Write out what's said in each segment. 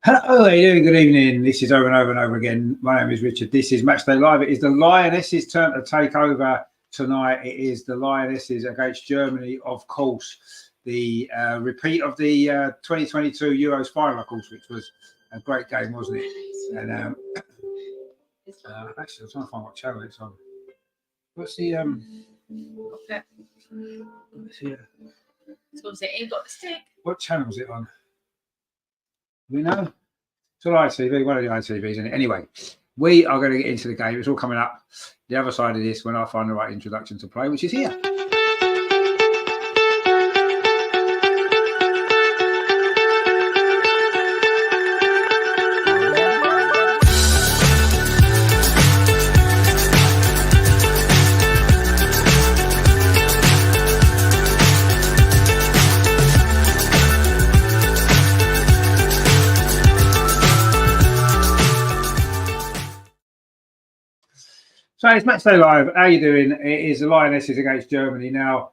Hello, how are you doing? Good evening. This is over and over and over again. My name is Richard. This is Matchday Live. It is the Lionesses' turn to take over tonight. It is the Lionesses against Germany, of course. The repeat of the 2022 Euros final, of course, which was a great game, wasn't it? And actually, I'm trying to find what channel it's on. What's the Okay. So was it ain't got the stick? What channel is it on? We know. It's on ITV, one of the ITVs, isn't it? Anyway, we are going to get into the game. It's all coming up the other side of this when I find the right introduction to play, which is here. So it's Matchday Live. How are you doing? It is the Lionesses against Germany. Now,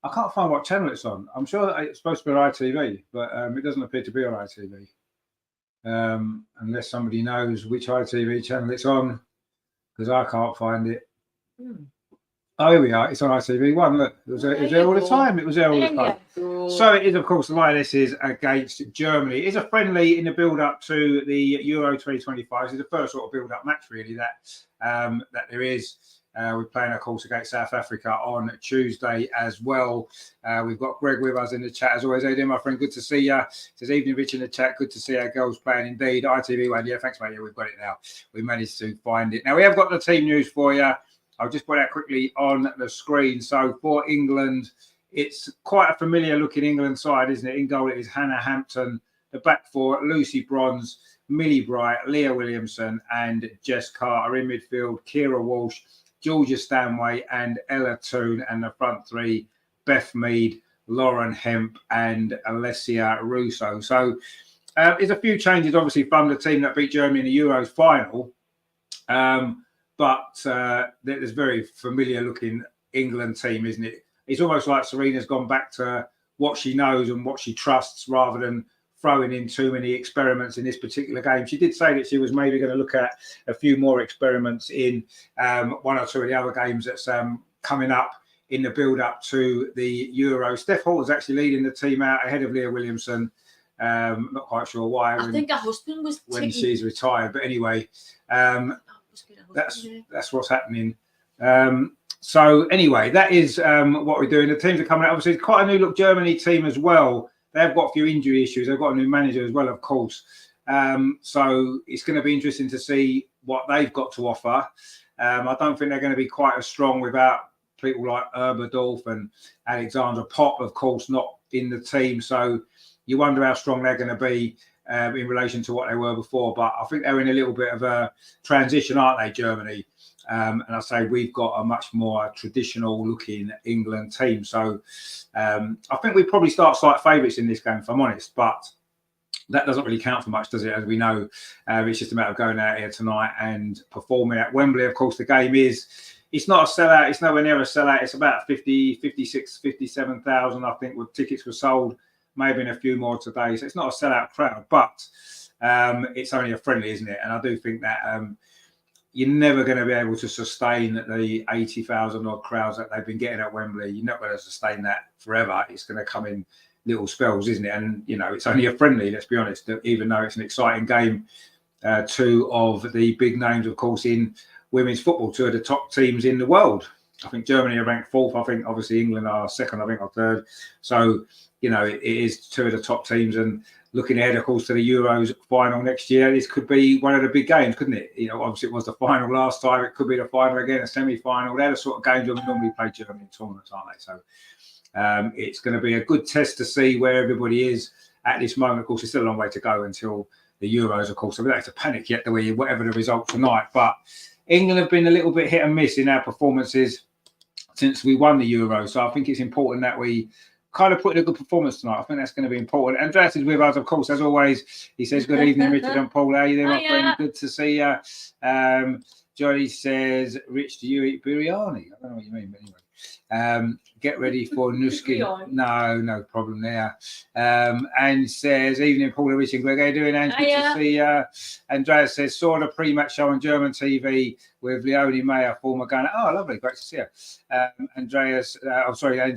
I can't find what channel it's on. I'm sure it's supposed to be on ITV, but it doesn't appear to be on ITV. Unless somebody knows which ITV channel it's on, because I can't find it. Oh, here we are. It's on ITV1. Look, it was there all the time. It was there all the time. So it is, of course, the Lionesses against Germany. It is a friendly in the build-up to the Euro 2025. It's the first sort of build-up match, really, that there is. We're playing, of course, against South Africa on Tuesday as well. We've got Greg with us in the chat, as always. How you doing, my friend? Good to see you. Says, evening, Rich, in the chat. Good to see our girls playing indeed. ITV1, yeah, thanks, mate. Yeah, we've got it now. We managed to find it. Now, we have got the team news for you. I'll just put that quickly on the screen. So for England, it's quite a familiar looking England side, isn't it? In goal, it is Hannah Hampton. The back four, Lucy Bronze, Millie Bright, Leah Williamson, and Jess Carter. In midfield, Kira Walsh, Georgia Stanway, and Ella Toone. And the front three, Beth Mead, Lauren Hemp, and Alessia Russo. So there's a few changes, obviously, from the team that beat Germany in the Euros final. But there's very familiar looking England team, isn't it? It's almost like Serena's gone back to what she knows and what she trusts rather than throwing in too many experiments in this particular game. She did say that she was maybe going to look at a few more experiments in one or two of the other games that's coming up in the build-up to the Euro. Steph Hall is actually leading the team out ahead of Leah Williamson. Not quite sure why. I think her husband was when she's retired. But anyway, that's what's happening. So anyway, that is what we're doing. The teams are coming out. Obviously, it's quite a new look Germany team as well. They've got a few injury issues. They've got a new manager as well, of course. So it's going to be interesting to see what they've got to offer. I don't think they're going to be quite as strong without people like Erberdorf and Alexandra Pop, of course, not in the team. So you wonder how strong they're going to be in relation to what they were before. But I think they're in a little bit of a transition, aren't they, Germany? And I say we've got a much more traditional looking England team. So I think we probably start slight favourites in this game, if I'm honest. But that doesn't really count for much, does it? As we know, it's just a matter of going out here tonight and performing at Wembley. Of course, the game it's not a sellout. It's nowhere near a sellout. It's about 50, 56, 57,000, I think, with tickets were sold. Maybe in a few more today. So it's not a sellout crowd, but it's only a friendly, isn't it? And I do think that you're never going to be able to sustain the 80,000 odd crowds that they've been getting at Wembley. You're not going to sustain that forever. It's going to come in little spells, isn't it? And, you know, it's only a friendly, let's be honest, even though it's an exciting game. Two of the big names, of course, in women's football, two of the top teams in the world. I think Germany are ranked fourth. I think, obviously, England are second, I think, or third. So, you know, it is two of the top teams. And looking ahead, of course, to the Euros final next year, this could be one of the big games, couldn't it? You know, obviously it was the final last time. It could be the final again, a semi-final. They're the sort of games that we normally play Germany in tournaments, aren't they? So it's going to be a good test to see where everybody is at this moment. Of course, it's still a long way to go until the Euros, of course. So we don't have to panic yet, do we, whatever the result tonight. But England have been a little bit hit and miss in our performances since we won the Euro. So I think it's important that we kind of put in a good performance tonight. I think that's going to be important. Andreas is with us, of course, as always. He says, good evening, Richard and Paul. How are you doing, my friend? Good to see you. Johnny says, Rich, do you eat biryani? I don't know what you mean, but Get ready for Nuskin. No problem there. And says, evening, Paul, Rich and Greg. How you doing, Ange? Good to see. Andreas says, saw the pre-match show on German TV with Leonie Meyer, former gunner. Oh, lovely. Great to see her. Ange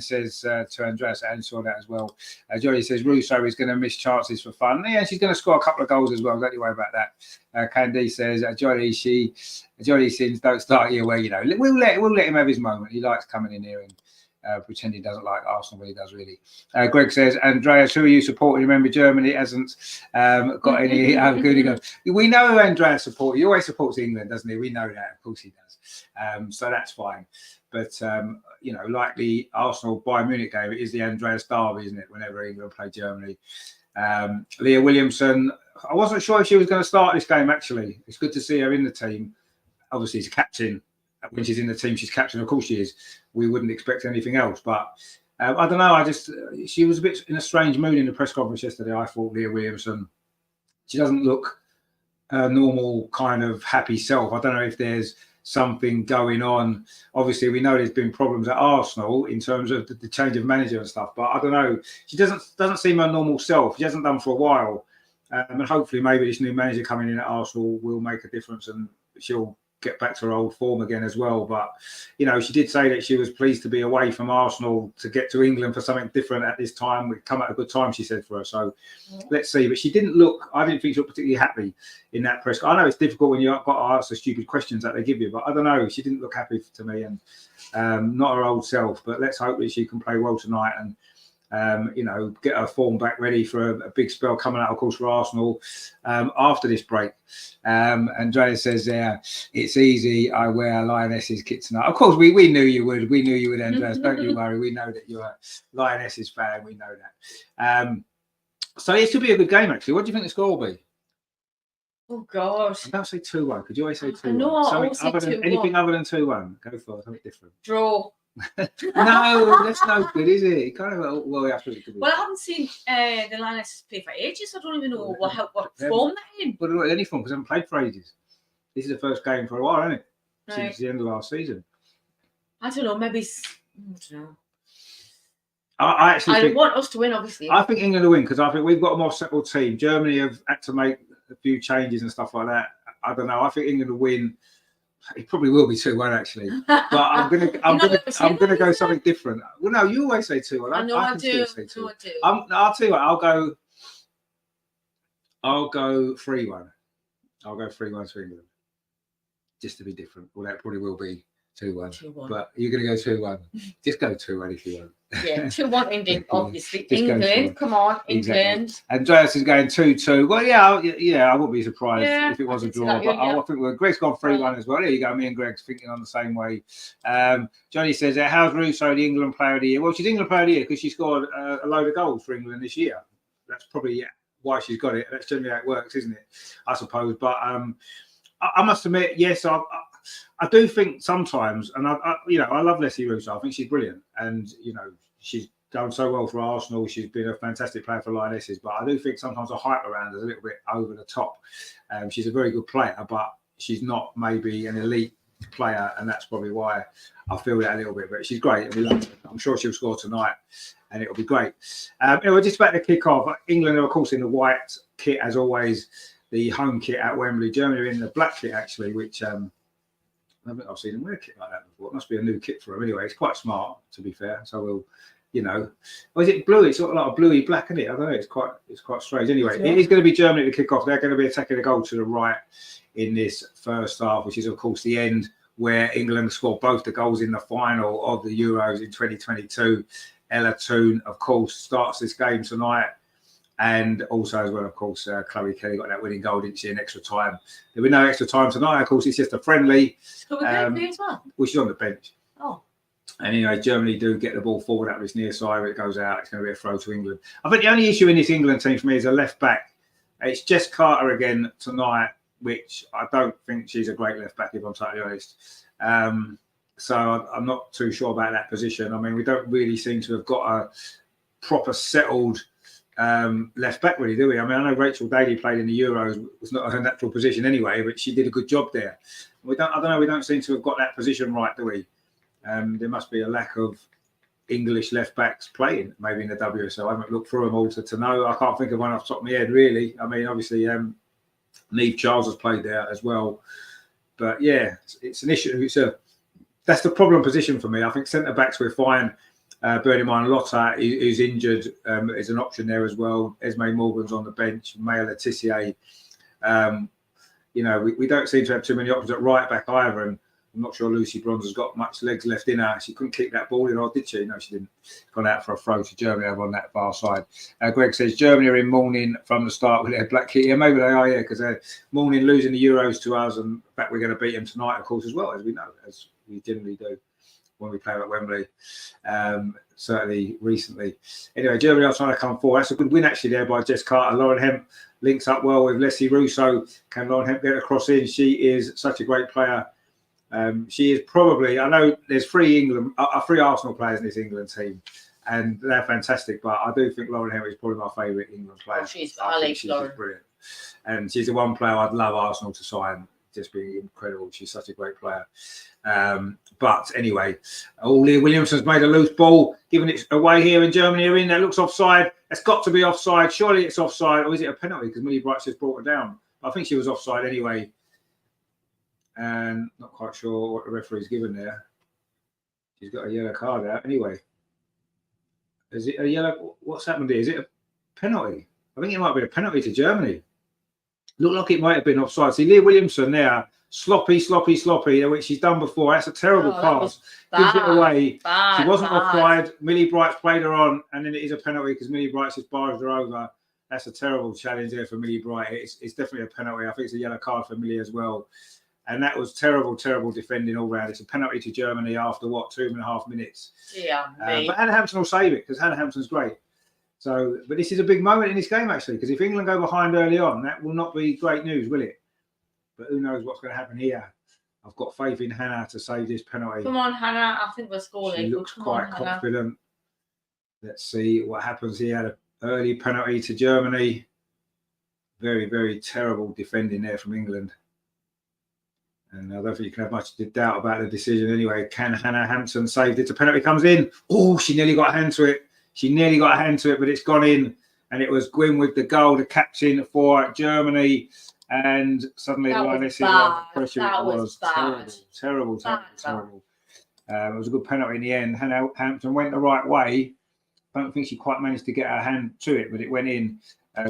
says to Andreas, Ange saw that as well. Jolly says, Russo is going to miss chances for fun. Yeah, she's going to score a couple of goals as well. Don't you worry about that. Candy says, Jolly sins don't start here where, we'll let him have his moment. He likes coming in here and pretend he doesn't like Arsenal, but he does really. Greg says, Andreas, who are you supporting? Remember, Germany hasn't got any good. He goes, we know who Andreas supports. He always supports England, doesn't he? We know that. Of course he does. So that's fine. But, like the Arsenal-Bayern Munich game, it is the Andreas derby, isn't it, whenever England play Germany. Leah Williamson, I wasn't sure if she was going to start this game, actually. It's good to see her in the team. Obviously, she's captain. When she's in the team, she's captain. Of course she is. We wouldn't expect anything else. But I don't know. She was a bit in a strange mood in the press conference yesterday, I thought, Leah Williamson. She doesn't look a normal kind of happy self. I don't know if there's something going on. Obviously, we know there's been problems at Arsenal in terms of the change of manager and stuff. But I don't know. She doesn't seem her normal self. She hasn't done for a while. And hopefully maybe this new manager coming in at Arsenal will make a difference and she'll get back to her old form again as well. But she did say that she was pleased to be away from Arsenal to get to England for something different at this time. We'd come at a good time, she said, for her. So let's see. But I didn't think she looked particularly happy in that press. I know it's difficult when you've got to answer stupid questions that they give you, but I don't know. She didn't look happy to me and not her old self. But let's hope that she can play well tonight and get her form back ready for a big spell coming out, of course, for Arsenal after this break. Andrea says it's easy. I wear Lionesses kit tonight. Of course, we knew you would. We knew you would, Andreas. Don't you worry. We know that you're a Lionesses fan. We know that. So it should be a good game, actually. What do you think the score will be? Oh, gosh. Don't say 2-1. Could you always say 2-1? No, anything other than 2-1. Go for something different. Draw. No, that's no good, is it? Kind of I suppose it could be. Well, I haven't seen the Lionesses play for ages. I don't even know what form they're in. But not any form because I haven't played for ages. This is the first game for a while, isn't it? Right. Since the end of last season. I don't know. Maybe. I don't know. I actually want us to win, obviously. I think England will win because I think we've got a more settled team. Germany have had to make a few changes and stuff like that. I don't know. I think England will win. It probably will be 2-1 actually, but I'm gonna go something different. Well, no, you always say 2-1. I know I do. I'll tell you what. I'll go 3-1. I'll go 3-1 to England, just to be different. Well, that probably will be 2-1. But you're gonna go 2-1. Just go 2-1 if you want. Yeah, 2-1 England, obviously. England, come on, England. Exactly. Andreas is going 2-2. Well, I wouldn't be surprised if it was a draw. But I think Greg's gone 3-1 as well. There you go. Me and Greg's thinking on the same way. Johnny says, how's Russo the England Player of the Year? Well, she's England Player of the Year because she scored a load of goals for England this year. That's probably why she's got it. That's generally how it works, isn't it? I suppose. But I must admit, yes, I do think sometimes, and I love Leslie Russo. I think she's brilliant, and she's done so well for Arsenal. She's been a fantastic player for Lionesses, but I do think sometimes the hype around her is a little bit over the top. She's a very good player, but she's not maybe an elite player, and that's probably why I feel that a little bit. But she's great, and we love her. I'm sure she'll score tonight, and it'll be great. We're just about to kick off. England are, of course, in the white kit as always, the home kit at Wembley. Germany are in the black kit actually, which I don't think I've seen them wear a kit like that before. It must be a new kit for them anyway. It's quite smart, to be fair. So we'll, or is it blue? It's sort of like a bluey black, isn't it? I don't know. It's quite strange. Anyway, it is going to be Germany to kick off. They're going to be attacking the goal to the right in this first half, which is of course the end where England scored both the goals in the final of the Euros in 2022. Ella Toone, of course, starts this game tonight. And also, as well, of course, Chloe Kelly got that winning goal, didn't she, in extra time. There'll be no extra time tonight. Of course, it's just a friendly. Chloe Kelly as well? Well, she's on the bench. Oh. And anyway, Germany do get the ball forward out of this near side. It goes out. It's going to be a throw to England. I think the only issue in this England team for me is a left back. It's Jess Carter again tonight, which I don't think she's a great left back, if I'm totally honest. So I'm not too sure about that position. I mean, we don't really seem to have got a proper settled left back, really, do we? I mean, I know Rachel Daly played in the Euros. It was not her natural position anyway, but she did a good job there. I don't know. We don't seem to have got that position right, do we? There must be a lack of English left backs playing maybe in the WSL. I haven't looked through them all to know. I can't think of one off the top of my head really. I mean, obviously Neve Charles has played there as well, but yeah, it's an issue. That's the problem position for me. I think centre backs we're fine. Bearing in mind Lotta, who's injured, is an option there as well. Esme Morgan's on the bench. Maya Letitia. You know, we don't seem to have too many options at right back either. And I'm not sure Lucy Bronze has got much legs left in her. She couldn't kick that ball in, or did she? No, she didn't. Gone out for a throw to Germany over on that far side. Greg says Germany are in mourning from the start with their black kit. Yeah, maybe they are, yeah, because they're mourning losing the Euros to us. And in fact, we're going to beat them tonight, of course, as well, as we know, as we generally do when we play at Wembley, certainly recently. Anyway, Germany are trying to come forward. That's a good win actually there by Jess Carter. Lauren Hemp links up well with Leslie Russo. Can Lauren Hemp get across in? She is such a great player. She is probably, I know there's three Arsenal players in this England team, and they're fantastic, but I do think Lauren Hemp is probably my favourite England player. She's brilliant. And she's the one player I'd love Arsenal to sign. Just being incredible. She's such a great player. But anyway, Leah Williamson's made a loose ball, giving it away here in Germany. That looks offside. It's got to be offside. Surely it's offside, or is it a penalty? Because Millie Bright just brought her down. I think she was offside anyway. And not quite sure what the referee's given there. She's got a yellow card out. Anyway, is it a yellow? What's happened here? Is it a penalty? I think it might be a penalty to Germany. Looked like it might have been offside. See, Leah Williamson there, sloppy, which she's done before. That's a terrible pass. Gives it away. She wasn't offside. Millie Bright's played her on, and then it is a penalty because Millie Bright's just barged her over. That's a terrible challenge there for Millie Bright. It's definitely a penalty. I think it's a yellow card for Millie as well. And that was terrible defending all round. It's a penalty to Germany after, 2.5 minutes? Yeah, but Hannah Hampton will save it because Hannah Hampton's great. So, but this is a big moment in this game, actually, because if England go behind early on, that will not be great news, will it? But who knows what's going to happen here. I've got faith in Hannah to save this penalty. Come on, Hannah. I think we're scoring. She looks quite confident. Let's see what happens here. An early penalty to Germany. Very, very terrible defending there from England. And I don't think you can have much doubt about the decision anyway. Can Hannah Hampton save it? The penalty comes in. Oh, she nearly got a hand to it. But it's gone in. And it was Gwyn with the goal, the captain for Germany. And suddenly the Lionesses under pressure. It was terrible. It was a good penalty in the end. Hannah Hampton went the right way. I don't think she quite managed to get her hand to it, but it went in.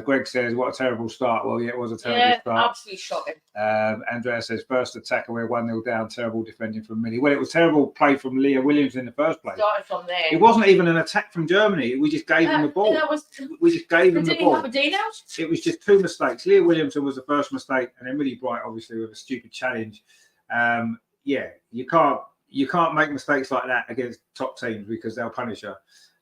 Greg says, what a terrible start. Well, yeah, it was a terrible start. Absolutely shocking. Andrea says, first attacker, we're 1-0 down. Terrible defending from Millie. Well, it was terrible play from Leah Williams in the first place. Started from there. It wasn't even an attack from Germany. We just gave them the ball. We just gave them the ball. It was just two mistakes. Leah Williamson was the first mistake, and then Millie Bright, obviously, with a stupid challenge. Yeah, you can't make mistakes like that against top teams because they'll punish her.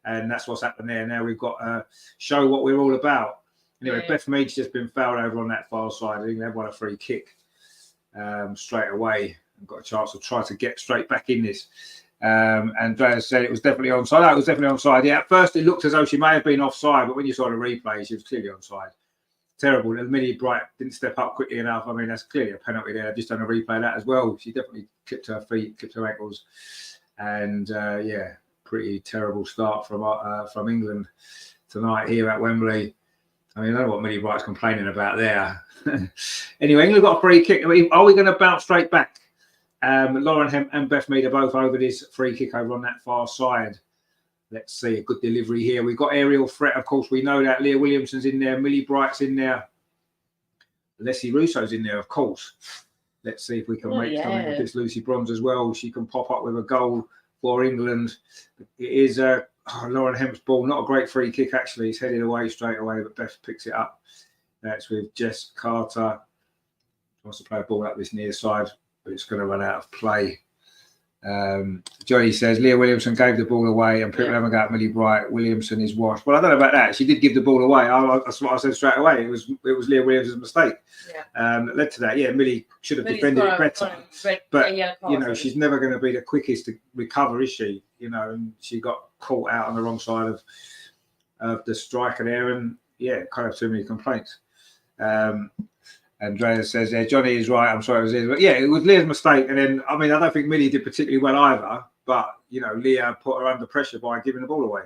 And that's what's happened there. Now we've got to show what we're all about. Anyway, Beth Mead's just been fouled over on that far side. I think they've won a free kick straight away and got a chance to try to get straight back in this. Andrea said it was definitely onside. No, it was definitely onside. Yeah, at first it looked as though she may have been offside, but when you saw the replay, she was clearly onside. Terrible. And Millie Bright didn't step up quickly enough. I mean, that's clearly a penalty there. I've just done a replay of that as well. She definitely clipped her feet, clipped her ankles. And yeah, pretty terrible start from England tonight here at Wembley. I mean, I don't know what Millie Bright's complaining about there. Anyway, England got a free kick. Are we going to bounce straight back? Lauren Hemp and Beth Mead are both over this free kick over on that far side. Let's see, a good delivery here. We've got aerial threat, of course. We know that. Leah Williamson's in there. Millie Bright's in there. Leslie Russo's in there, of course. Let's see if we can make something of this. Lucy Bronze as well. She can pop up with a goal for England. It is Lauren Hemp's ball. Not a great free kick, actually. It's headed away straight away, but Beth picks it up. That's with Jess Carter. Wants to play a ball up this near side, but it's going to run out of play. Johnny says Leah Williamson gave the ball away and people haven't got Millie Bright. Williamson is washed. Well, I don't know about that. She did give the ball away. That's what I said straight away. It was Leah Williamson's mistake. That led to that. Yeah, Millie should have defended it better. But you know, she's never going to be the quickest to recover, is she? You know, and she got caught out on the wrong side of the striker there, and yeah, kind of too many complaints. Andrea says, yeah, Johnny is right. I'm sorry it was his. But yeah, it was Leah's mistake. And then, I mean, I don't think Millie did particularly well either. But, you know, Leah put her under pressure by giving the ball away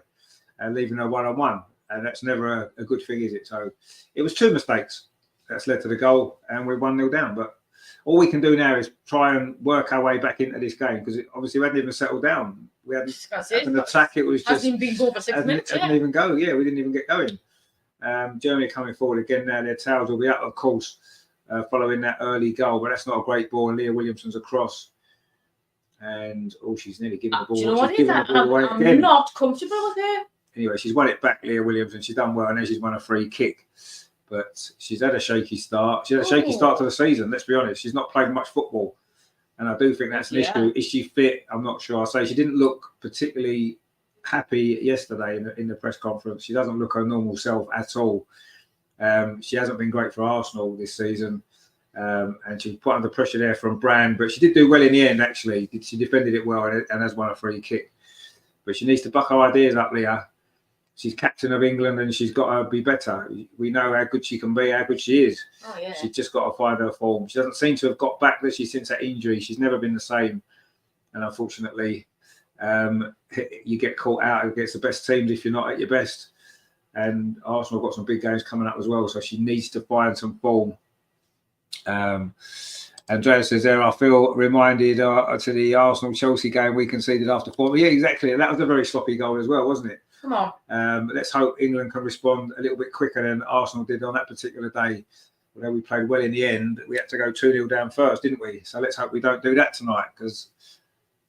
and leaving her one-on-one. And that's never a good thing, is it? So it was 2 mistakes that's led to the goal, and we're 1-0 down. But all we can do now is try and work our way back into this game, because obviously we hadn't even settled down. We hadn't an attack. It was just hasn't been over 6 minutes. Didn't even go. Yeah, we didn't even get going. Germany coming forward again now. Their tails will be up, of course, following that early goal. But that's not a great ball. And Leah Williamson's across. And she's nearly given the ball. Do you know what it is? I'm not comfortable with her. Anyway, she's won it back, Leah Williamson. She's done well, and then she's won a free kick. But she's had a shaky start. She had a shaky start to the season, let's be honest. She's not played much football. And I do think that's an issue. Is she fit? I'm not sure. I say she didn't look particularly happy yesterday in the press conference. She doesn't look her normal self at all. She hasn't been great for Arsenal this season. And she was put under pressure there from Brand. But she did do well in the end, actually. She defended it well and has won a free kick. But she needs to buck her ideas up, Leah. She's captain of England, and she's got to be better. We know how good she can be, how good she is. Oh, yeah. She's just got to find her form. She doesn't seem to have got back since that injury. She's never been the same. And unfortunately, you get caught out against the best teams if you're not at your best. And Arsenal got some big games coming up as well, so she needs to find some form. Andrea says there, I feel reminded to the Arsenal-Chelsea game we conceded after 4. Yeah, exactly. That was a very sloppy goal as well, wasn't it? Come on. Let's hope England can respond a little bit quicker than Arsenal did on that particular day. Although we played well in the end, we had to go 2-0 down first, didn't we? So let's hope we don't do that tonight, because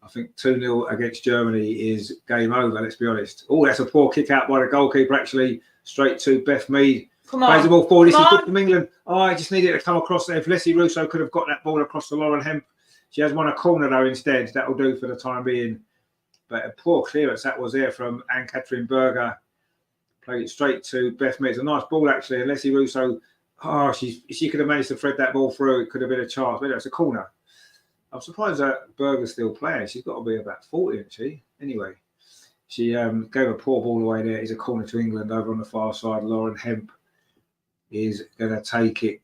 I think 2-0 against Germany is game over, let's be honest. Oh, that's a poor kick out by the goalkeeper, actually, straight to Beth Mead. Come on. Plays the ball forward. This is good from England. Oh, I just needed it to come across there. If Leslie Russo could have got that ball across to Lauren Hemp. She has won a corner, though, instead. That will do for the time being. But a poor clearance that was there from Anne-Catherine Berger. Played it straight to Beth Mead. It's a nice ball, actually. And Leslie Russo, she could have managed to thread that ball through. It could have been a chance. But it's a corner. I'm surprised that Berger's still playing. She's got to be about 40, isn't she? Anyway, she gave a poor ball away there. It's a corner to England over on the far side. Lauren Hemp is going to take it.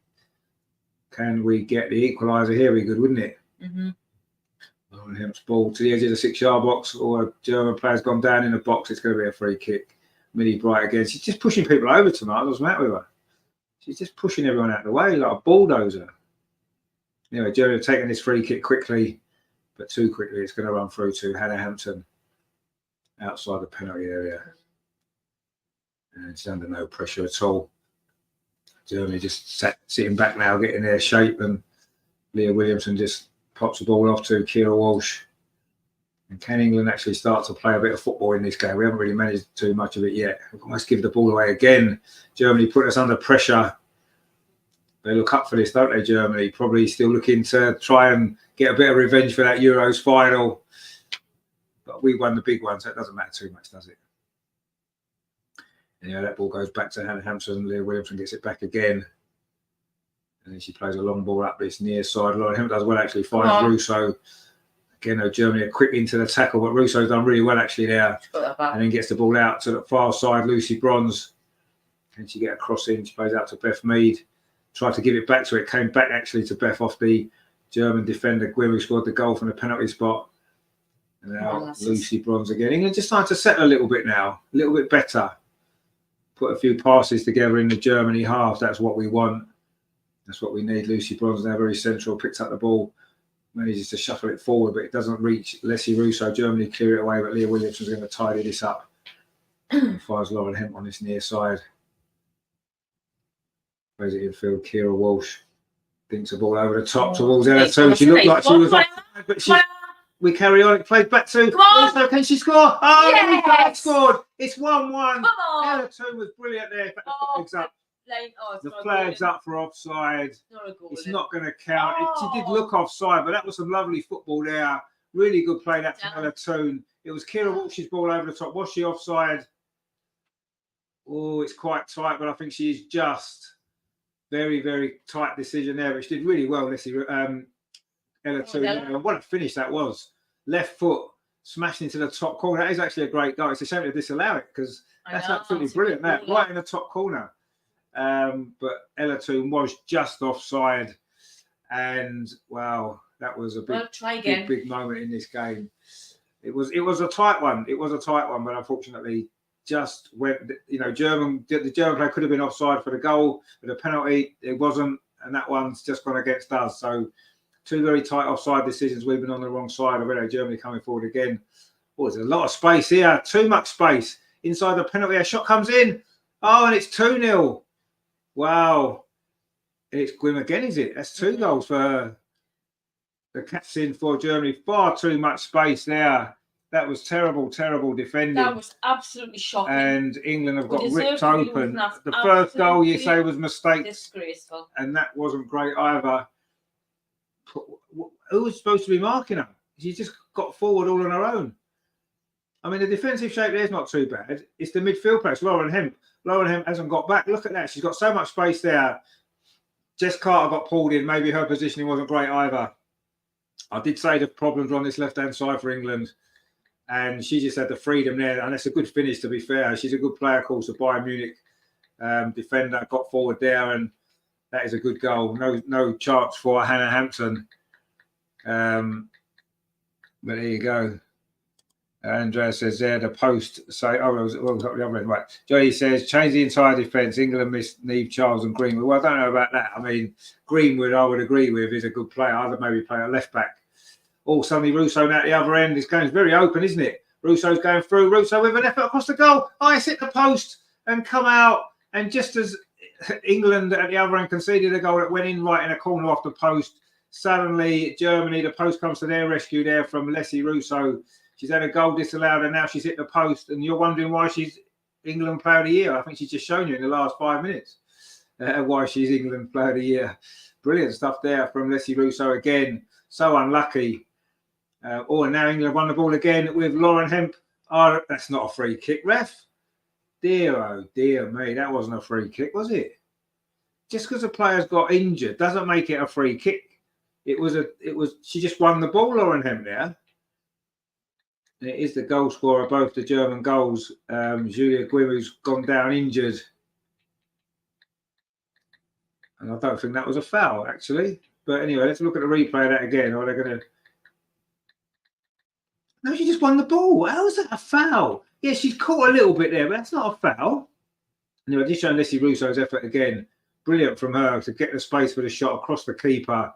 Can we get the equaliser here? Be good, wouldn't it? Mm-hmm. Lauren Hemp's ball to the edge of the 6-yard box, or a German player's gone down in the box. It's going to be a free kick. Millie Bright again. She's just pushing people over tonight. What's the matter with her? She's just pushing everyone out of the way like a bulldozer. Anyway, Germany are taking this free kick quickly, but too quickly. It's going to run through to Hannah Hampton outside the penalty area. And she's under no pressure at all. Germany just sitting back now, getting their shape, and Leah Williamson just pops the ball off to Kira Walsh. And can England actually start to play a bit of football in this game? We haven't really managed too much of it yet. We almost give the ball away again. Germany put us under pressure. They look up for this, don't they, Germany? Probably still looking to try and get a bit of revenge for that Euros final. But we won the big one, so it doesn't matter too much, does it? Anyway, that ball goes back to Hannah Hampton. Leah Williamson gets it back again. And then she plays a long ball up this near side. Lauren Hemp does well, actually, finds Russo. Again, Germany are quick into the tackle, but Russo's done really well, actually, there. And then gets the ball out to the far side, Lucy Bronze. And she get a cross in. She plays out to Beth Mead. Tried to give it back to it. Came back, actually, to Beth off the German defender, Gwynn, who scored the goal from the penalty spot. And now Lucy Bronze again. England just starting to settle a little bit now. A little bit better. Put a few passes together in the Germany half. That's what we want. That's what we need. Lucy Bronze now very central. Picks up the ball. Manages to shuffle it forward, but it doesn't reach Leslie Russo. Germany clear it away, but Leah Williamson's going to tidy this up. And fires Lauren Hemp on this near side. Plays it infield. Kira Walsh thinks the ball over the top towards Ella too. She looked like she was off, but we carry on. It plays back to Russo. Can she score? Oh, yes! Scored. It's 1-1. Ella too was brilliant there. The flag's up for offside. It's not going to count. She did look offside, but that was some lovely football there. Really good play that from Ella Toon. It was Kira Walsh's ball over the top. Was she offside? Oh, it's quite tight, but I think she's just very, very tight decision there. But she did really well, Ella Toon. And what a finish that was. Left foot smashed into the top corner. That is actually a great goal. It's a shame to disallow it, because that's absolutely brilliant. That right in the top corner. But Ella Toon was just offside, and wow, that was a big moment in this game. It was a tight one. It was a tight one, but unfortunately, just went. You know, the German player could have been offside for the goal, but the penalty it wasn't, and that one's just gone against us. So, two very tight offside decisions. We've been on the wrong side. I read Germany coming forward again. Oh, there's a lot of space here. Too much space inside the penalty. A shot comes in. Oh, and it's 2-0. Wow. It's Gwym again, is it? That's 2 goals for the captain for Germany. Far too much space there. That was terrible, terrible defending. That was absolutely shocking. And England have got ripped open. The first goal you say was mistakes. Disgraceful. And that wasn't great either. Who was supposed to be marking her? She just got forward all on her own. I mean, the defensive shape there is not too bad. It's the midfield players, Lauren Hemp. Lauren Hemp hasn't got back. Look at that. She's got so much space there. Jess Carter got pulled in. Maybe her positioning wasn't great either. I did say the problems were on this left-hand side for England. And she just had the freedom there. And it's a good finish, to be fair. She's a good player, of course, a Bayern Munich defender. Got forward there. And that is a good goal. No chance for Hannah Hampton. But there you go. Andrea says there, the post say, oh, it was the other end, right. Jody says, change the entire defence. England missed Neve, Charles and Greenwood. Well, I don't know about that. I mean, Greenwood, I would agree with, is a good player. I'd maybe play a left back. Oh, suddenly Russo at the other end. This game's very open, isn't it? Russo's going through. Russo with an effort across the goal. Oh, it's hit the post and come out. And just as England at the other end conceded a goal that went in right in a corner off the post, suddenly Germany, the post comes to their rescue there from Leslie Russo. She's had a goal disallowed and now she's hit the post. And you're wondering why she's England Player of the Year. I think she's just shown you in the last 5 minutes why she's England Player of the Year. Brilliant stuff there from Leslie Russo again. So unlucky. And now England won the ball again with Lauren Hemp. Oh, that's not a free kick, ref. Dear, oh dear me. That wasn't a free kick, was it? Just because the players got injured doesn't make it a free kick. She just won the ball, Lauren Hemp there. And it is the goal scorer, both the German goals. Julia Gwym, who's gone down injured. And I don't think that was a foul, actually. But anyway, let's look at the replay of that again. Or they're going to... No, she just won the ball. How is that a foul? Yeah, she's caught a little bit there, but that's not a foul. Anyway, just showing Leslie Russo's effort again. Brilliant from her to get the space for the shot across the keeper.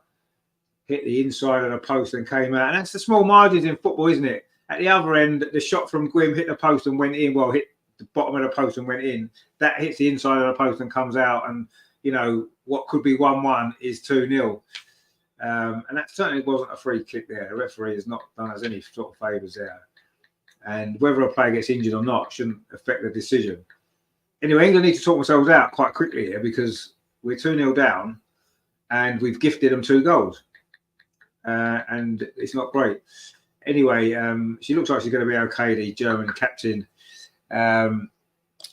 Hit the inside of the post and came out. And that's the small margins in football, isn't it? At the other end, the shot from Gwym hit the post and went in. Well, hit the bottom of the post and went in. That hits the inside of the post and comes out. And, you know, what could be 1-1 is 2-0. And that certainly wasn't a free kick there. The referee has not done us any sort of favours there. And whether a player gets injured or not shouldn't affect the decision. Anyway, England need to sort themselves out quite quickly here because we're 2-0 down and we've gifted them 2 goals. And it's not great. Anyway, she looks like she's going to be okay, the German captain.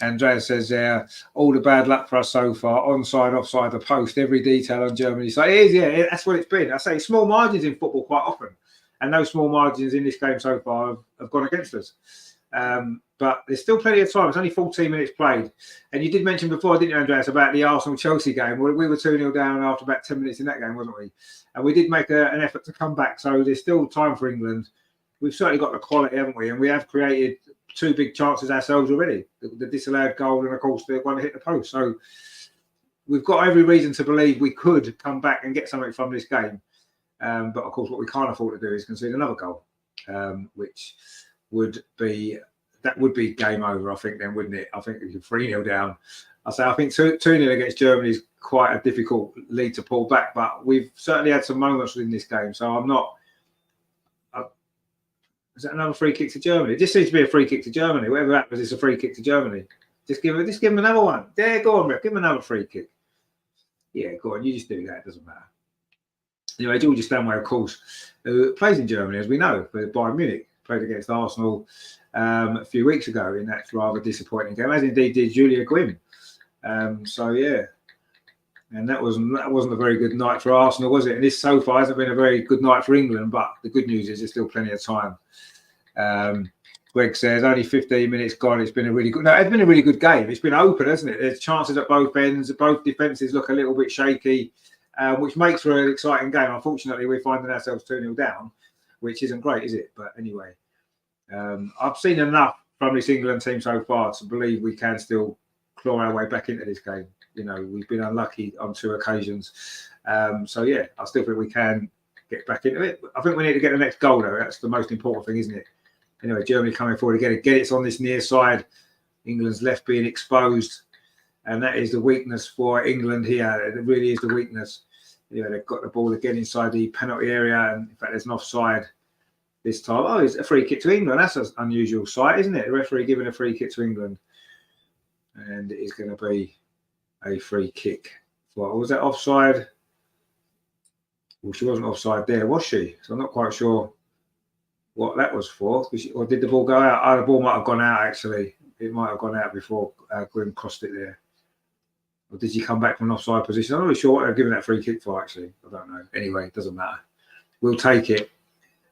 Andrea says there, all the bad luck for us so far, onside, offside, the post, every detail on Germany. So it is, yeah, that's what it's been. I say small margins in football quite often. And those small margins in this game so far have gone against us. But there's still plenty of time. It's only 14 minutes played. And you did mention before, didn't you, Andreas, about the Arsenal-Chelsea game? We were 2-0 down after about 10 minutes in that game, wasn't we? And we did make an effort to come back. So there's still time for England. We've certainly got the quality, haven't we? And we have created 2 big chances ourselves already. The disallowed goal and, of course, the one that hit the post. So we've got every reason to believe we could come back and get something from this game. But, of course, what we can't afford to do is concede another goal, which would be game over, I think, then, wouldn't it? I think if you're 3-0 down. I think 2-0 against Germany is quite a difficult lead to pull back. But we've certainly had some moments in this game. So I'm not... Is that another free kick to Germany? It just seems to be a free kick to Germany. Whatever happens, it's a free kick to Germany. Just give him another one. There, go on, Rick. Give him another free kick. Yeah, go on. You just do that. It doesn't matter. Anyway, Georgia Stanway, of course, plays in Germany, as we know, for Bayern Munich. Played against Arsenal a few weeks ago in that rather disappointing game, as indeed did Julia Gwym. So, yeah. And that wasn't a very good night for Arsenal, was it? And this so far hasn't been a very good night for England, but the good news is there's still plenty of time. Greg says only 15 minutes gone. It's been a really good. No, it's been a really good game. It's been open, hasn't it? There's chances at both ends. Both defences look a little bit shaky, which makes for an exciting game. Unfortunately, we're finding ourselves 2-0 down, which isn't great, is it? But anyway, I've seen enough from this England team so far to believe we can still claw our way back into this game. You know, we've been unlucky on 2 occasions. So, yeah, I still think we can get back into it. I think we need to get the next goal, though. That's the most important thing, isn't it? Anyway, Germany coming forward again. Again, it's on this near side. England's left being exposed. And that is the weakness for England here. It really is the weakness. You know, they've got the ball again inside the penalty area. And, in fact, there's an offside this time. Oh, it's a free kick to England. That's an unusual sight, isn't it? The referee giving a free kick to England. And it is going to be a free kick. What was that, offside? Well, she wasn't offside there, was she? So I'm not quite sure what that was for. Or did the ball go out? Oh, the ball might have gone out, actually. It might have gone out before Grimm crossed it there. Or did she come back from an offside position? I'm not really sure what they're giving that free kick for, actually. I don't know. Anyway, it doesn't matter. We'll take it.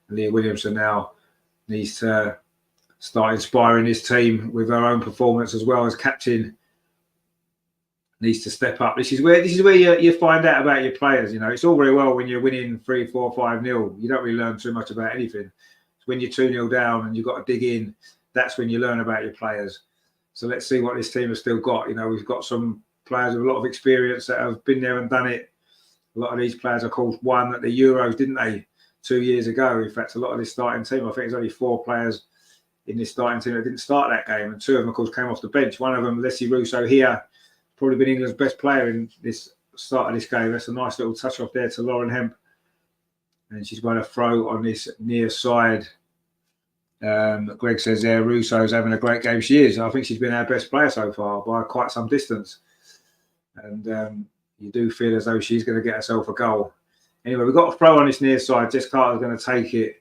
Leah Williamson now needs to start inspiring his team with her own performance as well as captain. Needs to step up. This is where you find out about your players. You know, it's all very well when you're winning 3, 4, 5-0. You don't really learn too much about anything. It's when you're 2-0 down and you've got to dig in. That's when you learn about your players. So let's see what this team has still got. You know, we've got some players with a lot of experience that have been there and done it. A lot of these players, of course, won at the Euros, didn't they, 2 years ago? In fact, a lot of this starting team, I think there's only 4 players in this starting team that didn't start that game, and 2 of them, of course, came off the bench. One of them, Leslie Russo here, probably been England's best player in this start of this game. That's a nice little touch off there to Lauren Hemp. And she's going to throw on this near side. Greg says there, Russo's having a great game. She is. I think she's been our best player so far by quite some distance. And you do feel as though she's going to get herself a goal. Anyway, we've got a throw on this near side. Jess Carter's going to take it.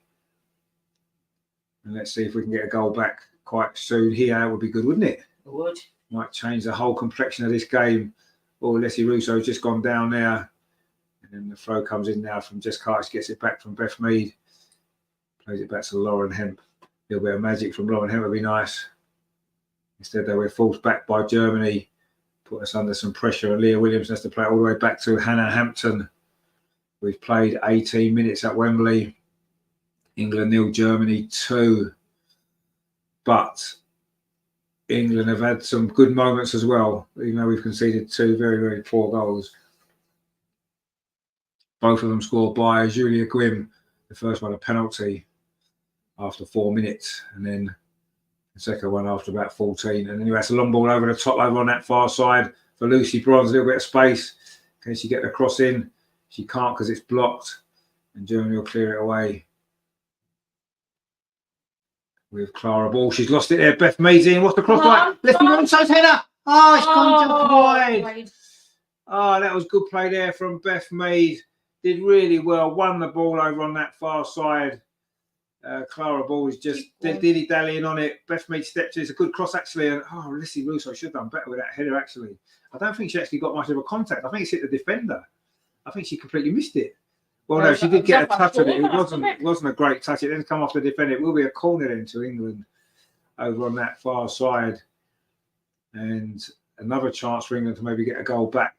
And let's see if we can get a goal back quite soon here. That would be good, wouldn't it? It would. Might change the whole complexion of this game. Oh, Leslie Russo's just gone down there. And then the throw comes in now from Jess Carter. She gets it back from Beth Mead. Plays it back to Lauren Hemp. A little bit of magic from Lauren Hemp would be nice. Instead, they were forced back by Germany. Put us under some pressure. And Leah Williams has to play all the way back to Hannah Hampton. We've played 18 minutes at Wembley. England 0, Germany 2. But England have had some good moments as well, even though we've conceded 2 very, very poor goals. Both of them scored by Julia Grimm. The first one a penalty after 4 minutes, and then the second one after about 14. And anyway, it's a long ball over the top, over on that far side for Lucy Bronze. A little bit of space. Can she get the cross in? She can't because it's blocked, and Germany will clear it away with Clara Ball. She's lost it there. Beth Mead's in. What's the cross like? Leslie Ronso's header. Oh, it's gone just wide. Oh, that was good play there from Beth Mead. Did really well. Won the ball over on that far side. Clara Ball is just dilly-dallying on it. Beth Mead stepped in. It's a good cross, actually. And Leslie Russo should have done better with that header, actually. I don't think she actually got much of a contact. I think it's hit the defender. I think she completely missed it. Well, no, she did get a touch on it. It wasn't a great touch. It didn't come off the defender. It will be a corner then to England over on that far side. And another chance for England to maybe get a goal back.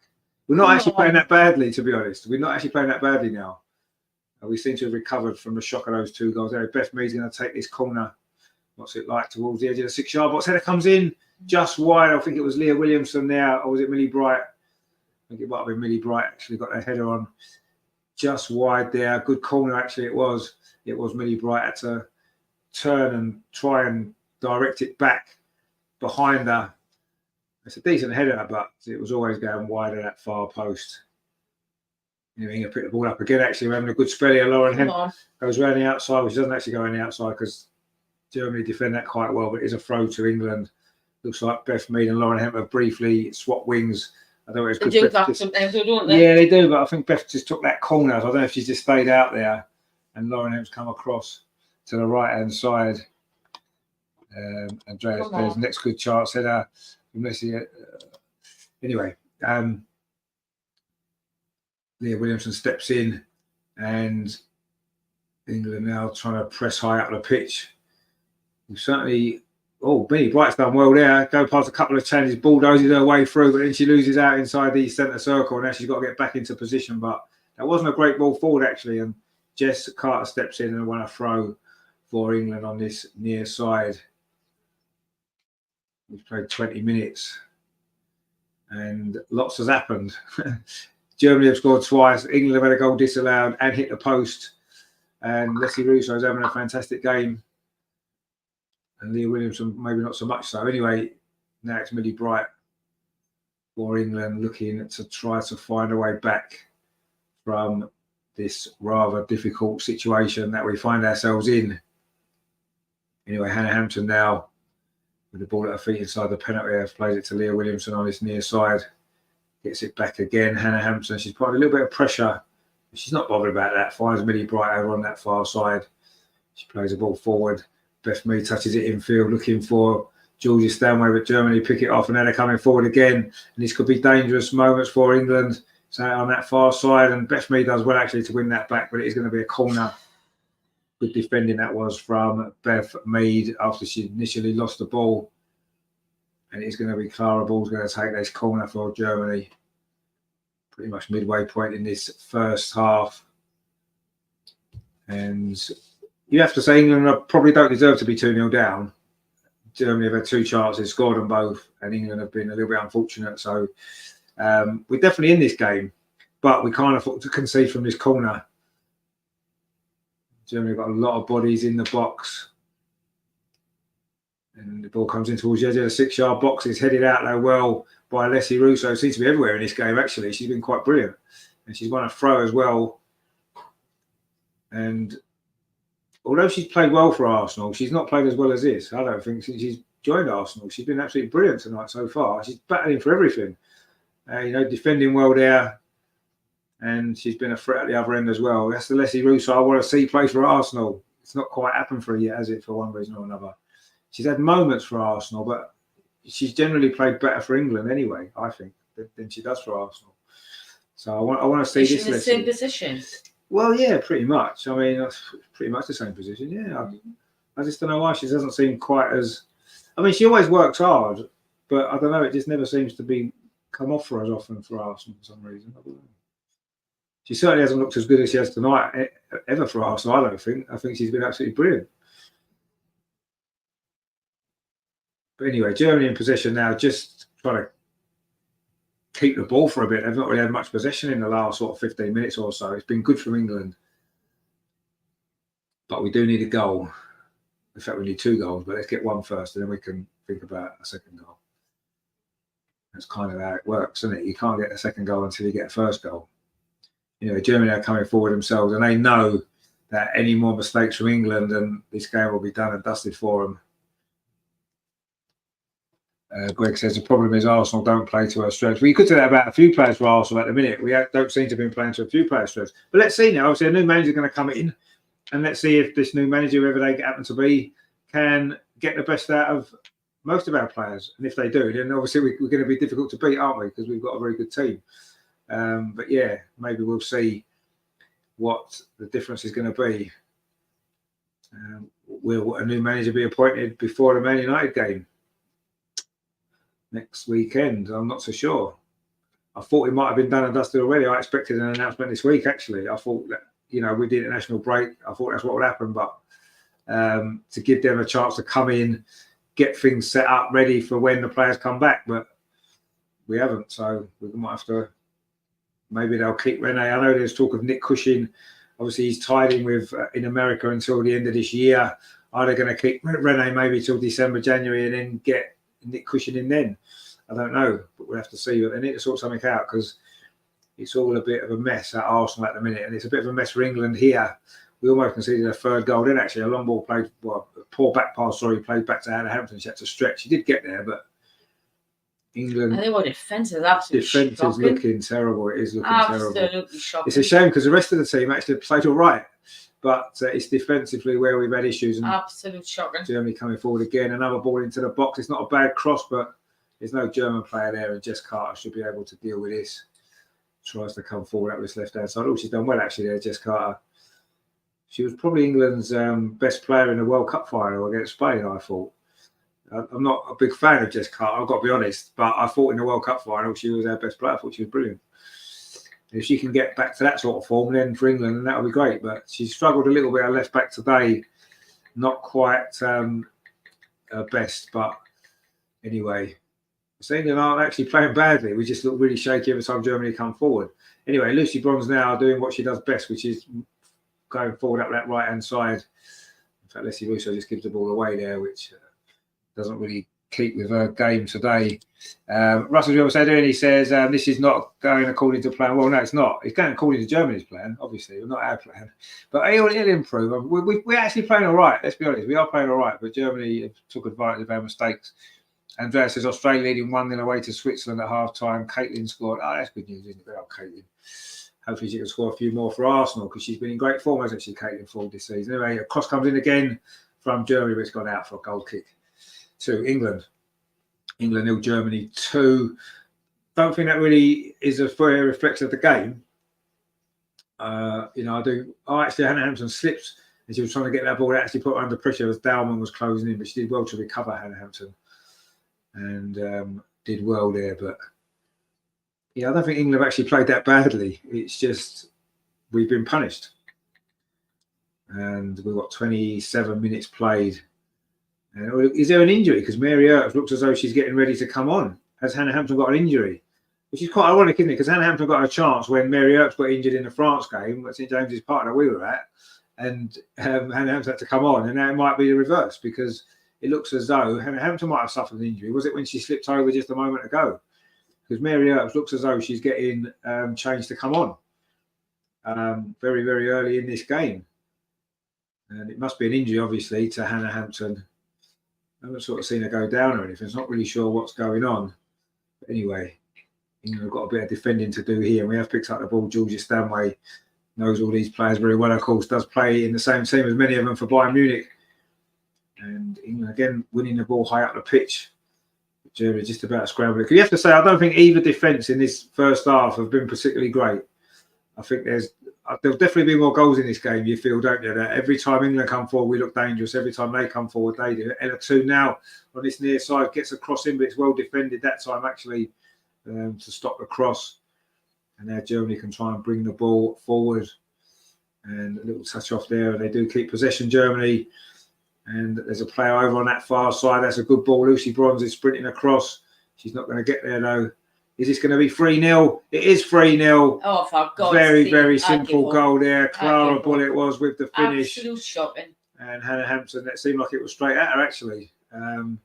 We're not actually playing that badly, to be honest. We're not actually playing that badly now. We seem to have recovered from the shock of those 2 goals there. Beth Mead's going to take this corner. What's it like towards the edge of the 6-yard box? Header comes in just wide. I think it was Leah Williamson there, or was it Millie Bright? I think it might have been Millie Bright actually got their header on. Just wide there. Good corner, actually, it was. It was Millie Bright had to turn and try and direct it back behind her. It's a decent header, but it was always going wide of that far post. England picked the ball up again, actually. We're having a good spell here. Lauren Hemp goes around the outside, which doesn't actually go on the outside because Germany defend that quite well, but it's a throw to England. Looks like Beth Mead and Lauren Hemp have briefly swapped wings. I don't know if it's they do that sometimes, don't they? Yeah, they do, but I think Beth just took that corner. So I don't know if she's just stayed out there and Lauren Hemp's come across to the right-hand side. Andreas Perez, next good chance header. Anyway, Leah Williamson steps in and England now trying to press high up the pitch. We've certainly... Oh, Millie Bright's done well there. Go past a couple of changes, bulldozes her way through, but then she loses out inside the centre circle. And now she's got to get back into position. But that wasn't a great ball forward, actually. And Jess Carter steps in and won a throw for England on this near side. We've played 20 minutes and lots has happened. Germany have scored twice. England have had a goal disallowed and hit the post. And Leslie Russo's having a fantastic game. And Leah Williamson, maybe not so much so. Anyway, now it's Millie Bright for England, looking to try to find a way back from this rather difficult situation that we find ourselves in. Anyway, Hannah Hampton now with the ball at her feet inside the penalty area, plays it to Leah Williamson on this near side. Gets it back again. Hannah Hampton, she's putting a little bit of pressure. She's not bothered about that. Finds Millie Bright over on that far side. She plays the ball forward. Beth Mead touches it infield, looking for Georgia Stanway, but Germany pick it off, and now they're coming forward again. And this could be dangerous moments for England. So on that far side, and Beth Mead does well actually to win that back, but it is going to be a corner. Good defending that was from Beth Mead after she initially lost the ball. And it's going to be Clara Ball's going to take this corner for Germany. Pretty much midway point in this first half. And you have to say England probably don't deserve to be 2-0 down. Germany have had 2 chances, scored them both, and England have been a little bit unfortunate. So we're definitely in this game, but we can't afford to concede from this corner. Germany have got a lot of bodies in the box. And the ball comes in towards the edge of the 6-yard box. It's headed out there well by Leslie Russo. Seems to be everywhere in this game, actually. She's been quite brilliant. And she's won a throw as well. And although she's played well for Arsenal, she's not played as well as this. I don't think since she's joined Arsenal. She's been absolutely brilliant tonight so far. She's battling for everything. Defending well there. And she's been a threat at the other end as well. That's the Leslie Russo I want to see play for Arsenal. It's not quite happened for her yet, has it, for one reason or another? She's had moments for Arsenal, but she's generally played better for England anyway, I think, than she does for Arsenal. So I want to see this. In the same position? Well, yeah, pretty much. I mean, pretty much the same position, yeah. I just don't know why she doesn't seem quite as... I mean, she always works hard, but I don't know, it just never seems to come off for as often for Arsenal for some reason. I don't know. She certainly hasn't looked as good as she has tonight, ever for Arsenal, I don't think. I think she's been absolutely brilliant. But anyway, Germany in possession now, just trying to keep the ball for a bit. They've not really had much possession in the last sort of 15 minutes or so. It's been good from England. But we do need a goal. In fact, we need 2 goals, but let's get one first and then we can think about a second goal. That's kind of how it works, isn't it? You can't get a second goal until you get a first goal. Germany are coming forward themselves and they know that any more mistakes from England and this game will be done and dusted for them. Greg says the problem is Arsenal don't play to our strengths. Well, you could say that about a few players for Arsenal at the minute. We don't seem to have been playing to a few players' strengths. But let's see now. Obviously, a new manager is going to come in, and let's see if this new manager, whoever they happen to be, can get the best out of most of our players. And if they do, then obviously we're going to be difficult to beat, aren't we? Because we've got a very good team. But yeah, maybe we'll see what the difference is going to be. Will a new manager be appointed before the Man United game next weekend? I'm not so sure. I thought it might have been done and dusted already. I expected an announcement this week, actually. I thought that, with the international break, I thought that's what would happen. But to give them a chance to come in, get things set up, ready for when the players come back. But we haven't. So we might have to, maybe they'll keep Rene. I know there's talk of Nick Cushing. Obviously, he's tied in with in America until the end of this year. Are they going to keep Rene maybe till December, January, and then get Nick Cushing in then? I don't know, but we'll have to see. But they need to sort something out because it's all a bit of a mess at Arsenal at the minute, and it's a bit of a mess for England here. We almost conceded a 3rd goal. Then actually, a long ball played, a poor back pass. Played back to Hannah Hampton. She had to stretch. She did get there, but England. I think what defence is absolutely defence is looking terrible. It is looking terrible. Absolutely shocking. It's a shame because the rest of the team actually played all right. But it's defensively where we've had issues. And absolute shocking. Germany coming forward again. Another ball into the box. It's not a bad cross, but there's no German player there. And Jess Carter should be able to deal with this. Tries to come forward out with his left-hand side. Oh, she's done well, actually, there, Jess Carter. She was probably England's best player in the World Cup final against Spain, I thought. I'm not a big fan of Jess Carter, I've got to be honest. But I thought in the World Cup final, she was our best player. I thought she was brilliant. If she can get back to that sort of form, then for England, then that would be great. But she struggled a little bit at left back today. not quite best. But anyway, so England aren't actually playing badly. We just look really shaky every time Germany come forward. Anyway, Lucy Bronze now doing what she does best, which is going forward up that right-hand side. In fact, Leslie Russo just gives the ball away there, which doesn't really keep with her game today. Russell's ever said, and he says, this is not going according to plan. Well, no, it's not. It's going according to Germany's plan, obviously, not our plan. But he'll improve. We're actually playing all right, let's be honest. We are playing all right, but Germany took advantage of our mistakes. Andrea says, Australia leading 1-0 away to Switzerland at half-time. Caitlin scored. Oh, that's good news, isn't it? Well, Caitlin. Hopefully she can score a few more for Arsenal, because she's been in great form, hasn't she, Caitlin Ford, this season. Anyway, a cross comes in again from Germany, but it's gone out for a goal kick to England. England 0, Germany 2. Don't think that really is a fair reflection of the game. You know, actually, Hannah Hampton slipped as she was trying to get that ball. Actually put her under pressure as Dowman was closing in, but she did well to recover, Hannah Hampton, and did well there. But yeah, I don't think England have actually played that badly. It's just we've been punished, and we've got 27 minutes played. Is there an injury? Because Mary Earps looks as though she's getting ready to come on. Has Hannah Hampton got an injury? Which is quite ironic, isn't it? Because Hannah Hampton got a chance when Mary Earps got injured in the France game at St James's Park that we were at, and Hannah Hampton had to come on. And now it might be the reverse, because it looks as though Hannah Hampton might have suffered an injury. Was it when she slipped over just a moment ago? Because Mary Earps looks as though she's getting changed to come on very, very early in this game. And it must be an injury, obviously, to Hannah Hampton. I haven't sort of seen her go down or anything. I'm not really sure what's going on. But anyway, England have got a bit of defending to do here. And we have picked up the ball. Georgia Stanway knows all these players very well, of course, does play in the same team as many of them for Bayern Munich. And England, again, winning the ball high up the pitch. Germany just about scrambling. You have to say, I don't think either defence in this first half have been particularly great. I think there'll definitely be more goals in this game, you feel, don't you? That every time England come forward, we look dangerous. Every time they come forward, they do. Ella 2 now on this near side gets a cross in, but it's well defended that time, actually, to stop the cross. And now Germany can try and bring the ball forward. And a little touch off there. They do keep possession, Germany. And there's a player over on that far side. That's a good ball. Lucy Bronze is sprinting across. She's not going to get there, though. Is this going to be 3-0? It is 3-0. Oh, for God's Very, sake. very simple goal there. Clara Bullitt was with the finish. Absolute shocking. And Hannah Hampton, that seemed like it was straight at her, actually. And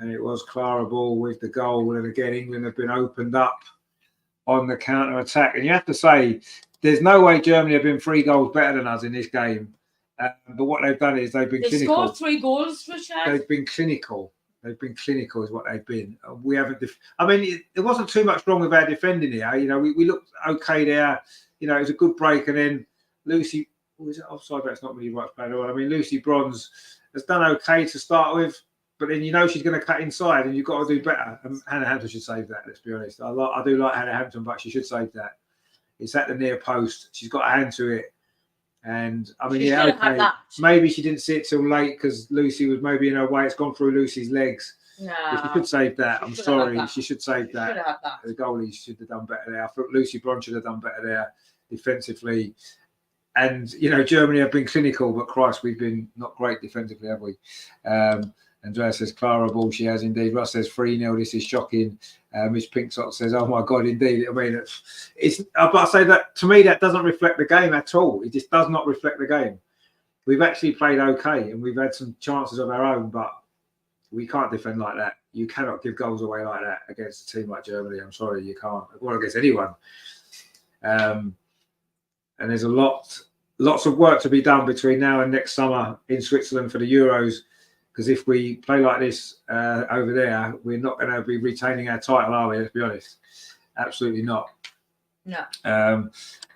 it was Clara Bull with the goal. And again, England have been opened up on the counter-attack. And you have to say, there's no way Germany have been 3 goals better than us in this game. But what they've done is they've been clinical. They scored 3 goals, Richard. They've been clinical. They've been clinical, is what they've been. We haven't. I mean, there wasn't too much wrong with our defending here. You know, we looked okay there. You know, it was a good break, and then Lucy was it offside, but it's not really right played at all. I mean, Lucy Bronze has done okay to start with, but then you know she's going to cut inside, and you've got to do better. And Hannah Hampton should save that. Let's be honest. I do like Hannah Hampton, but she should save that. It's at the near post. She's got a hand to it. And I mean, yeah, okay. Maybe she didn't see it till late because Lucy was maybe in her way. It's gone through Lucy's legs. No, she should save that. I'm sorry, she should save that. The goalie should have done better there. I thought Lucy Bronze should have done better there defensively. And you know, Germany have been clinical, but Christ, we've been not great defensively, have we? Andrea says Clara Ball, she has indeed. Russ says 3-0. This is shocking. Miss Pinksock says, "Oh my God, indeed." I mean, it's. But I say that to me, that doesn't reflect the game at all. It just does not reflect the game. We've actually played okay, and we've had some chances of our own, but we can't defend like that. You cannot give goals away like that against a team like Germany. I'm sorry, you can't. Or against anyone. And there's lots of work to be done between now and next summer in Switzerland for the Euros. Because if we play like this over there, we're not going to be retaining our title, are we? Let's be honest. Absolutely not. No.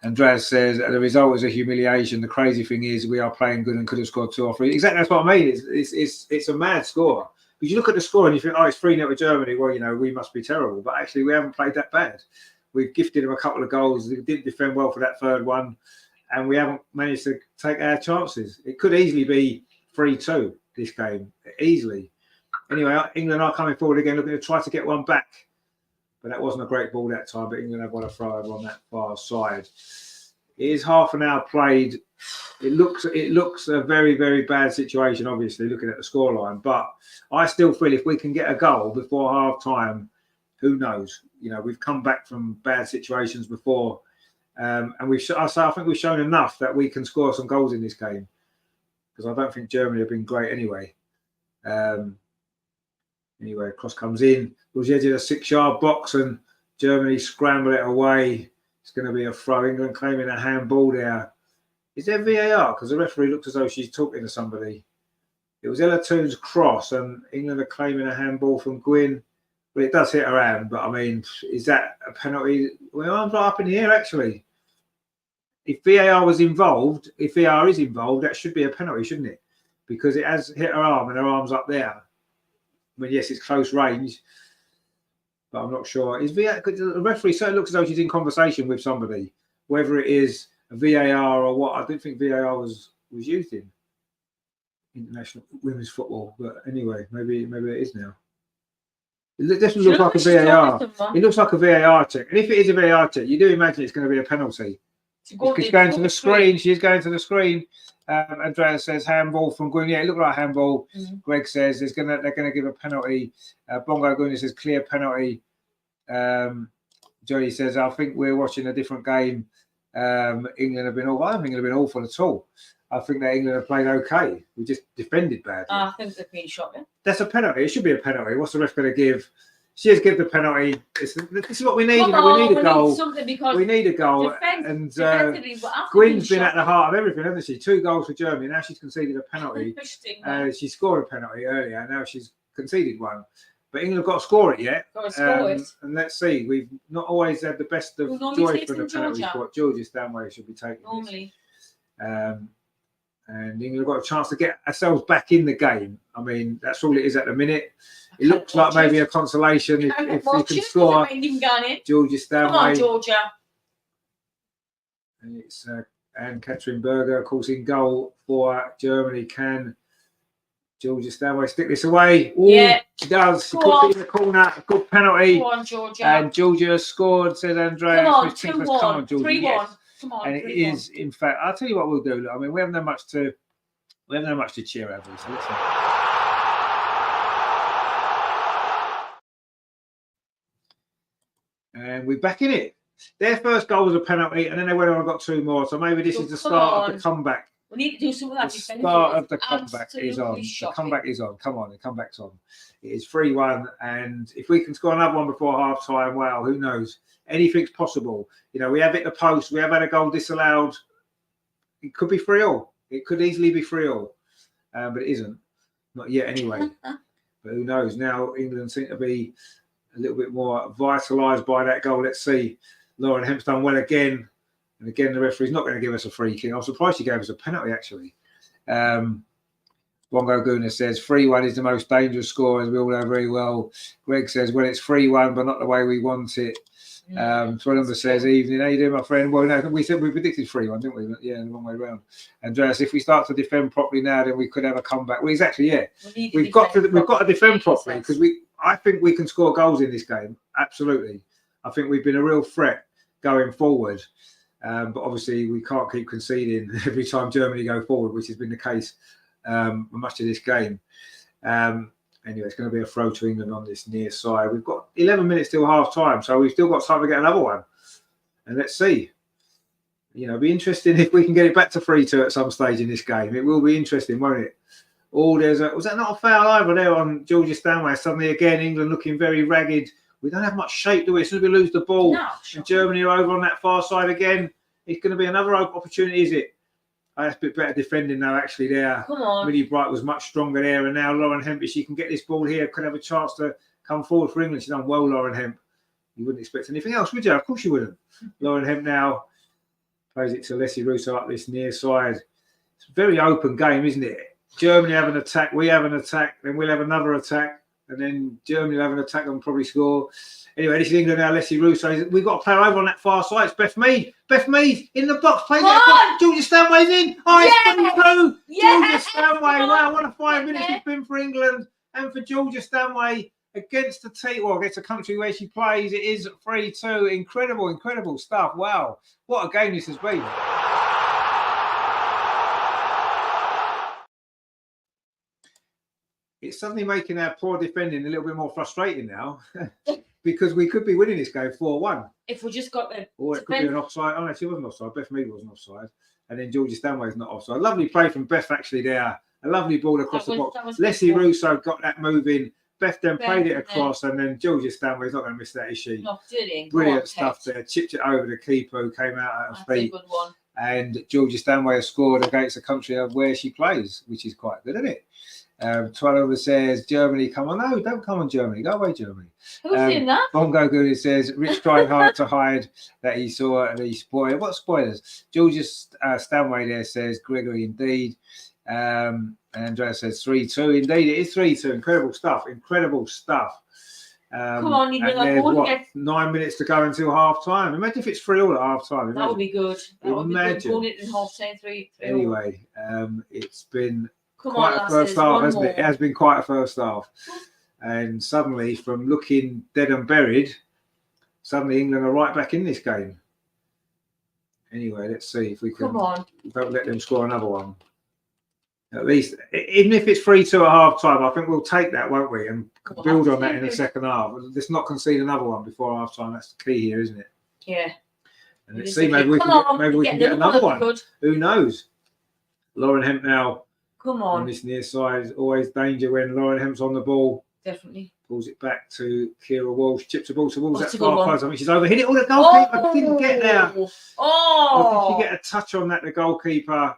Andreas says the result is a humiliation. The crazy thing is we are playing good and could have scored 2 or 3. Exactly, that's what I mean. It's a mad score. Because you look at the score and you think, oh, it's 3-0 to Germany. Well, you know, we must be terrible. But actually, we haven't played that bad. We've gifted them a couple of goals. They didn't defend well for that third one. And we haven't managed to take our chances. It could easily be 3-2. This game easily. Anyway, England are coming forward again, looking to try to get one back, but that wasn't a great ball that time. But England have won a throw over on that far side. It is half an hour played. It looks a very, very bad situation, obviously, looking at the scoreline. But I still feel if we can get a goal before half time, who knows? We've come back from bad situations before. And I think we've shown enough that we can score some goals in this game. Because I don't think Germany have been great anyway. Anyway, cross comes in. It was the edge of the 6-yard box and Germany scramble it away. It's going to be a throw. England claiming a handball there. Is there VAR? Because the referee looks as though she's talking to somebody. It was Ella Toon's cross and England are claiming a handball from Gwyn. But it does hit her hand. But, I mean, is that a penalty? Well, I'm not up in the air, actually. If VAR was involved, if VAR is involved, that should be a penalty, shouldn't it? Because it has hit her arm and her arm's up there. I mean, yes, it's close range, but I'm not sure. Is VAR? The referee certainly looks as though she's in conversation with somebody, whether it is a VAR or what. I don't think VAR was used in international women's football, but anyway, maybe it is now. It doesn't look like a VAR. It looks like a VAR check, and if it is a VAR check, you do imagine it's going to be a penalty. She's going to the screen. She's going to the screen. Andrea says handball from Gwyn. Yeah, it looked like handball. Greg says they're going to give a penalty. Bongo Gwyn says clear penalty. Johnny says I think we're watching a different game. England have been awful. I don't think England have been awful at all. I think that England have played okay. We just defended badly. I think they've been shocking. That's a penalty. It should be a penalty. What's the ref going to give? She has given the penalty. This is what we need. We need a goal. We need a goal. And Gwyn's been at the heart of everything, hasn't she? 2 goals for Germany. Now she's conceded a penalty. She scored a penalty earlier. Now she's conceded one. But England have got to score it yet. And let's see. We've not always had the best of joy for the penalty spot. Georgia Stanway should be taking normally. And England have got a chance to get ourselves back in the game. I mean, that's all it is at the minute. It looks like maybe a consolation if you can score. Georgia Stanway. Come on, Georgia. And it's and Katrin Berger, of course, in goal for Germany. Can Georgia Stanway stick this away? Ooh, yeah, she does. She puts it in the corner. A good penalty. Go on, Georgia. And Georgia scored, says Andrea. Come on, 2-1. Come on, Georgia. 3-1. Yes. Come on, and it is, in fact, I'll tell you what we'll do. I mean, we haven't done much to cheer over. So let's see. And we're back in it. Their first goal was a penalty, and then they went on and got 2 more. So maybe this is the start of the comeback. We need to do something like this. The start of the comeback is on. The comeback is on. Come on, the comeback's on. It is 3-1, and if we can score another one before half time, well, who knows? Anything's possible. We have hit the post. We have had a goal disallowed. It could be 3-3. It could easily be 3-3, but it isn't. Not yet, anyway. But who knows? Now England seem to be a little bit more vitalised by that goal. Let's see. Lauren Hemp's done well again. And again, the referee's not going to give us a free kick. I'm surprised she gave us a penalty, actually. Bongo Guna says 3-1 is the most dangerous score, as we all know very well. Greg says, well, it's 3-1, but not the way we want it. Swellenber says, evening. How you doing, my friend? Well, no, we predicted 3-1, didn't we? Yeah, the wrong way around. Andreas, if we start to defend properly now, then we could have a comeback. Well, exactly, yeah. We've got to defend properly because I think we can score goals in this game. Absolutely. I think we've been a real threat going forward. But obviously, we can't keep conceding every time Germany go forward, which has been the case much of this game. Anyway, it's going to be a throw to England on this near side. We've got 11 minutes till half time, so we've still got time to get another one. And let's see. It'll be interesting if we can get it back to 3-2 at some stage in this game. It will be interesting, won't it? Was that not a foul over there on Georgia Stanway? Suddenly again, England looking very ragged. We don't have much shape, do we? As soon as we lose the ball, and Germany are over on that far side again, it's going to be another opportunity, is it? That's a bit better defending now, actually, there. Come on. Millie Bright was much stronger there, and now Lauren Hemp, if she can get this ball here, could have a chance to come forward for England. She's done well, Lauren Hemp. You wouldn't expect anything else, would you? Of course you wouldn't. Lauren Hemp now plays it to Leslie Russo up this near side. It's a very open game, isn't it? Germany have an attack, we have an attack, then we'll have another attack, and then Germany will have an attack and probably score. Anyway, this is England now. Leslie Russo. We've got a player over on that far side. It's Beth Mead. Beth Mead in the box. Plays it. Georgia Stanway's in. Georgia Stanway. Wow, what a 5 minutes it's been for England and for Georgia Stanway. against the team, or against the country where she plays. It is 3-2. Incredible stuff. Wow, what a game this has been. It's suddenly making our poor defending a little bit more frustrating now, because we could be winning this game 4-1. If we just got the... Or it could be an offside. Oh, no, she wasn't offside. Beth Mead wasn't offside. And then Georgia Stanway's not offside. Lovely play from Beth actually there. A lovely ball across the box. Leslie Russo got that moving. Beth then played it across, and then Georgia Stanway's not going to miss that, is she? Not doing. Brilliant stuff there. Chipped it over the keeper who came out at her feet. That's a good one. And Georgia Stanway has scored against the country of where she plays, which is quite good, isn't it? Twillover says, Germany, come on. No, don't come on, Germany. Go away, Germany. Who's doing that? Bongo Goody says, Rich tried hard to hide that he saw the spoiler. What spoilers? Georgia Stanway there says, Gregory, indeed. And Andrea says 3-2. Indeed, it is 3-2. Incredible stuff. Come on, you there's what, 9 minutes to go until half time. Imagine if it's 3-3 at half time. That would be good. That would be good. Going it in half time, 3-3. Anyway, it's been quite a first half, hasn't it? It has been quite a first half. And suddenly, from looking dead and buried, suddenly England are right back in this game. Anyway, let's see if we can. Don't let them score another one. At least, even if it's 3-2 at half time, I think we'll take that, won't we? And build on that in the second half. Let's not concede another one before half time. That's the key here, isn't it? Yeah. And let's see, maybe we can get another one. Who knows? Lauren Hemp now. Come on. This near side is always danger when Lauren Hemp's on the ball. Definitely. Pulls it back to Kira Walsh. Chips the ball towards that far post. I mean, she's overhit it. Oh, the goalkeeper didn't get there. Oh. Did she get a touch on that, the goalkeeper?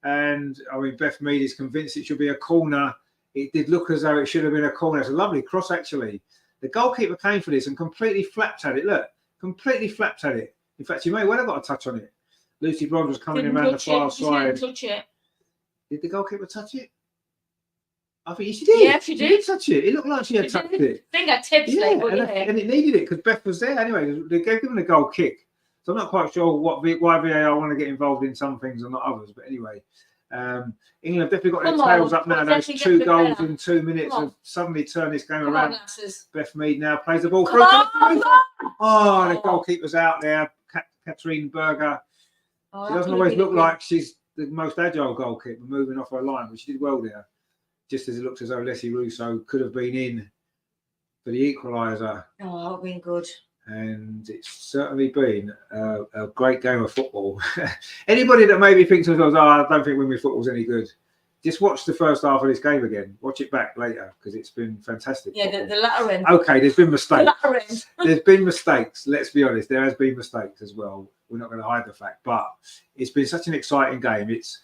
And I mean, Beth Mead is convinced it should be a corner. It did look as though it should have been a corner. It's a lovely cross, actually. The goalkeeper came for this and completely flapped at it. Look, completely flapped at it. In fact, she may well have got a touch on it. Lucy Bronze was coming in around the far side. Didn't touch it. Did the goalkeeper touch it? I think she did. Yeah, she did. She did touch it. It looked like she had touched it. Fingertips, and it needed it because Beth was there. Anyway, they gave them a goal kick. So I'm not quite sure why VAR want to get involved in some things and not others. But anyway, England have definitely got their tails up now. Those 2 goals in 2 minutes have suddenly turned this game around. Beth Mead now plays the ball through. Oh, the goalkeeper's out there. Katrine Berger. She doesn't always look like she's the most agile goalkeeper moving off her line, but she did well there. Just as it looks as though Leslie Russo could have been in for the equaliser. Oh, that would have been good. And it's certainly been a great game of football. Anybody that maybe thinks to themselves, I don't think women's football's any good, just watch the first half of this game again. Watch it back later because it's been fantastic. Yeah, the latter end. Okay, there's been mistakes. The latter end. There's been mistakes. Let's be honest. There has been mistakes as well. We're not going to hide the fact. But it's been such an exciting game. It's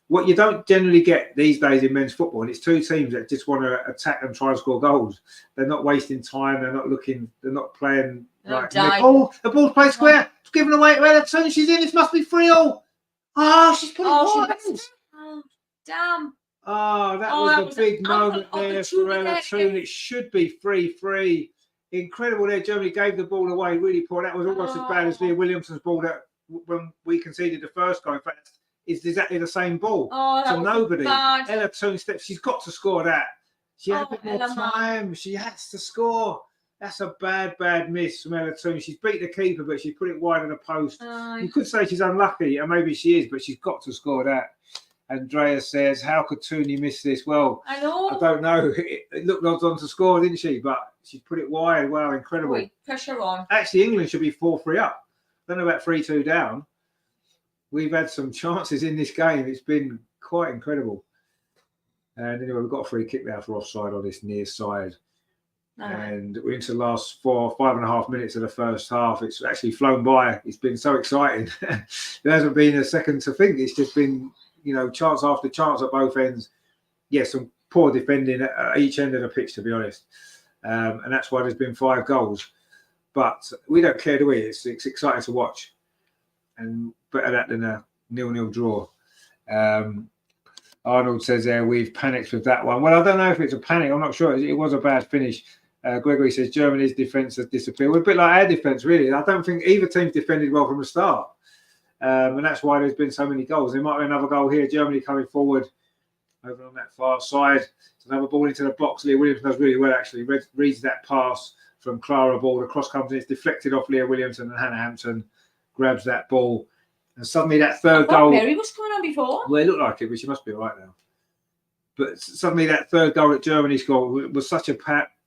what you don't generally get these days in men's football. And it's 2 teams that just want to attack and try and score goals. They're not wasting time. They're not looking. They're not playing. Like, oh, the ball's played square. It's given away to Ella Toon. She's in. This must be 3-3. Oh, she's put it wide. Oh, damn. Oh, that was a big moment there for Ella Toon. It should be 3-3. Incredible there. Germany gave the ball away really poor. That was almost as bad as Leah Williamson's ball that when we conceded the first goal. In fact, it's exactly the same ball. Oh, that so nobody. Bad. Ella Toon steps. She's got to score that. She had a bit more time. She has to score. That's a bad miss from Ella Toon. She's beat the keeper, but she put it wide of the post. You could say she's unlucky, and maybe she is, but she's got to score that. Andrea says, how could Tooney miss this? Well, I know. I don't know. It looked odds on to score, didn't she? But she put it wide. Wow, incredible. Wait, pressure on. Actually, England should be 4-3 up. I don't know about 3-2 down. We've had some chances in this game. It's been quite incredible. And anyway, we've got a free kick now for offside on this near side. And we're into the last 5.5 minutes of the first half. It's actually flown by. It's been so exciting. There hasn't been a second to think. It's just been, chance after chance at both ends. Yes, some poor defending at each end of the pitch, to be honest. And that's why there's been 5 goals. But we don't care, do we? It's exciting to watch. And better that than a 0-0 draw. Arnold says there, we've panicked with that one. Well, I don't know if it's a panic. I'm not sure. It was a bad finish. Gregory says Germany's defence has disappeared. We're a bit like our defence, really. I don't think either team's defended well from the start. And that's why there's been so many goals. There might be another goal here. Germany coming forward. over on that far side. It's another ball into the box. Leah Williamson does really well, actually. Reads that pass from Clara Ball. The cross comes in. It's deflected off Leah Williamson, and Hannah Hampton grabs that ball. And suddenly that third goal... Mary was coming on before. Well, it looked like it, but she must be all right now. But suddenly that third goal that Germany scored was such a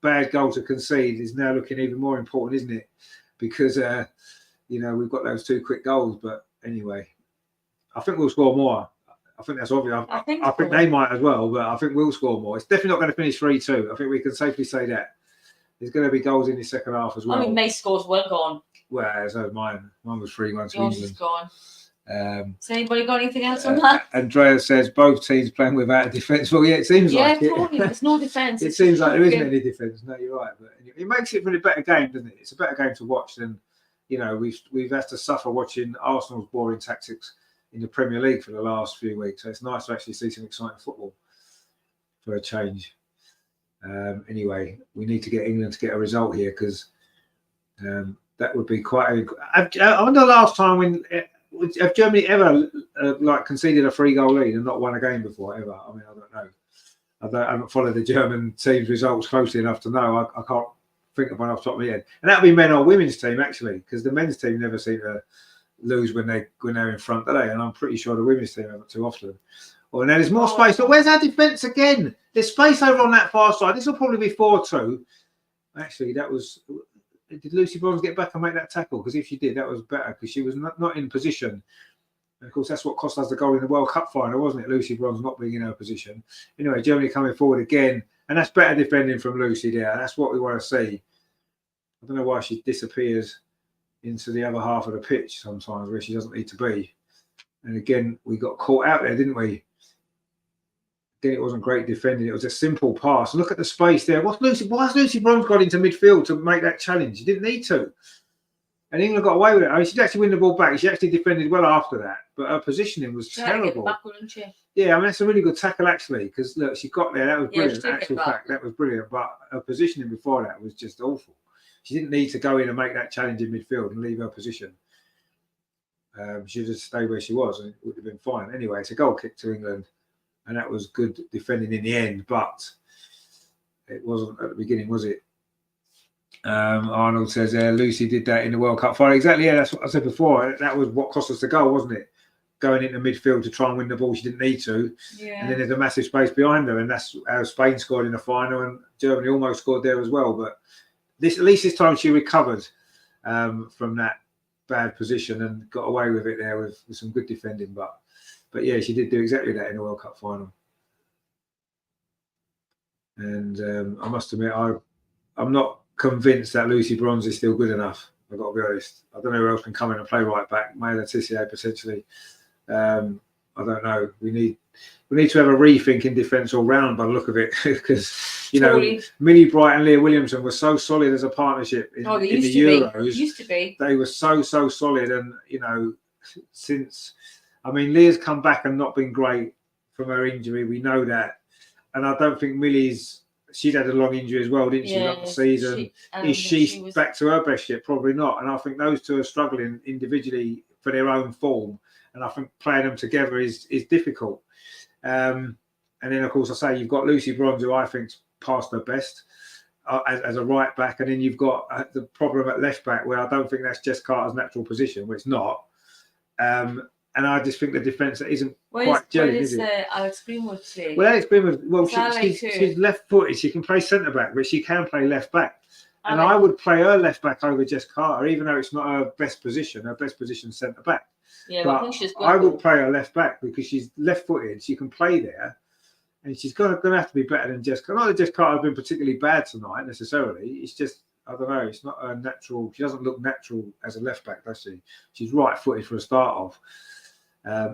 bad goal to concede. Is now looking even more important, isn't it? Because, we've got those 2 quick goals. But anyway, I think we'll score more. I think that's obvious. I think they might as well, but I think we'll score more. It's definitely not going to finish 3-2. I think we can safely say that. There's going to be goals in the second half as well. I mean, May's scores well gone. Well, so mine was 3-1 to Yours England. is gone. Has anybody got anything else on that? Andrea says both teams playing without a defence. Well, yeah, it seems like it. Totally. There's no defence. It seems like there isn't any defence. No, you're right. But it makes it for a better game, doesn't it? It's a better game to watch than, we've had to suffer watching Arsenal's boring tactics in the Premier League for the last few weeks. So it's nice to actually see some exciting football for a change. Anyway, we need to get England to get a result here because that would be quite I wonder the last time have Germany ever conceded a 3-goal lead and not won a game before ever? I mean, I don't know. I haven't followed the German team's results closely enough to know. I can't think of one off the top of my head. And that would be men or women's team actually, because the men's team never seem to lose when they're in front, do they? And I'm pretty sure the women's team haven't too often. Well, now there's more space. But where's our defence again? There's space over on that far side. This will probably be 4-2. Actually, that was... Did Lucy Bronze get back and make that tackle? Because if she did, that was better because she was not in position. And of course, that's what cost us the goal in the World Cup final, wasn't it? Lucy Bronze not being in her position. Anyway, Germany coming forward again. And that's better defending from Lucy there. That's what we want to see. I don't know why she disappears into the other half of the pitch sometimes where she doesn't need to be. And again, we got caught out there, didn't we? Again, it wasn't great defending. It was a simple pass. Look at the space there. Why has Lucy Bronze got into midfield to make that challenge? She didn't need to. And England got away with it. I mean, she'd actually win the ball back. She actually defended well after that. But her positioning was terrible. Yeah, I mean, that's a really good tackle, actually, because, look, she got there. That was brilliant. Actual fact, that was brilliant. But her positioning before that was just awful. She didn't need to go in and make that challenge in midfield and leave her position. She just stayed where she was and it would have been fine. Anyway, it's a goal kick to England. And that was good defending in the end, but it wasn't at the beginning, was it? Arnold says, Lucy did that in the World Cup final. Exactly, yeah, that's what I said before. That was what cost us the goal, wasn't it? Going into midfield to try and win the ball, she didn't need to. Yeah. And then there's a massive space behind her, and that's how Spain scored in the final, and Germany almost scored there as well. But at least this time she recovered from that bad position and got away with it there with some good defending. But yeah, she did do exactly that in the World Cup final. And I must admit, I'm not convinced that Lucy Bronze is still good enough. I've got to be honest. I don't know who else can come in and play right back. May Letitia potentially. I don't know. We need to have a rethink in defence all round by the look of it, because Millie Bright and Leah Williamson were so solid as a partnership in the Euros. Used to be. They were so solid, and since. I mean, Leah's come back and not been great from her injury. We know that. And I don't think she'd had a long injury as well, didn't she? Not the season. Is she back to her best yet? Probably not. And I think those two are struggling individually for their own form. And I think playing them together is difficult. And then, of course, I say you've got Lucy Bronze, who I think's past her best as a right back. And then you've got the problem at left back, where I don't think that's Jess Carter's natural position, where it's not. And I just think the defence isn't quite gelling, is it? Alex Greenwood today? Well, Alex Greenwood, she's left-footed. She can play centre-back, but she can play left-back. And I would play her left-back over Jess Carter, even though it's not her best position. Her best position is centre-back. Yeah, but I think she's good. I would play her left-back because she's left-footed. She can play there. And she's going to have to be better than Jess Carter. Not that Jess Carter has been particularly bad tonight, necessarily. It's just, I don't know, it's not a natural. She doesn't look natural as a left-back, does she? She's right-footed for a start off.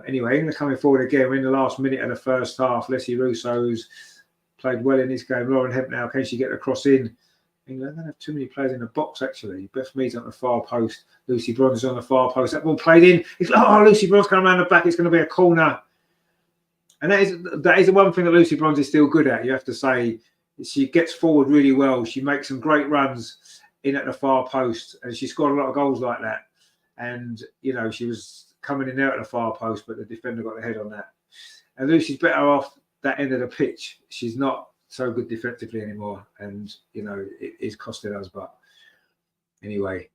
Anyway, England coming forward again. We're in the last minute of the first half. Leslie Russo's played well in this game. Lauren Hemp now, can she get the cross in? England don't have too many players in the box, actually. Beth Mead's on the far post. Lucy Bronze is on the far post. That ball played in. It's Lucy Bronze coming around the back. It's going to be a corner. And that is the one thing that Lucy Bronze is still good at. You have to say, she gets forward really well. She makes some great runs in at the far post, and she scored a lot of goals like that. And, she was coming in there at the far post, but the defender got the head on that. And Lucy's better off that end of the pitch, she's not so good defensively anymore, and it is costing us. But anyway,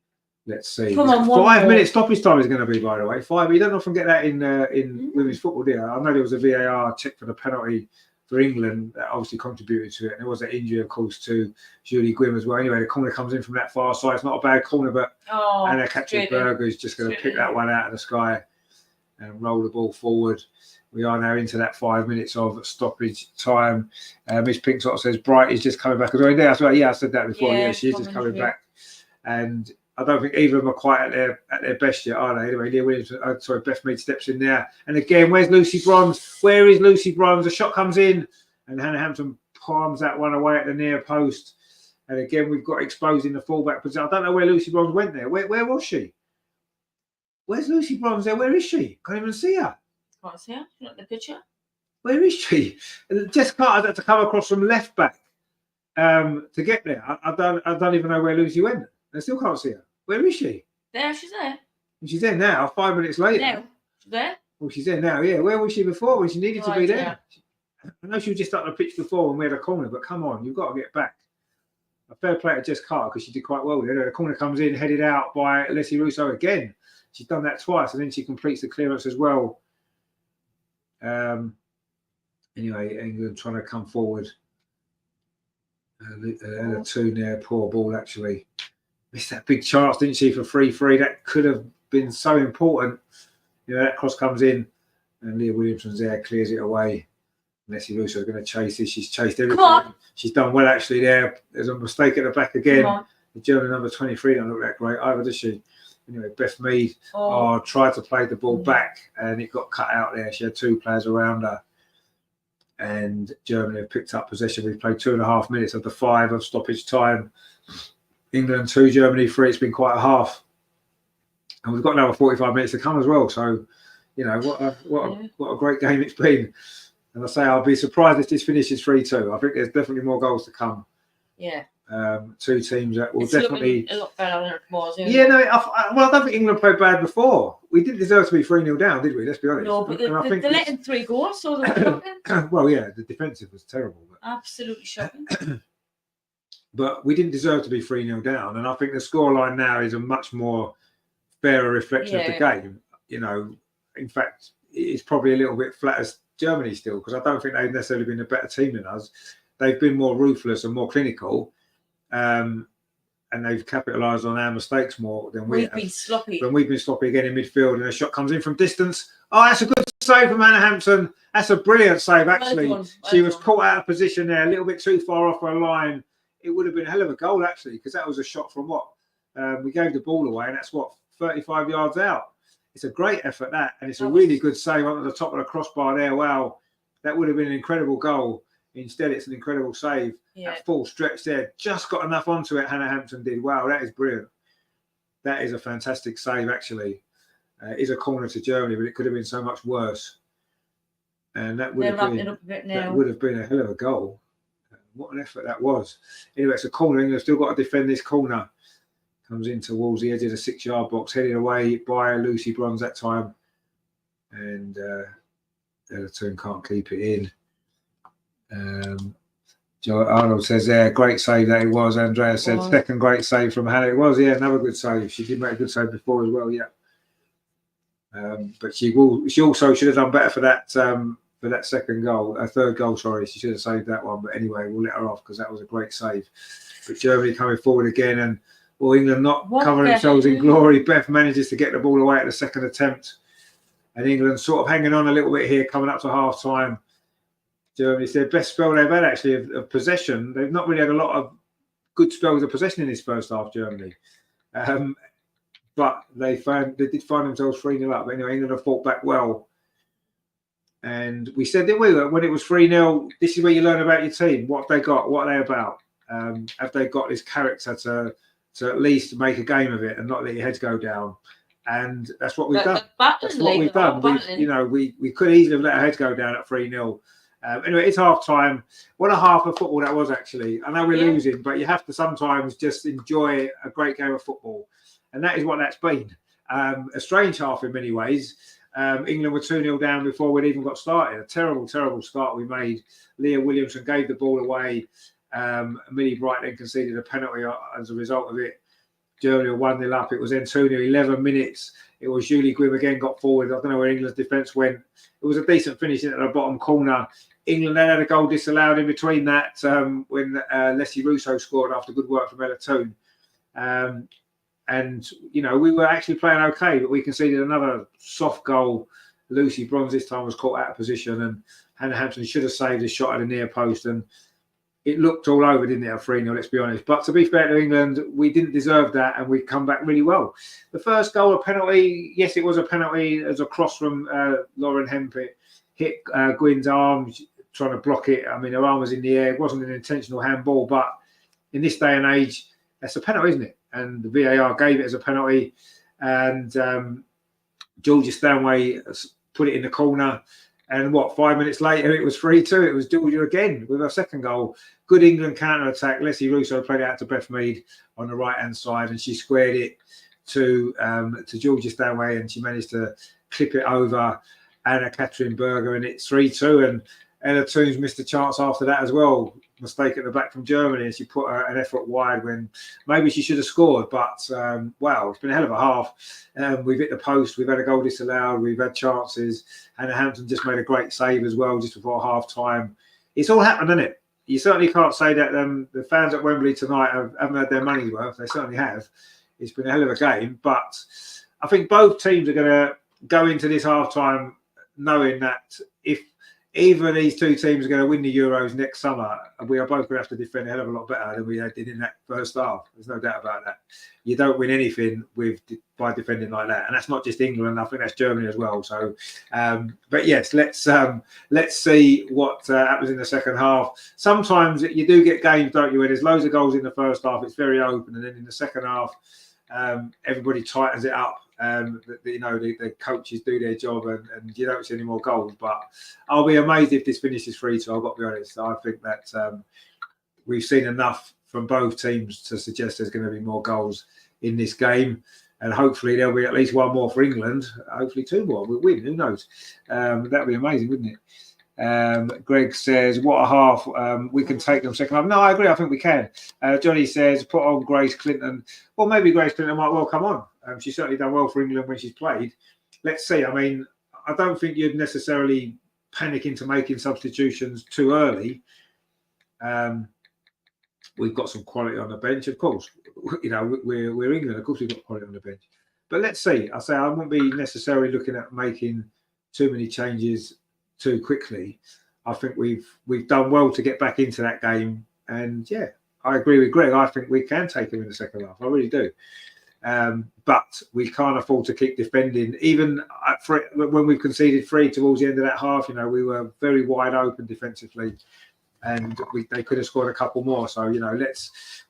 let's see. Come on, 5 minutes stoppage time is going to be, by the way. 5. You don't often get that in women's football, do you? I know there was a VAR check for the penalty for England that obviously contributed to it, and there was that injury, of course, to Julie Gwynn as well. Anyway, the corner comes in from that far side. It's not a bad corner, but Anna Katzenberger is just going to pick that one out of the sky and roll the ball forward. We are now into that 5 minutes of stoppage time. Miss Pink sort of says Bright is just coming back as well. Yeah, I said that before. Yeah, she is just coming back, and I don't think either of them are quite at their best yet, are they? Anyway, Leah Williams, Beth Mead steps in there, and again, where's Lucy Bronze? Where is Lucy Bronze? A shot comes in, and Hannah Hampton palms that one away at the near post, and again, we've got exposing the fullback position. I don't know where Lucy Bronze went there. Where was she? Where's Lucy Bronze there? Where is she? Can't even see her. Can't see her. Not the picture. Where is she? Jess Carter had to come across from left back to get there. I don't even know where Lucy went. I still can't see her. Where is she? There, she's there. She's there now. 5 minutes later. Now, she's there. Well, she's there now. Yeah. Where was she before when she needed to be there? I know she was just up the pitch before when we had a corner, but come on, you've got to get back. A fair play to Jess Carter because she did quite well there. The corner comes in, headed out by Leslie Russo again. She's done that twice, and then she completes the clearance as well. Anyway, England trying to come forward. Ella Toon there, poor ball actually. Missed that big chance, didn't she, for 3-3? That could have been so important. That cross comes in, and Leah Williamson's there, clears it away. Leslie Russo is going to chase this. She's chased everything. She's done well actually there. There's a mistake at the back again. The German number 23 don't look that great either, does she? Anyway, Beth Mead tried to play the ball back, and it got cut out there. She had 2 players around her, and Germany have picked up possession. We've played 2.5 minutes of the 5 of stoppage time. England 2, Germany 3. It's been quite a half, and we've got another 45 minutes to come as well. So, what a great game it's been. And I say I'll be surprised if this finishes 3-2. I think there's definitely more goals to come. Yeah. 2 teams that will it's definitely a lot better than it was. Yeah, no. I don't think England played bad before. We didn't deserve to be 3-0 down, did we? Let's be honest. No, but they let in 3 goals, so they're shocking. Well, yeah, the defensive was terrible. But absolutely shocking. But we didn't deserve to be 3-0 down, and I think the scoreline now is a much more fairer reflection of the game. In fact, it's probably a little bit flat as Germany still, because I don't think they've necessarily been a better team than us. They've been more ruthless and more clinical. And they've capitalised on our mistakes more than we've been sloppy. When we've been sloppy again in midfield, and a shot comes in from distance. Oh, that's a good save from Hannah Hampton. That's a brilliant save, actually. She was caught out of position there, a little bit too far off her line. It would have been a hell of a goal, actually, because that was a shot from we gave the ball away, and that's 35 yards out. It's a great effort, that, and it's a really good save onto the top of the crossbar there. Wow, that would have been an incredible goal. Instead, it's an incredible save. That full stretch there, just got enough onto it. Hannah Hampton did. Wow, that is brilliant. That is a fantastic save, actually. It is a corner to Germany, but it could have been so much worse. And that would have been a hell of a goal. What an effort that was. Anyway, it's a corner. England still got to defend this corner. Comes in towards the edge of the 6-yard box, headed away by Lucy Bronze that time. And Ella Toon can't keep it in. Joe Arnold says there, great save that it was. Andrea said second great save from Hannah. It was, another good save. She did make a good save before as well, but she also should have done better for that second goal, third goal. Sorry, she should have saved that one. But anyway, we'll let her off because that was a great save. But Germany coming forward again, and England not covering themselves in glory. Beth manages to get the ball away at the second attempt, and England sort of hanging on a little bit here, coming up to half time. Germany's their best spell they've had, actually, of possession. They've not really had a lot of good spells of possession in this first half, Germany. But they did find themselves 3-0 up. But anyway, England have fought back well. And we said, didn't we, when it was 3-0, this is where you learn about your team. What have they got? What are they about? Have they got this character to at least make a game of it and not let your heads go down? And that's what we've done. That's what we've done. We could easily have let our heads go down at 3-0. Anyway, it's half time. What a half of football that was, actually. I know we're losing, but you have to sometimes just enjoy a great game of football. And that is what that's been. A strange half in many ways. England were 2-0 down before we'd even got started. A terrible, terrible start we made. Leah Williamson gave the ball away. Millie Bright then conceded a penalty as a result of it. Germany were 1-0 up. It was then 2-0, 11 minutes. It was Julie Gwynn again got forward. I don't know where England's defence went. It was a decent finish into the bottom corner. England then had a goal disallowed in between that when Leslie Russo scored after good work from Ella Toon. And, you know, we were actually playing okay, but we conceded another soft goal. Lucy Bronze this time was caught out of position, and Hannah Hampton should have saved a shot at the near post. And it looked all over, didn't it, at 3-0, let's be honest. But to be fair to England, we didn't deserve that, and we come back really well. The first goal, a penalty, yes, it was a penalty. As a cross from Lauren Hempett, hit Gwynn's arm, trying to block it. I mean, her arm was in the air. It wasn't an intentional handball, but in this day and age, that's a penalty, isn't it? And the VAR gave it as a penalty. And Georgia Stanway put it in the corner. And 5 minutes later, it was 3-2. It was Georgia again with her second goal. Good England counter-attack. Leslie Russo played it out to Beth Mead on the right-hand side, and she squared it to Georgia Stanway, and she managed to clip it over Anna Catherine Berger, and it's 3-2. And Ella Toons missed a chance after that as well. Mistake at the back from Germany, and she put an effort wide when maybe she should have scored. But wow, it's been a hell of a half. We've hit the post, we've had a goal disallowed, we've had chances. Hannah Hampton just made a great save as well just before half time. It's all happened, isn't it? You certainly can't say that the fans at Wembley tonight haven't had their money's worth. They certainly have. It's been a hell of a game, but I think both teams are going to go into this half time knowing that if either these two teams are going to win the Euros next summer, and we are both going to have to defend a hell of a lot better than we did in that first half. There's no doubt about that. You don't win anything by defending like that, and that's not just England. I think that's Germany as well. So, but yes, let's see what happens in the second half. Sometimes you do get games, don't you, where there's loads of goals in the first half. It's very open, and then in the second half, everybody tightens it up. The coaches do their job, and you don't see any more goals. But I'll be amazed if this finishes 3-2. I've got to be honest. I think that we've seen enough from both teams to suggest there's going to be more goals in this game, and hopefully there'll be at least one more for England. Hopefully 2 more. We'll win. Who knows? That'd be amazing, wouldn't it? Greg says, what a half. We can take them second half. No, I agree. I think we can. Johnny says, put on Grace Clinton. Well, maybe Grace Clinton might well come on. She's certainly done well for England when she's played. Let's see. I mean, I don't think you'd necessarily panic into making substitutions too early. We've got some quality on the bench, of course. You know, we're England. Of course, we've got quality on the bench. But let's see. I wouldn't be necessarily looking at making too many changes too quickly. I think we've done well to get back into that game. And yeah, I agree with Greg. I think we can take them in the second half. I really do. But we can't afford to keep defending. Even when we've conceded 3 towards the end of that half, you know, we were very wide open defensively, and they could have scored a couple more. So, you know,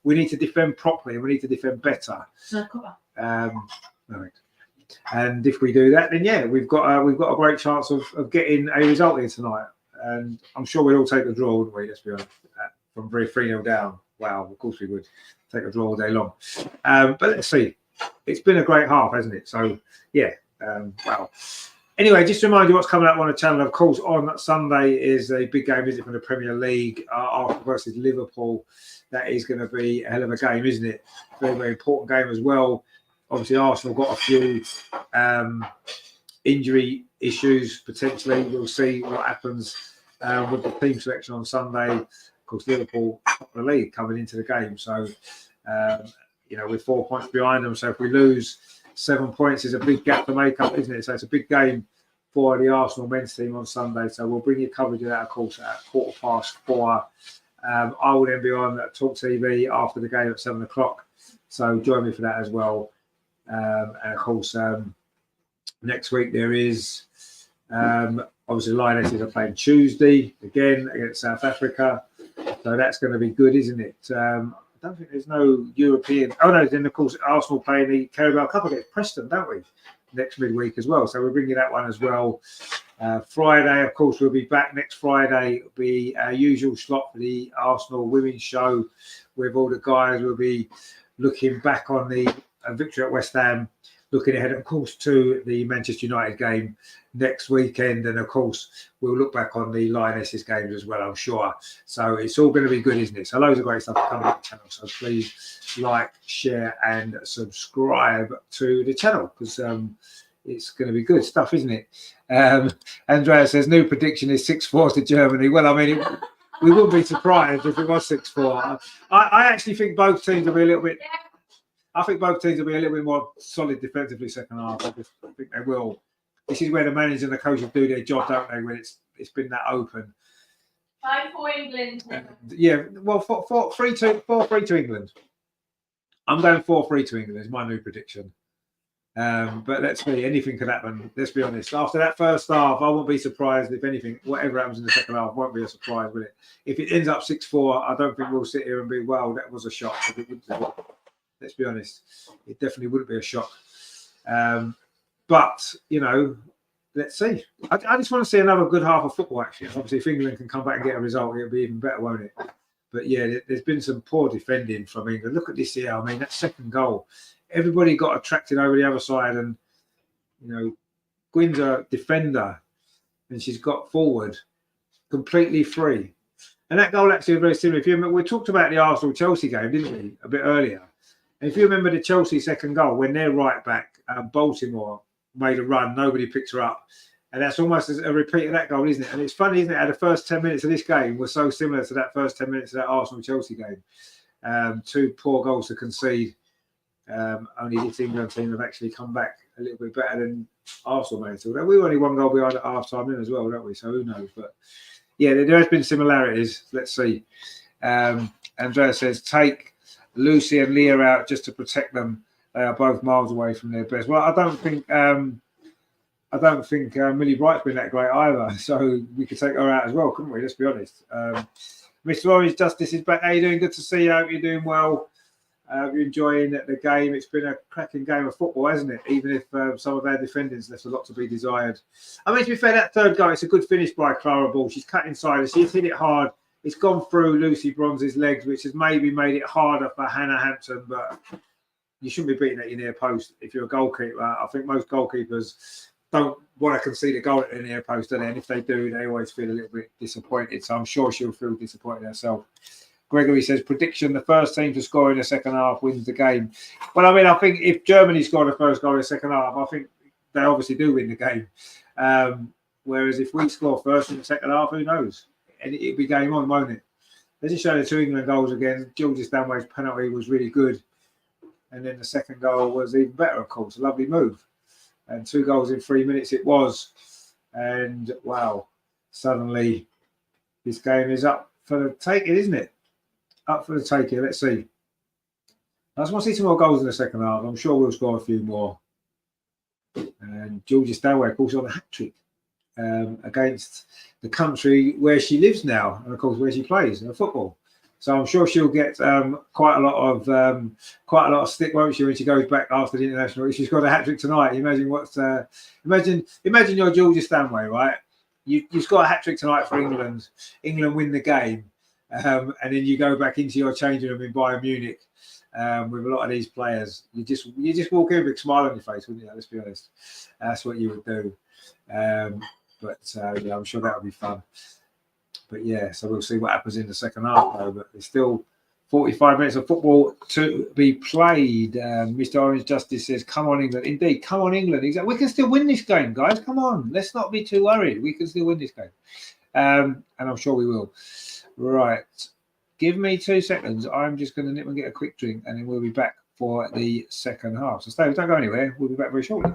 we need to defend properly, and we need to defend better. And if we do that, then yeah, we've got a great chance of getting a result here tonight. And I'm sure we'd all take the draw, wouldn't we? Let's be honest. From 3-0 down. Wow, of course we would take a draw all day long. But let's see. It's been a great half, hasn't it? So, yeah. Wow. Anyway, just to remind you what's coming up on the channel. Of course, on Sunday is a big game, isn't it, from the Premier League, Arsenal versus Liverpool. That is going to be a hell of a game, isn't it? Very, very important game as well. Obviously, Arsenal got a few injury issues, potentially. We'll see what happens with the team selection on Sunday. Of course, Liverpool top of the league coming into the game. So, you know, we're 4 points behind them. So if we lose 7 points, is a big gap to make up, isn't it? So it's a big game for the Arsenal men's team on Sunday. So we'll bring you coverage of that, of course, at 4:15. I will then be on Talk TV after the game at 7 o'clock. So join me for that as well. And of course, next week there is obviously Lionesses are playing Tuesday again against South Africa. So that's going to be good, isn't it? I don't think there's no European. Oh no, then of course Arsenal playing the Carabao Cup against Preston, don't we? Next midweek as well. So we'll bring you that one as well. Friday, of course, we'll be back next Friday. It'll be our usual slot for the Arsenal Women's Show with all the guys. We'll be looking back on the victory at West Ham looking ahead, of course, to the Manchester United game next weekend. And, of course, we'll look back on the Lionesses games as well, I'm sure. So it's all going to be good, isn't it? So loads of great stuff coming up the channel. So please like, share and subscribe to the channel because it's going to be good stuff, isn't it? Andrea says, new prediction is 6-4 to Germany. Well, I mean, we wouldn't be surprised if it was 6-4. I actually think both teams will be a little bit... I think both teams will be a little bit more solid defensively second half. I think they will. This is where the manager and the coaches do their job, don't they? When it's been that open. 5-4 England. Yeah, well, 4-3 to England. I'm going 4-3 to England. Is my new prediction. But let's see. Anything can happen. Let's be honest. After that first half, I won't be surprised if anything. Whatever happens in the second half won't be a surprise, will it? If it ends up 6-4, I don't think we'll sit here and be, well, that was a shock. Let's be honest, it definitely wouldn't be a shock. But, you know, let's see. I just want to see another good half of football, actually. Obviously, if England can come back and get a result, it'll be even better, won't it? But, yeah, there's been some poor defending from England. Look at this here. I mean, that second goal. Everybody got attracted over the other side. And, you know, Gwyn's a defender. And she's got forward completely free. And that goal actually was very similar. If you remember, we talked about the Arsenal-Chelsea game, didn't we, a bit earlier? And if you remember the Chelsea second goal, when their right back, Baltimore, made a run, nobody picked her up. And that's almost a repeat of that goal, isn't it? And it's funny, isn't it, how the first 10 minutes of this game were so similar to that first 10 minutes of that Arsenal-Chelsea game. Two poor goals to concede. Only this England team have actually come back a little bit better than Arsenal made. So we were only one goal behind at half-time in as well, don't we? So who knows? But, yeah, there has been similarities. Let's see. Andrea says, take Lucy and Leah out just to protect them. They are both miles away from their best. Well, I don't think Millie Bright's been that great either. So we could take her out as well, couldn't we? Let's be honest. Mr. Orange Justice is back. How you doing? Good to see you. I hope you're doing well. You're enjoying the game. It's been a cracking game of football, hasn't it? Even if some of our defenders left a lot to be desired. I mean, to be fair, that third goal, it's a good finish by Clara Ball. She's cut inside. She's hit it hard. It's gone through Lucy Bronze's legs, which has maybe made it harder for Hannah Hampton, but you shouldn't be beating at your near post if you're a goalkeeper. I think most goalkeepers don't want to concede a goal at their near post, do they? And if they do, they always feel a little bit disappointed. So I'm sure she'll feel disappointed herself. Gregory says, prediction, the first team to score in the second half wins the game. Well, I mean, I think if Germany score the first goal in the second half, I think they obviously do win the game. Whereas if we score first in the second half, who knows? And it'll be game on, won't it? Let's just show the two England goals again. Georgia Stanway's penalty was really good. And then the second goal was even better, of course. A lovely move. And 2 goals in 3 minutes it was. And, wow, suddenly this game is up for the taking, isn't it? Up for the taking. Let's see. I just want to see some more goals in the second half. I'm sure we'll score a few more. And Georgia Stanway, of course, on a hat-trick. Against the country where she lives now, and of course where she plays football. So I'm sure she'll get quite a lot of stick, won't she, when she goes back after the international? If she's got a hat trick tonight, imagine what's imagine you're Georgia Stanway, right? You've got a hat trick tonight for England. England win the game, and then you go back into your changing room in Bayern Munich with a lot of these players. You just walk in with a big smile on your face, wouldn't you? Let's be honest. That's what you would do. But yeah, I'm sure that'll be fun. But yeah, so we'll see what happens in the second half, though. But there's still 45 minutes of football to be played. Mr. Orange Justice says, come on, England. Indeed, come on, England. Exactly. We can still win this game, guys. Come on. Let's not be too worried. We can still win this game. And I'm sure we will. Right. Give me 2 seconds. I'm just going to nip and get a quick drink, and then we'll be back for the second half. So stay, don't go anywhere. We'll be back very shortly.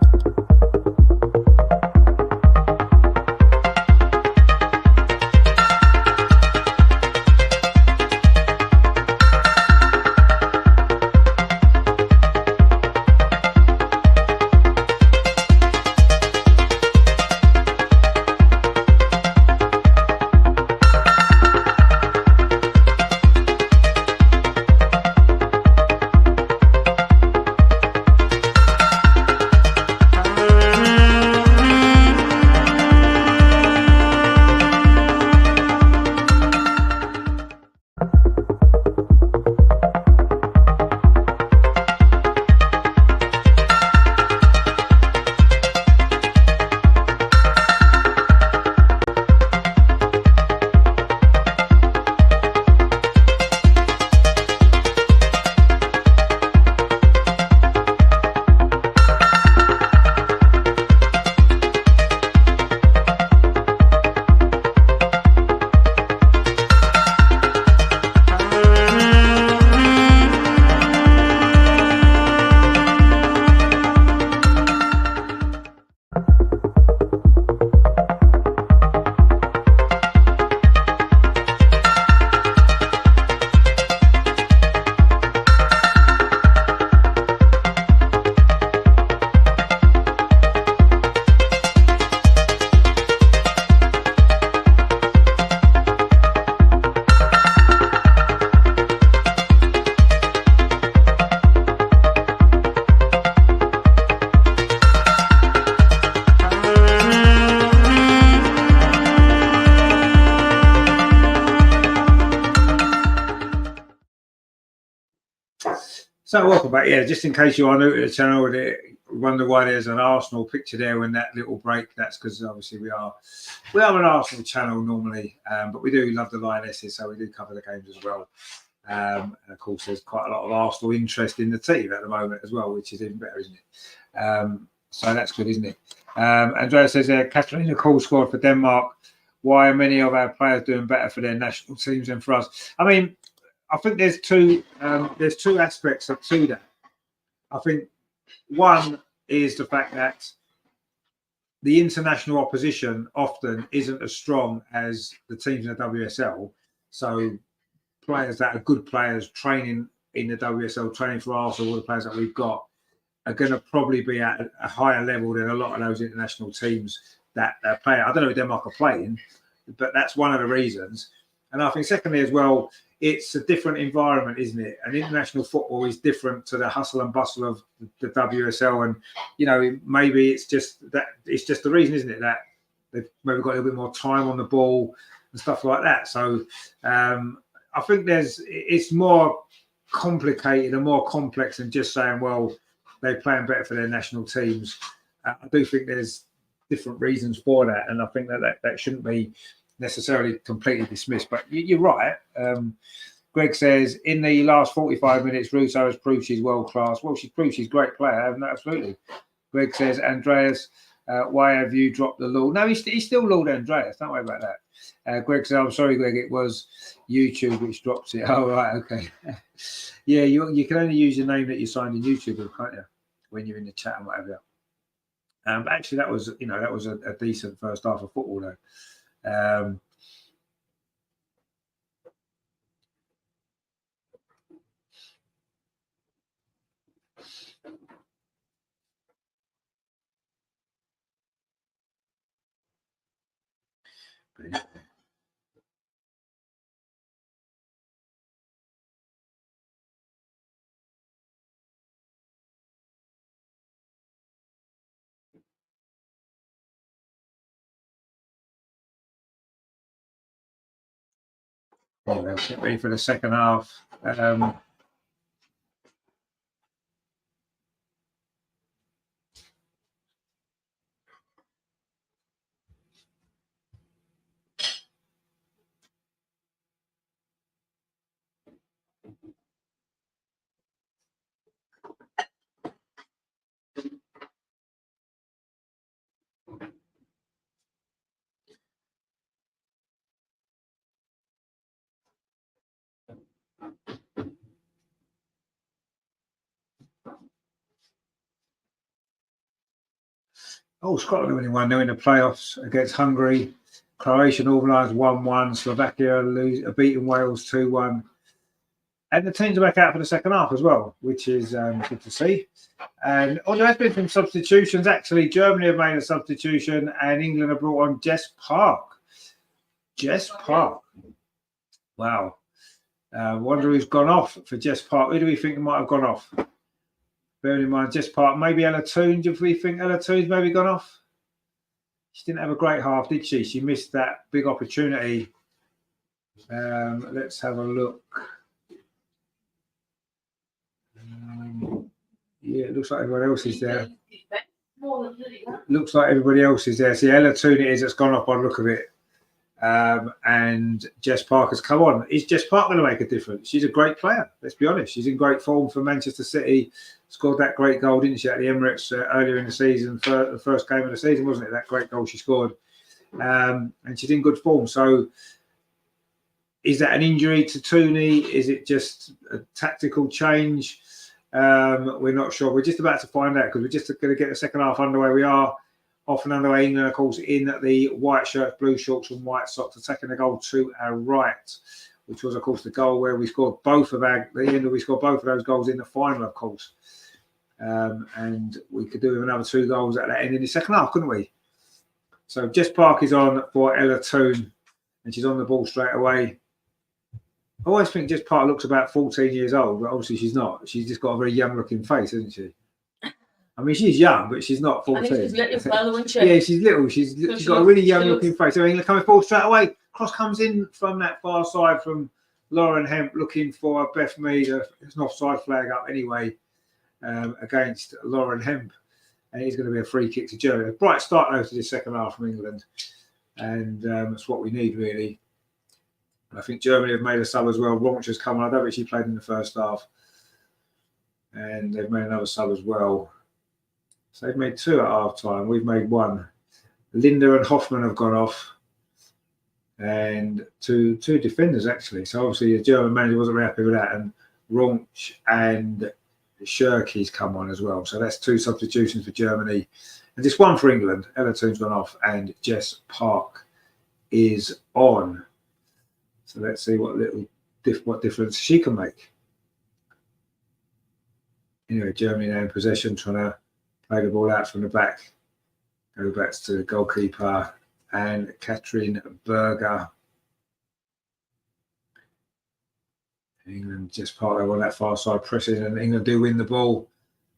So welcome back. Yeah, just in case you are new to the channel, wonder why there's an Arsenal picture there in that little break. That's because obviously we are an Arsenal channel normally, but we do love the Lionesses, so we do cover the games as well. And of course, there's quite a lot of Arsenal interest in the team at the moment as well, which is even better, isn't it? So that's good, isn't it? Andrea says Katarina Cole scored for Denmark. Why are many of our players doing better for their national teams than for us? I mean, I think there's two aspects to that. I think one is the fact that the international opposition often isn't as strong as the teams in the WSL. So players that are good players training in the WSL, training for Arsenal, all the players that we've got, are going to probably be at a higher level than a lot of those international teams that are playing. I don't know if Denmark are playing, but that's one of the reasons. And I think secondly as well, it's a different environment, isn't it? And international football is different to the hustle and bustle of the WSL. And, you know, maybe it's just the reason, isn't it? That they've maybe got a little bit more time on the ball and stuff like that. So I think it's more complicated and more complex than just saying, well, they're playing better for their national teams. I do think there's different reasons for that. And I think that shouldn't be necessarily completely dismissed, but you're right. Greg says in the last 45 minutes, Russo has proved she's world class. Well, she's proved she's a great player, haven't it? Absolutely. Greg says, Andreas, why have you dropped the law? No, he's still Lord Andreas. Don't worry about that. Greg says, I'm sorry, Greg, it was YouTube which dropped it. Oh, right, okay. Yeah, you can only use your name that you signed in YouTube, can't you? When you're in the chat and whatever. But actually, that was a decent first half of football, though. Anyway, get ready for the second half. Oh, Scotland winning 1-0 in the playoffs against Hungary. Croatia organised 1-1. Slovakia beating Wales 2-1. And the teams are back out for the second half as well, which is good to see. And there has been some substitutions. Actually, Germany have made a substitution and England have brought on Jess Park. Jess Park. Wow. Wonder who's gone off for Jess Park. Who do we think might have gone off? Bearing in mind, Jess Park, maybe Ella Toon. Do we think Ella Toon's maybe gone off? She didn't have a great half, did she? She missed that big opportunity. Let's have a look. Yeah, it looks like everyone else is there. Looks like everybody else is there. See, Ella Toon it is that's gone off by the look of it. And Jess Parker's come on. Is Jess Parker going to make a difference? She's a great player. Let's be honest. She's in great form for Manchester City. Scored that great goal, didn't she, at the Emirates earlier in the season, for the first game of the season, wasn't it? That great goal she scored. And she's in good form. So is that an injury to Tooney? Is it just a tactical change? We're not sure. We're just about to find out because we're just going to get the second half underway. We are off and underway. England, of course, in the white shirts, blue shorts and white socks, attacking the goal to our right, which was, of course, the goal where we scored we scored both of those goals in the final, of course. And we could do with another 2 goals at that end in the second half, couldn't we? So Jess Park is on for Ella Toon, and she's on the ball straight away. I always think Jess Park looks about 14 years old, but obviously she's not. She's just got a very young-looking face, isn't she? I mean, she's young, but she's not 14. She's little, isn't she? Yeah, she's little. She's got a really young-looking face. So England coming forward straight away. Cross comes in from that far side from Lauren Hemp looking for Beth Mead. There's an offside flag up anyway against Lauren Hemp. And it's going to be a free kick to Germany. A bright start though to the second half from England. And that's what we need, really. I think Germany have made a sub as well. Raunch has come on. I don't think she played in the first half. And they've made another sub as well. So they've made 2 at half time. We've made 1. Linda and Hoffman have gone off. And two defenders, actually. So obviously the German manager wasn't very happy with that. And Raunch and Shirky's come on as well. So that's 2 substitutions for Germany. And just 1 for England. Ella Toon's gone off. And Jess Park is on. So let's see what difference she can make. Anyway, Germany now in possession, trying to play the ball out from the back. Go back to the goalkeeper and Katrin Berger. England just part over on that far side pressing, and England do win the ball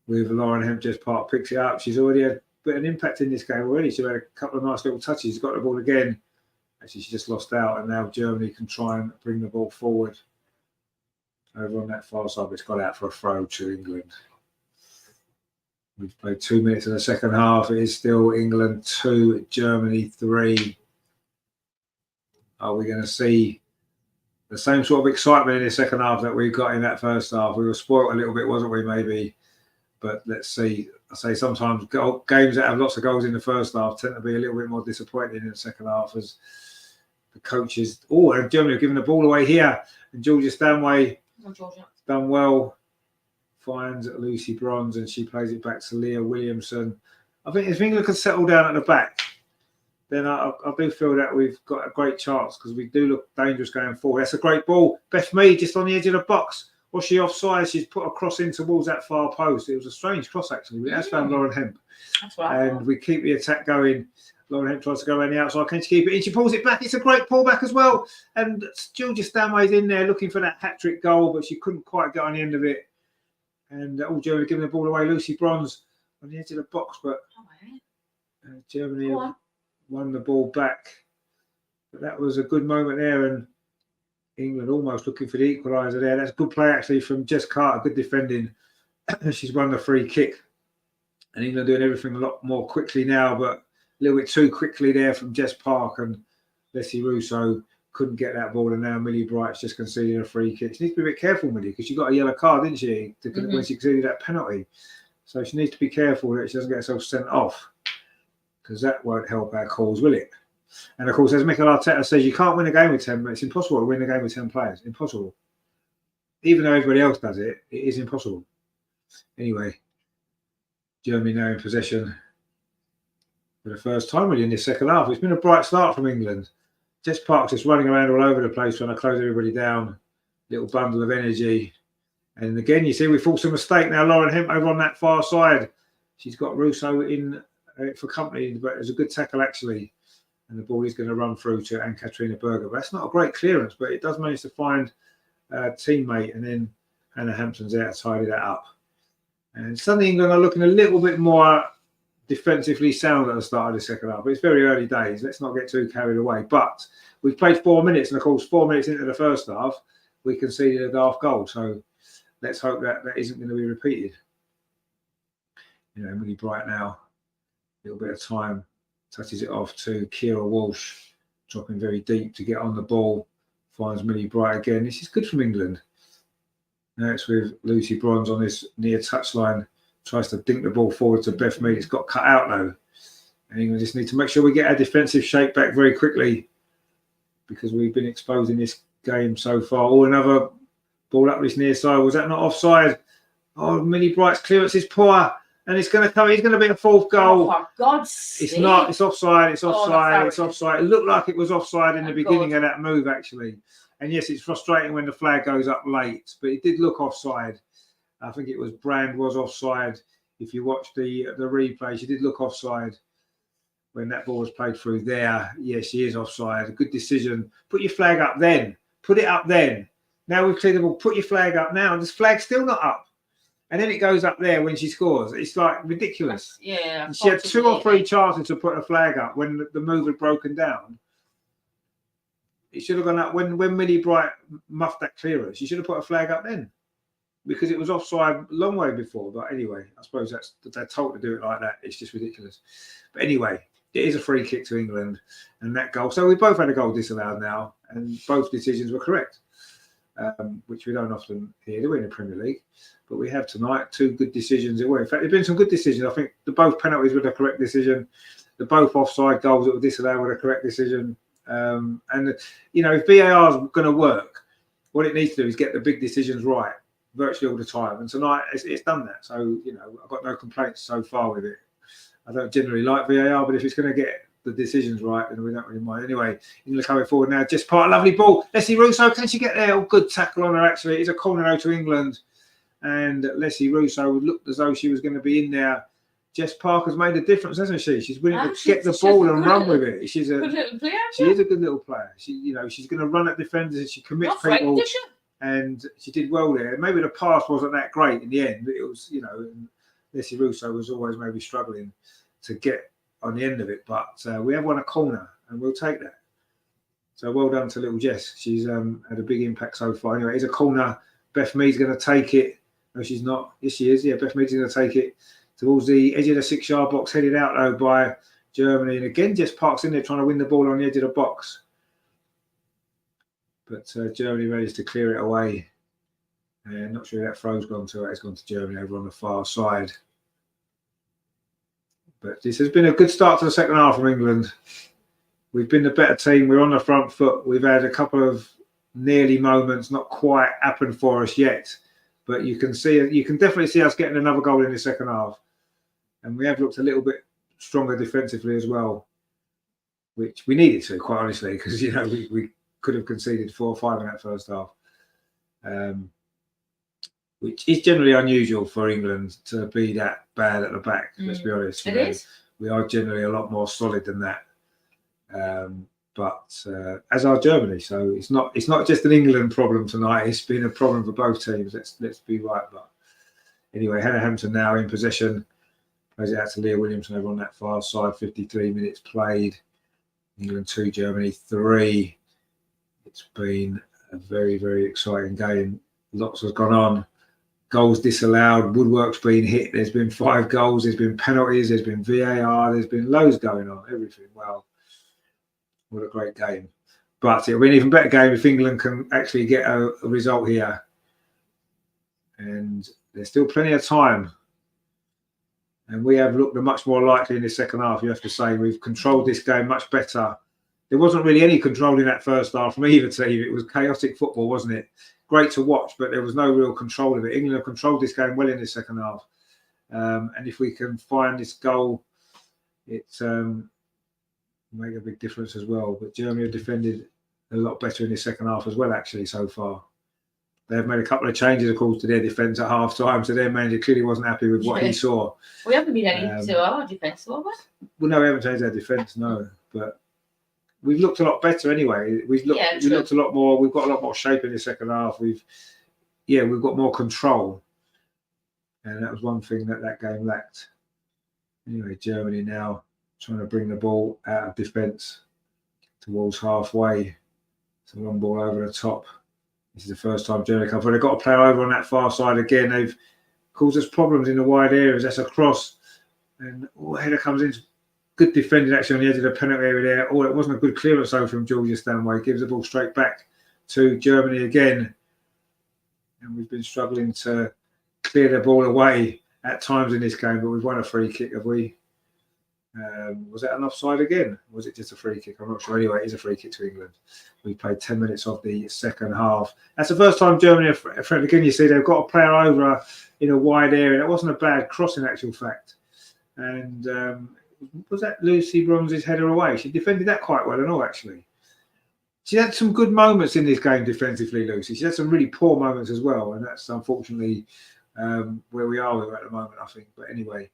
with Lauren Hemp. Just part picks it up. She's already had a bit of an impact in this game already. She's had a couple of nice little touches. She's got the ball again. Actually, she just lost out, and now Germany can try and bring the ball forward over on that far side, but it's got out for a throw to England. We've played 2 minutes in the second half. It is still England 2, Germany 3. Are we going to see the same sort of excitement in the second half that we got in that first half? We were spoiled a little bit, wasn't we, maybe? But let's see. I say sometimes games that have lots of goals in the first half tend to be a little bit more disappointing in the second half as the coaches. Oh, and Germany have given the ball away here. And Georgia Stanway done well. Finds Lucy Bronze and she plays it back to Leah Williamson. I think if England can settle down at the back, then I do feel that we've got a great chance because we do look dangerous going forward. That's a great ball. Beth Mead just on the edge of the box. Was she offside? She's put a cross in towards that far post. It was a strange cross, actually. But that's found Lauren Hemp. That's right. And we keep the attack going. Lauren Hemp tries to go around the outside. Can she keep it in? She pulls it back. It's a great pullback as well. And Georgia Stanway's in there looking for that hat-trick goal, but she couldn't quite get on the end of it. And all Germany giving the ball away. Lucy Bronze on the edge of the box, but Germany won the ball back. But that was a good moment there, and England almost looking for the equaliser there. That's a good play actually from Jess Carter. Good defending. She's won the free kick, and England doing everything a lot more quickly now, but a little bit too quickly there from Jess Park, and Leslie Russo couldn't get that ball, and now Millie Bright's just conceded a free kick. She needs to be a bit careful, Millie, because she got a yellow card, didn't she, when she conceded that penalty. So she needs to be careful that she doesn't get herself sent off, because that won't help our cause, will it? And of course, as Mikel Arteta says, you can't win a game with 10, but it's impossible to win a game with 10 players. Impossible. Even though everybody else does it, it is impossible. Anyway, Germany now in possession for the first time really in this second half. It's been a bright start from England. Jess Park just running around all over the place trying to close everybody down. Little bundle of energy. And again, you see, we forced a mistake now. Lauren Hemp over on that far side. She's got Russo in for company, but it's a good tackle actually. And the ball is going to run through to Anne-Katrina Berger. But that's not a great clearance, but it does manage to find a teammate. And then Hannah Hampton's there to tidy that up. And suddenly England are looking a little bit more defensively sound at the start of the second half. But it's very early days. Let's not get too carried away. But we've played 4 minutes. And of course, 4 minutes into the first half, we conceded a daft goal. So let's hope that that isn't going to be repeated. You know, really bright now. A little bit of time. Touches it off to Kira Walsh, dropping very deep to get on the ball. Finds Millie Bright again. This is good from England. Now it's with Lucy Bronze on this near touchline. Tries to dink the ball forward to Beth Mead. It's got cut out though. And England just need to make sure we get our defensive shape back very quickly because we've been exposed in this game so far. Oh, another ball up this near side. Was that not offside? Oh, Millie Bright's clearance is poor. And it's going to come. It's going to be a fourth goal. Oh, for God's sake. It's not. It's offside. It's offside. It's offside. It looked like it was offside in the beginning of that move, actually. And yes, it's frustrating when the flag goes up late, but it did look offside. I think it was Brand was offside. If you watch the replay, she did look offside when that ball was played through there. Yes, she is offside. A good decision. Put your flag up then. Put it up then. Now we've cleared the ball. Put your flag up now. And this flag's still not up. And then it goes up there when she scores. It's like ridiculous. Yeah. And she had 2 or 3 chances to put a flag up when the move had broken down. It should have gone up when Millie Bright muffed that clearance. You should have put a flag up then, because it was offside a long way before. But anyway, I suppose they're told to do it like that. It's just ridiculous. But anyway, it is a free kick to England, and that goal. So we both had a goal disallowed now, and both decisions were correct, which we don't often hear, do we, in the Premier League? But we have tonight 2 good decisions. In fact, there've been some good decisions. I think both penalties were the correct decision. The both offside goals that were disallowed were the correct decision. And if VAR is going to work, what it needs to do is get the big decisions right virtually all the time. And tonight it's done that. So I've got no complaints so far with it. I don't generally like VAR, but if it's going to get the decisions right, then we don't really mind. Anyway, England coming forward now. Just part, lovely ball. Leslie Russo, can she get there? Oh, good tackle on her, actually. It's a corner now to England. And Leslie Russo looked as though she was going to be in there. Jess Parker's made a difference, hasn't she? She's willing to get the ball and run with it. She is a good little player. She's going to run at defenders and she commits people. And she did well there. Maybe the pass wasn't that great in the end, but it was, Leslie Russo was always maybe struggling to get on the end of it. But we have won a corner and we'll take that. So well done to little Jess. She's had a big impact so far. Anyway, it's a corner. Beth Mead's going to take it. No, she's not. Yes, she is. Yeah, Beth Mead's going to take it towards the edge of the 6-yard box, headed out though by Germany. And again, Jess Park's in there trying to win the ball on the edge of the box. But Germany manages to clear it away. And not sure that throw's gone to it. It's gone to Germany over on the far side. But this has been a good start to the second half from England. We've been the better team. We're on the front foot. We've had a couple of nearly moments, not quite happened for us yet. But you can definitely see us getting another goal in the second half. And we have looked a little bit stronger defensively as well, which we needed to, quite honestly, because, we could have conceded 4 or 5 in that first half, which is generally unusual for England to be that bad at the back, let's be honest. It is. We are generally a lot more solid than that. But as are Germany, so it's not just an England problem tonight. It's been a problem for both teams. Let's be right. But anyway, Hannah Hampton now in possession, plays it out to Leah Williamson over on that far side. 53 minutes played. England 2, Germany 3. It's been a very, very exciting game. Lots has gone on. Goals disallowed. Woodwork's been hit. There's been 5 goals. There's been penalties. There's been VAR. There's been loads going on. Everything. Well. What a great game. But it'll be an even better game if England can actually get a result here. And there's still plenty of time. And we have looked much more likely in the second half, you have to say. We've controlled this game much better. There wasn't really any control in that first half from either team. It was chaotic football, wasn't it? Great to watch, but there was no real control of it. England have controlled this game well in the second half. And if we can find this goal, it's... make a big difference as well. But Germany have defended a lot better in the second half as well, actually, so far. They've made a couple of changes, of course, to their defence at half-time, so their manager clearly wasn't happy with what he saw. We haven't been any to our defence, have we? Well, no, we haven't changed our defence, no. But we've looked a lot better anyway. We've looked a lot more. We've got a lot more shape in the second half. We've got more control. And that was one thing that game lacked. Anyway, Germany now trying to bring the ball out of defence towards halfway. It's a long ball over the top. This is the first time Germany come forward. They've got a player over on that far side again. They've caused us problems in the wide areas. That's a cross. And header comes in. Good defending actually on the edge of the penalty area there. Oh, it wasn't a good clearance though from Georgia Stanway. Gives the ball straight back to Germany again. And we've been struggling to clear the ball away at times in this game, but we've won a free kick, have we? Was that an offside again? Or was it just a free kick? I'm not sure. Anyway, it is a free kick to England. We played 10 minutes of the second half. That's the first time Germany have, again, you see they've got a player over in a wide area. That wasn't a bad cross in actual fact. And was that Lucy Bronze's header away? She defended that quite well and all, actually. She had some good moments in this game defensively, Lucy. She had some really poor moments as well. And that's unfortunately where we are with her at the moment, I think. But anyway,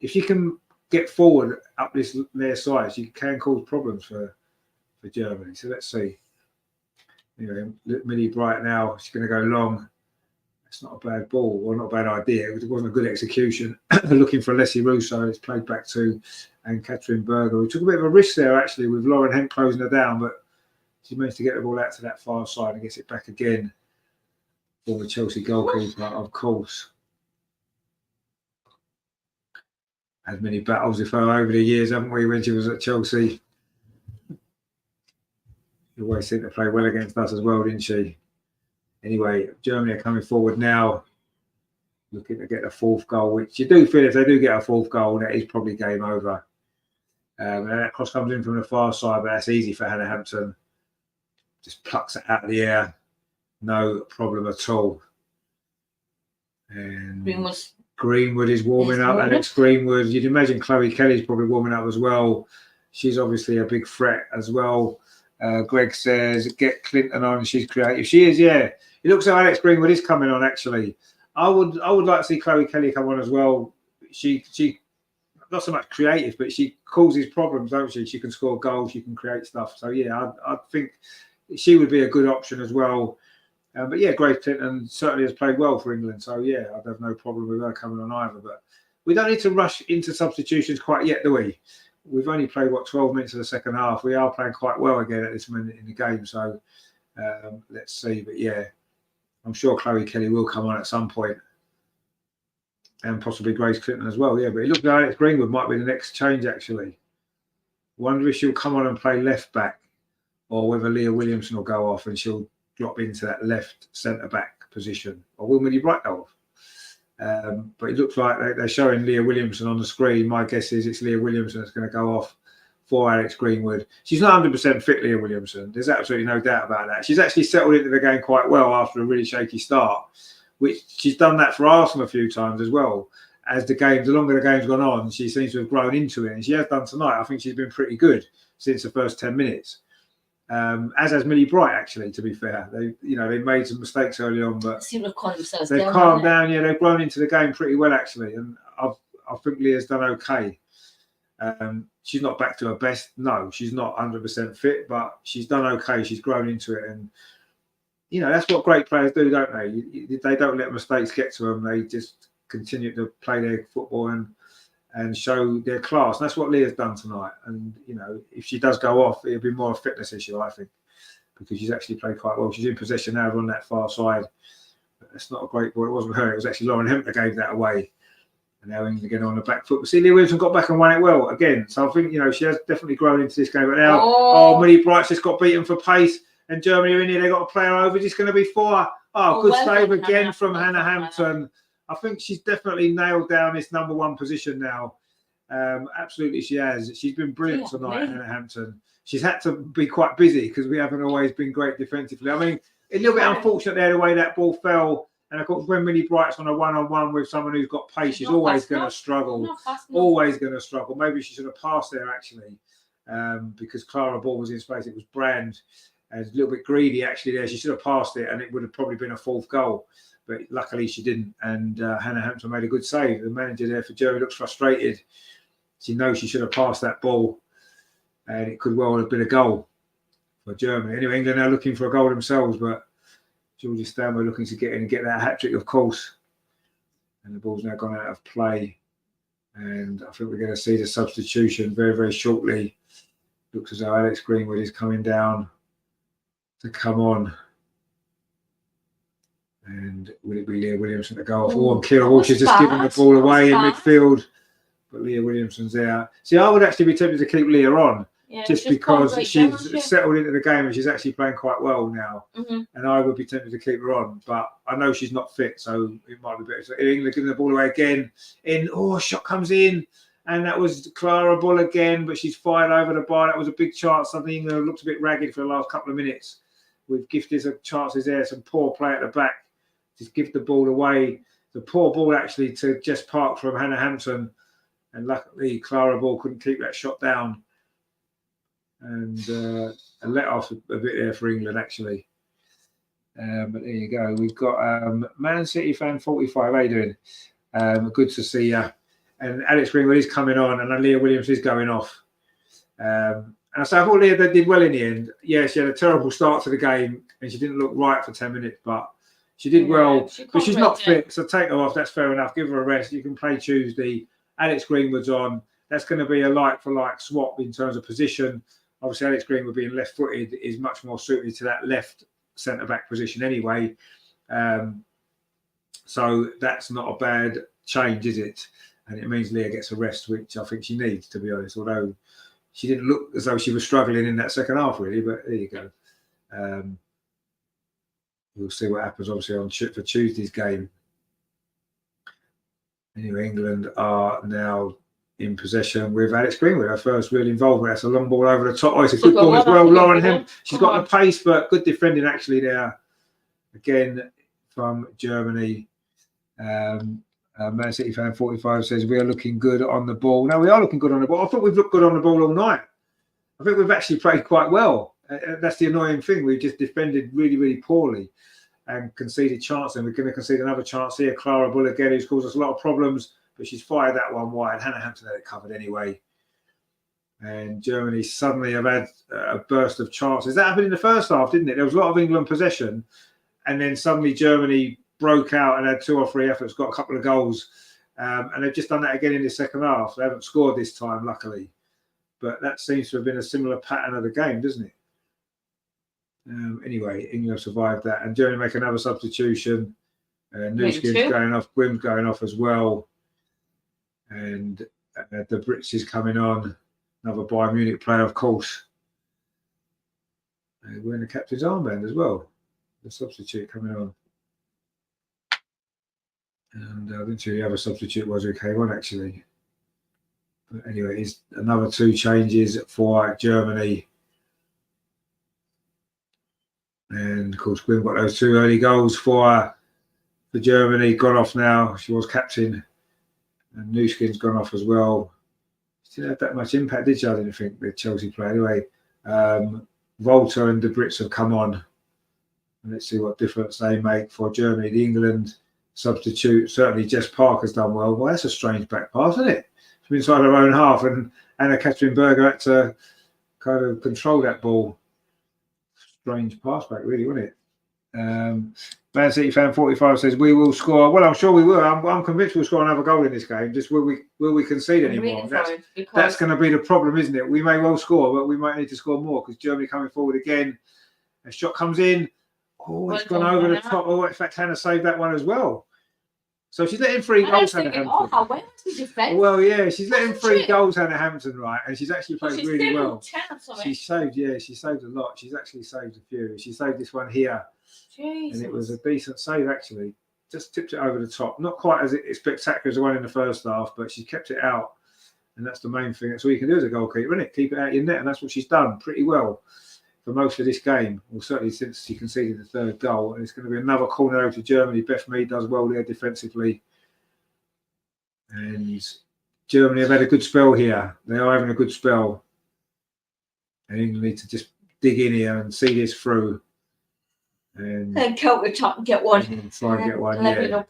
if she can get forward up their side, she can cause problems for Germany. So let's see. Anyway, Millie Bright now, she's going to go long. It's not a bad ball, or not a bad idea. It wasn't a good execution. Looking for Leslie Russo, it's played back to and Catherine Berger. We took a bit of a risk there actually with Lauren Hemp closing her down, but She managed to get the ball out to that far side and gets it back again. Former Chelsea goalkeeper, of course. Had many battles with her over the years, haven't we, when she was at Chelsea? She always seemed to play well against us as well, didn't she? Anyway, Germany are coming forward now, looking to get a 4th goal, which you do feel if they do get a 4th goal, that is probably game over. And that cross comes in from the far side, but that's easy for Hannah Hampton. Just plucks it out of the air. No problem at all. And Greenwood is warming up. Alex Greenwood. You'd imagine Chloe Kelly's probably warming up as well. She's obviously a big threat as well. Greg says, get Clinton on. She's creative. She is, yeah. It looks like Alex Greenwood is coming on, actually. I would like to see Chloe Kelly come on as well. She not so much creative, but she causes problems, don't she? She can score goals. She can create stuff. So, yeah, I think she would be a good option as well. But yeah, Grace Clinton certainly has played well for England. So yeah, I'd have no problem with her coming on either. But we don't need to rush into substitutions quite yet, do we? We've only played, 12 minutes of the second half. We are playing quite well again at this minute in the game. So let's see. But yeah, I'm sure Chloe Kelly will come on at some point. And possibly Grace Clinton as well. Yeah, but it looks like Alex Greenwood might be the next change, actually. Wonder if she'll come on and play left back, or whether Leah Williamson will go off and she'll drop into that left centre-back position, or will Millie Bright go off? But it looks like they're showing Leah Williamson on the screen. My guess is it's Leah Williamson that's going to go off for Alex Greenwood. She's not 100% fit, Leah Williamson. There's absolutely no doubt about that. She's actually settled into the game quite well after a really shaky start, which she's done that for Arsenal a few times as well. As the longer the game's gone on, she seems to have grown into it, and she has done tonight. I think she's been pretty good since the first 10 minutes. As has Millie Bright, actually, to be fair. They made some mistakes early on, but they've calmed down. Yeah, they've grown into the game pretty well, actually, and I think Leah's done okay. She's not back to her best. No, she's not 100% fit, but she's done okay. She's grown into it, and that's what great players do, don't they? They don't let mistakes get to them. They just continue to play their football and show their class. And that's what Leah's done tonight. And, if she does go off, it'll be more a fitness issue, I think, because she's actually played quite well. She's in possession now on that far side. But that's not a great ball. It wasn't her. It was actually Lauren Hemp that gave that away. And now England again on the back foot. But see, Leah Williamson got back and won it well again. So I think, she has definitely grown into this game. But now, Millie Bright's just got beaten for pace. And Germany are in here. They've got a player over. It's going to be 4. Good save again from Hannah Hampton. I think she's definitely nailed down this number 1 position now. Absolutely, she has. She's been brilliant tonight, Hannah Hampton. She's had to be quite busy because we haven't always been great defensively. I mean, a little bit unfortunate there the way that ball fell. And of course, when Millie Bright's on a one-on-one with someone who's got pace, she's always going to struggle. Always going to struggle. Maybe she should have passed there, actually, because Clara Ball was in space. It was Brand. And a little bit greedy, actually, there. She should have passed it, and it would have probably been a 4th goal. But luckily she didn't, and Hannah Hampton made a good save. The manager there for Germany looks frustrated. She knows she should have passed that ball, and it could well have been a goal for Germany. Anyway, England are looking for a goal themselves, but Georgia Stanway looking to get in and get that hat-trick, of course. And the ball's now gone out of play, and I think we're going to see the substitution very, very shortly. Looks as though Alex Greenwood is coming down to come on. And will it be Leah Williamson to go off? And Kira Walsh has just given the ball away in midfield. But Leah Williamson's there. See, I would actually be tempted to keep Leah on. Just because she's settled into the game and she's actually playing quite well now. And I would be tempted to keep her on. But I know she's not fit, so it might be better. So England giving the ball away again. Shot comes in. And that was Clara Bull again, but she's fired over the bar. That was a big chance. I think England looked a bit ragged for the last couple of minutes. We've gifted some chances there, some poor play at the back. Just give the ball away. The poor ball actually to Jess Park from Hannah Hampton. And luckily, Clara Ball couldn't keep that shot down. And let off a bit there for England, actually. But there you go. We've got Man City fan 45. How you doing? Good to see you. And Alex Greenwood is coming on, and Leah Williams is going off. And I thought Leah did well in the end. Yeah, she had a terrible start to the game, and she didn't look right for 10 minutes, but she did well. But she's not fit, so take her off. That's fair enough. Give her a rest. You can play Tuesday. Alex Greenwood's on. That's going to be a like-for-like swap in terms of position. Obviously, Alex Greenwood being left-footed is much more suited to that left centre-back position anyway. So that's not a bad change, is it? And it means Leah gets a rest, which I think she needs, to be honest, although she didn't look as though she was struggling in that second half, really, but there you go. We'll see what happens, obviously, for Tuesday's game. Anyway, England are now in possession with Alex Greenwood, her first real involvement. That's a long ball over the top. Oh, it's a good ball as well. Lauren Hemp. She's got the pace, but good defending actually there. Again, from Germany. Man City fan 45 says we are looking good on the ball. No, we are looking good on the ball. I thought we've looked good on the ball all night. I think we've actually played quite well. That's the annoying thing. We've just defended really, really poorly and conceded chances. And we're going to concede another chance here. Clara Bull again, who's caused us a lot of problems, but she's fired that one wide. Hannah Hampton had it covered anyway. And Germany suddenly have had a burst of chances. That happened in the first half, didn't it? There was a lot of England possession, and then suddenly Germany broke out and had 2 or 3 efforts, got a couple of goals. And they've just done that again in the second half. They haven't scored this time, luckily. But that seems to have been a similar pattern of the game, doesn't it? Anyway, England survived that. And Germany make another substitution. Newskin's going off, Gwyn's going off as well. And the Brits is coming on. Another Bayern Munich player, of course. Wearing the captain's armband as well. The substitute coming on. And I didn't see who the other substitute was who came on, actually. But anyway, it's another 2 changes for Germany. And, of course, Gwyn got those 2 early goals for Germany. Gone off now. She was captain. And Newskin's gone off as well. She didn't have that much impact, did she? I didn't think, the Chelsea player. Anyway, Volta and the Brits have come on. And let's see what difference they make for Germany. The England substitute, certainly Jess Parker's done well. Well, that's a strange back pass, isn't it? She's been inside her own half, and Anna Catherine Berger had to kind of control that ball. Strange pass back, really, wasn't it? Man City fan 45 says we will score. Well, I'm sure we will. I'm convinced we'll score another goal in this game. Just will we concede anymore? That's going to be the problem, isn't it? We may well score, but we might need to score more because Germany coming forward again. A shot comes in. Oh, it's gone over the top. Oh, in fact, Hannah saved that one as well. So she's letting 3 goals, Hannah Hampton. Oh, how well we defend. Well, yeah, she's letting 3 goals, Hannah Hampton, right? And she's actually played really well. She saved a lot. She's actually saved a few. She saved this one here. Jesus. And it was a decent save, actually. Just tipped it over the top. Not quite as spectacular as the one in the first half, but she kept it out. And that's the main thing. That's all you can do as a goalkeeper, isn't it? Keep it out of your net. And that's what she's done pretty well for most of this game, well, certainly since she conceded the 3rd goal. And it's going to be another corner over to Germany. Beth Mead does well there defensively. And Germany have had a good spell here. They are having a good spell. And England need to just dig in here and see this through. And count the top and get one. Try and get one, yeah.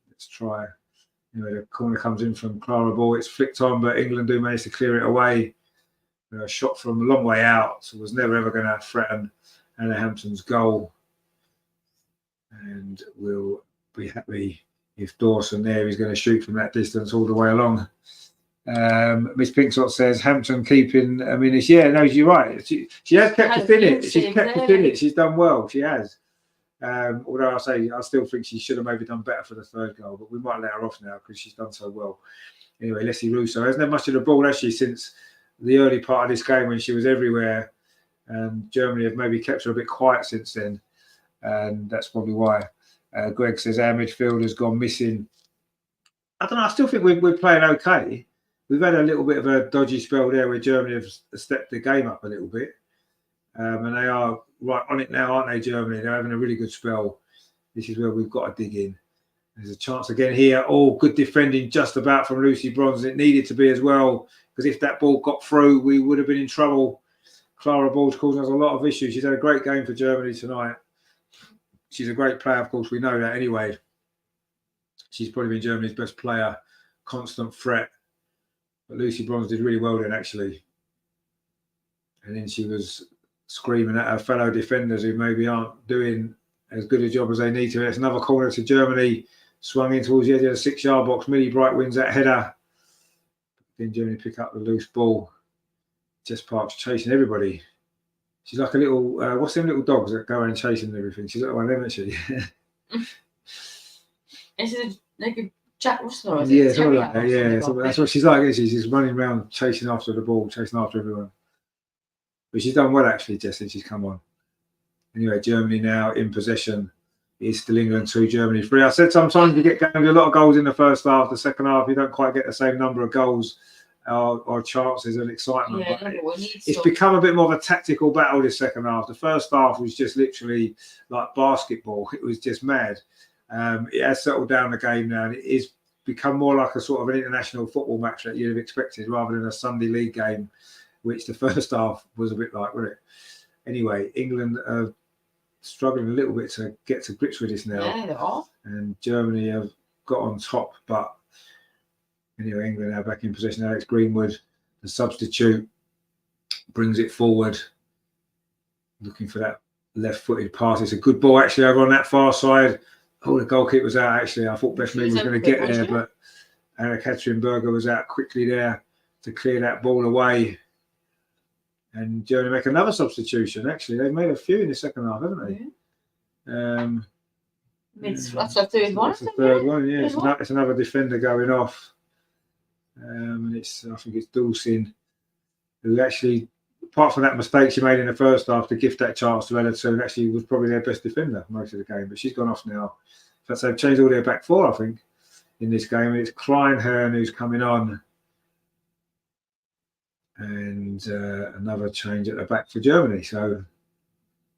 Let's try. Anyway, the corner comes in from Clara Ball. It's flicked on, but England do manage to clear it away. A shot from a long way out, so was never ever going to threaten Hannah Hampton's goal. And we'll be happy if Dawson there is going to shoot from that distance all the way along. Miss Pinksot says Hampton keeping. I mean, yeah, no, you're right. She has kept us in it. She's kept us in it. She's done well. She has. Although I still think she should have maybe done better for the 3rd goal, but we might let her off now because she's done so well. Anyway, Leslie Russo hasn't had much of the ball, has she, since the early part of this game when she was everywhere. And Germany have maybe kept her a bit quiet since then. And that's probably why. Greg says our midfield has gone missing. I don't know. I still think we're playing okay. We've had a little bit of a dodgy spell there where Germany have stepped the game up a little bit. And they are right on it now, aren't they, Germany? They're having a really good spell. This is where we've got to dig in. There's a chance again here. Oh, good defending just about from Lucy Bronze. It needed to be as well, because if that ball got through, we would have been in trouble. Clara Ball's causing us a lot of issues. She's had a great game for Germany tonight. She's a great player, of course. We know that anyway. She's probably been Germany's best player. Constant threat. But Lucy Bronze did really well then, actually. And then she was screaming at her fellow defenders who maybe aren't doing as good a job as they need to. It's another corner to Germany. Swung in towards the edge of the 6-yard box. Millie Bright wins that header. Then Germany pick up the loose ball. Jess Park's chasing everybody. She's like a little, what's them little dogs that go around chasing everything? She's like one of them, isn't she? Is it like a Jack Russell or is Yeah, it something terrier like that. or Yeah, something? that's what she's like. Isn't she? She's running around chasing after the ball, chasing after everyone. But she's done well actually, Jess, since she's come on. Anyway, Germany now in possession. It's still England 2, Germany 3. I said sometimes you get games with a lot of goals in the first half. The second half, you don't quite get the same number of goals or chances and excitement. Yeah, but it's become a bit more of a tactical battle this second half. The first half was just literally like basketball. It was just mad. It has settled down the game now, and it is become more like a sort of an international football match that you'd have expected rather than a Sunday league game, which the first half was a bit like, wasn't it? Anyway, England are struggling a little bit to get to grips with this now. Yeah, they are. And Germany have got on top, but anyway, England now back in possession. Alex Greenwood, the substitute, brings it forward, looking for that left-footed pass. It's a good ball actually over on that far side. Oh, the goalkeeper's out actually. I thought Beth Mead was going to get there, but Anna-Katrin Berger was out quickly there to clear that ball away. And Germany make another substitution. Actually, they've made a few in the second half, haven't they? That's the third one. That's the third one. Yeah, it's another defender going off. And I think it's Dulcin, who actually, apart from that mistake she made in the first half to gift that chance to Ella, actually was probably their best defender most of the game. But she's gone off now. So they've changed all their back four, I think, in this game. And it's Kleinhern who's coming on. And another change at the back for Germany. So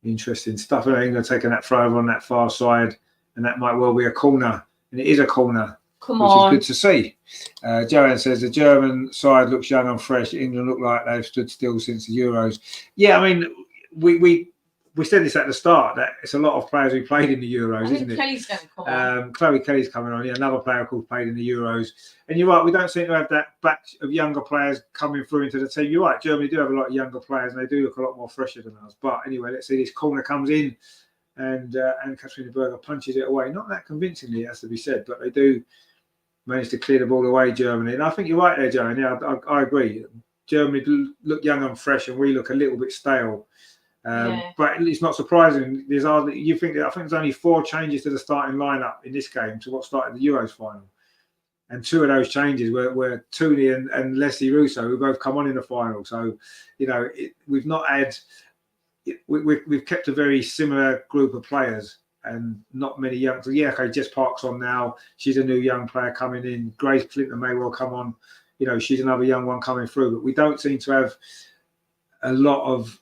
interesting stuff. England taking that throw over on that far side, and that might well be a corner. And it is a corner, which is good to see. Joanne says the German side looks young and fresh. England look like they've stood still since the Euros. Yeah, I mean, we said this at the start that it's a lot of players who played in the Euros, isn't it? Kelly's going to come on. Chloe Kelly's coming on. Yeah, another player who played in the Euros. And you're right, we don't seem to have that batch of younger players coming through into the team. You're right, Germany do have a lot of younger players, and they do look a lot more fresher than us. But anyway, let's see. This corner comes in, and Katrina Berger punches it away. Not that convincingly, it has to be said, but they do manage to clear the ball away, Germany. And I think you're right there, Joanne. Yeah, I agree. Germany look young and fresh, and we look a little bit stale. But it's not surprising. I think there's only 4 changes to the starting lineup in this game to what started the Euros final, and 2 of those changes were Tooney and Leslie Russo, who both come on in the final. So, we've not had. We've kept a very similar group of players and not many young. So yeah, okay, Jess Park's on now. She's a new young player coming in. Grace Clinton may well come on. She's another young one coming through. But we don't seem to have a lot of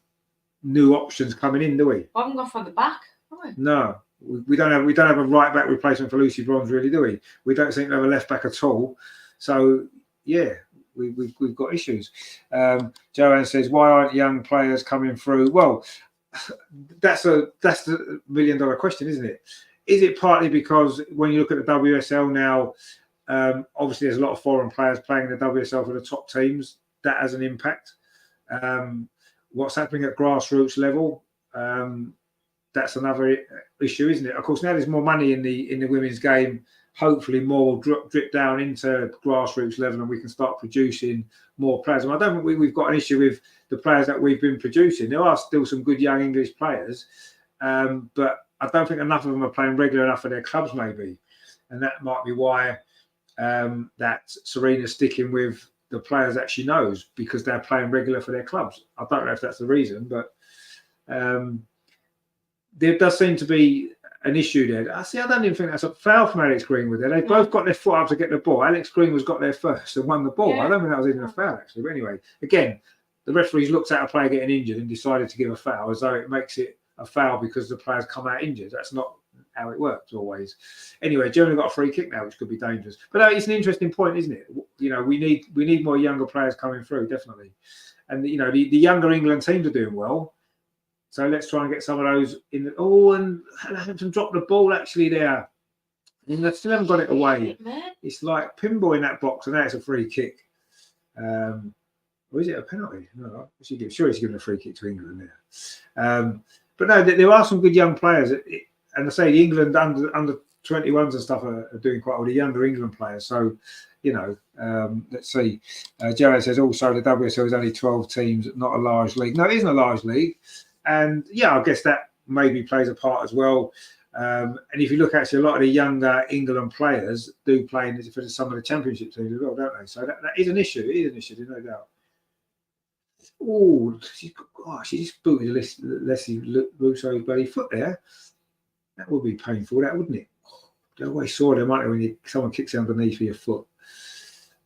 new options coming in, do we? We haven't gone from the back, have we? No, we don't have a right back replacement for Lucy Bronze, really, do we? We don't seem to have a left back at all. So yeah, we've got issues. Joanne says, why aren't young players coming through? Well, that's the $1 million question, isn't it? Is it partly because when you look at the WSL now, obviously there's a lot of foreign players playing in the WSL for the top teams. That has an impact. What's happening at grassroots level, that's another issue, isn't it? Of course, now there's more money in the women's game. Hopefully more will drip down into grassroots level, and we can start producing more players. And I don't think we've got an issue with the players that we've been producing. There are still some good young English players, but I don't think enough of them are playing regular enough for their clubs, maybe. And that might be why that Serena's sticking with the players that she knows, because they're playing regular for their clubs. I don't know if that's the reason, but there does seem to be an issue there. I don't even think that's a foul from Alex Greenwood there. They both got their foot up to get the ball. Alex Greenwood's got there first and won the ball. Yeah. I don't think that was even a foul, actually. But anyway, again, the referees looked at a player getting injured and decided to give a foul, as though it makes it a foul because the player's come out injured. That's not how it works always. Anyway, Germany got a free kick now, which could be dangerous. But it's an interesting point, isn't it? We need more younger players coming through, definitely. And the younger England teams are doing well. So let's try and get some of those in. And Hampton dropped the ball actually there. And they still haven't got it away. It's like pinball in that box, and now it's a free kick. Or is it a penalty? No, sure he's given a free kick to England there. But no, there are some good young players. And I say the England under 21s and stuff are doing quite well. The younger England players. So, you know, let's see. Jared says also the WSL is only 12 teams, not a large league. No, it isn't a large league. And yeah, I guess that maybe plays a part as well. And if you look, actually, a lot of the younger England players do play for some of the championship teams as well, don't they? So that is an issue. It is an issue, there's no doubt. Oh, she just booted Leslie Russo's bloody foot there. That would be painful, that wouldn't it? They always saw them, aren't they, when someone kicks you underneath with your foot.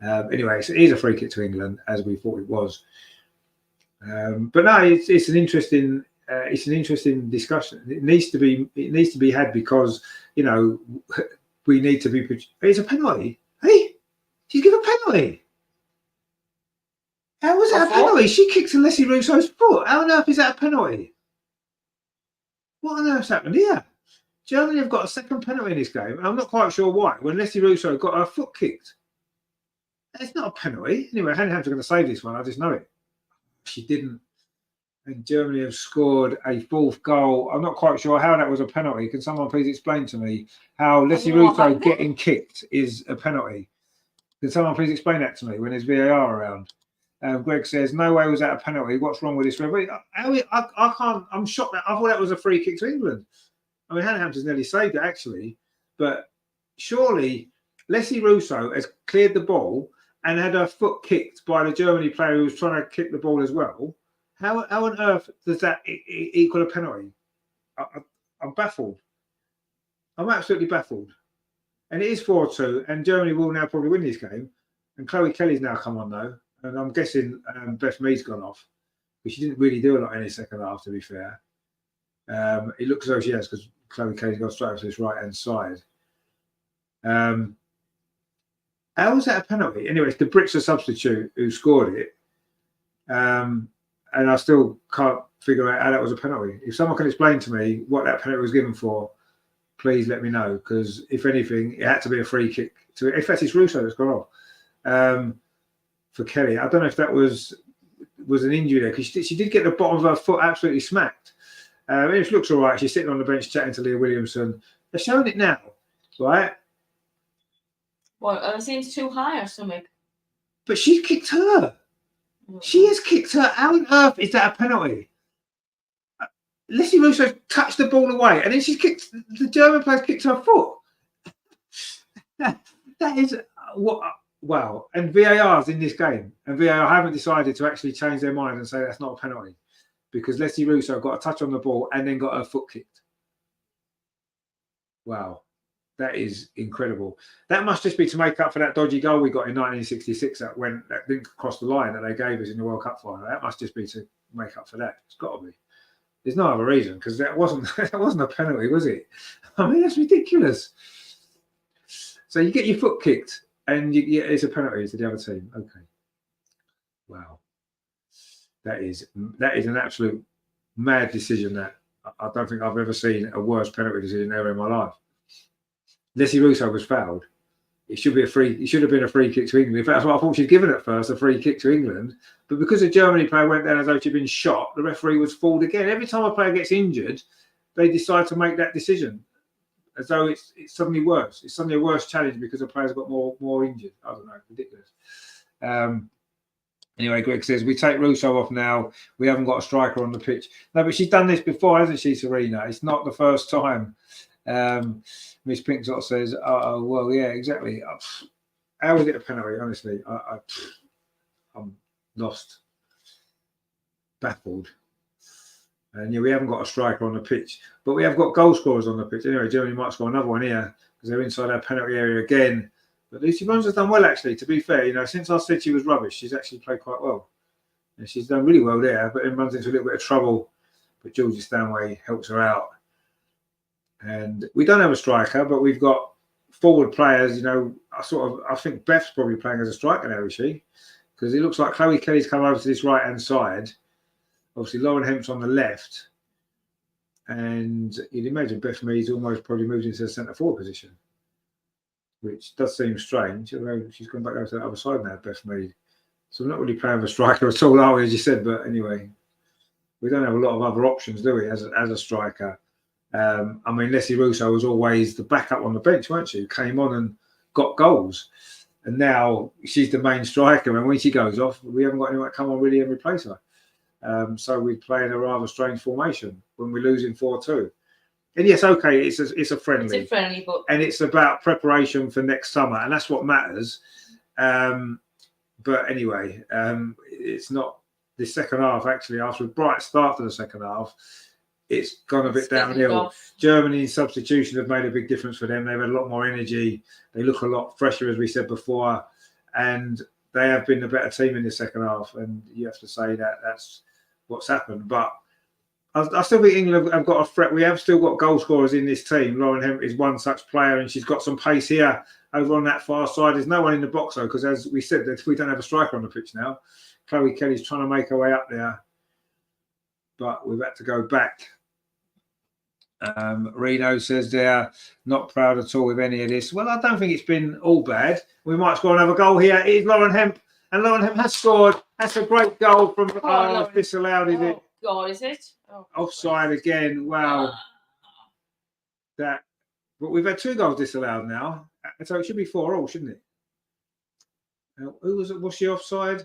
Anyway, so it is a free kick to England, as we thought it was. But no, it's an interesting. It's an interesting discussion. It needs to be had because, you know, we need to be. It's a penalty. Hey, she give a penalty. How was that a penalty? She kicked Leslie Russo's foot. How on earth is that a penalty? What on earth's happened here? Germany have got a second penalty in this game, and I'm not quite sure why. When Leslie Russo got her foot kicked, it's not a penalty. Anyway, Hanham's going to save this one. I just know it. She didn't. And Germany have scored a fourth goal. I'm not quite sure how that was a penalty. Can someone please explain to me how Leslie Russo getting kicked is a penalty? Can someone please explain that to me when there's VAR around? Greg says, no way was that a penalty. What's wrong with this referee? I can't. I'm shocked. I thought that was a free kick to England. I mean, Hampton's nearly saved it, actually. But surely Leslie Russo has cleared the ball and had her foot kicked by the Germany player who was trying to kick the ball as well. How on earth does that equal a penalty? I'm baffled. I'm absolutely baffled. And it is 4-2, and Germany will now probably win this game. And Chloe Kelly's now come on, though. And I'm guessing Beth Mead's gone off. But she didn't really do a lot in the second half, to be fair. It looks as though she has, because Chloe Kelly's got straight up to this right-hand side. How was that a penalty? Anyway, it's the Brits, a substitute, who scored it. And I still can't figure out how that was a penalty. If someone can explain to me what that penalty was given for, please let me know. Because if anything, it had to be a free kick. In fact, it's Russo that's gone off for Kelly. I don't know if that was an injury there, because she did get the bottom of her foot absolutely smacked. It looks all right. She's sitting on the bench chatting to Leah Williamson. They're showing it now, right? What, it seems too high or something? But she kicked her. She has kicked her. How on earth is that a penalty? Leslie Russo touched the ball away, and then she's kicked. The German player's kicked her foot. That is what. Wow. And VAR's in this game, and VAR haven't decided to actually change their mind and say that's not a penalty, because Leslie Russo got a touch on the ball and then got her foot kicked. Wow. That is incredible. That must just be to make up for that dodgy goal we got in 1966 that didn't cross the line that they gave us in the World Cup final. That must just be to make up for that. It's got to be. There's no other reason, because that wasn't a penalty, was it? I mean, that's ridiculous. So you get your foot kicked and it's a penalty to the other team. Okay. Wow. That is an absolute mad decision. That I don't think I've ever seen a worse penalty decision ever in my life. Leslie Russo was fouled. It should have been a free kick to England. In fact, that's what I thought she'd given at first, a free kick to England. But because the Germany player went down as though she'd been shot, the referee was fooled again. Every time a player gets injured, they decide to make that decision as though it's suddenly worse. It's suddenly a worse challenge because the players got more injured. I don't know, ridiculous. Anyway, Greg says, we take Russo off now. We haven't got a striker on the pitch. No, but she's done this before, hasn't she, Serena? It's not the first time. Miss Pinkzot says, oh, well, yeah, exactly. How is it a penalty, honestly? I'm lost. Baffled. And yeah, we haven't got a striker on the pitch, but we have got goal scorers on the pitch. Anyway, Germany might score another one here because they're inside our penalty area again. But Lucy Bronze has done well, actually, to be fair. You know, since I said she was rubbish, she's actually played quite well. And she's done really well there, but then runs into a little bit of trouble. But Georgia Stanway helps her out. And we don't have a striker, but we've got forward players. You know, I think Beth's probably playing as a striker now, is she? Because it looks like Chloe Kelly's come over to this right-hand side. Obviously, Lauren Hemp's on the left. And you'd imagine Beth Mead's almost probably moved into the centre-forward position, which does seem strange. Although she's gone back over to the other side now, Beth Mead. So we're not really playing with a striker at all, are we, as you said? But anyway, we don't have a lot of other options, do we, as a striker? I mean, Leslie Russo was always the backup on the bench, weren't she? Came on and got goals. And now she's the main striker. And when she goes off, we haven't got anyone to come on really and replace her. So we play in a rather strange formation when we're losing 4-2. And yes, okay, it's a friendly. It's a friendly, but and it's about preparation for next summer, and that's what matters. But anyway, it's not the second half. Actually, after a bright start to the second half, it's gone a bit downhill. Germany's substitution have made a big difference for them. They've had a lot more energy. They look a lot fresher, as we said before, and they have been the better team in the second half. And you have to say that that's what's happened. But I still think England have got a threat. We have still got goal scorers in this team. Lauren Hemp is one such player, and she's got some pace here over on that far side. There's no one in the box, though, because as we said, we don't have a striker on the pitch now. Chloe Kelly's trying to make her way up there, but we've had to go back. Reno says they're not proud at all with any of this. Well, I don't think it's been all bad. We might score another goal here. It is Lauren Hemp, and Lauren Hemp has scored. That's a great goal from disallowed, is it? God, is it? Oh, offside again. Wow. But we've had 2 goals disallowed now, so it should be 4-4, shouldn't it? Who was it? Was she offside?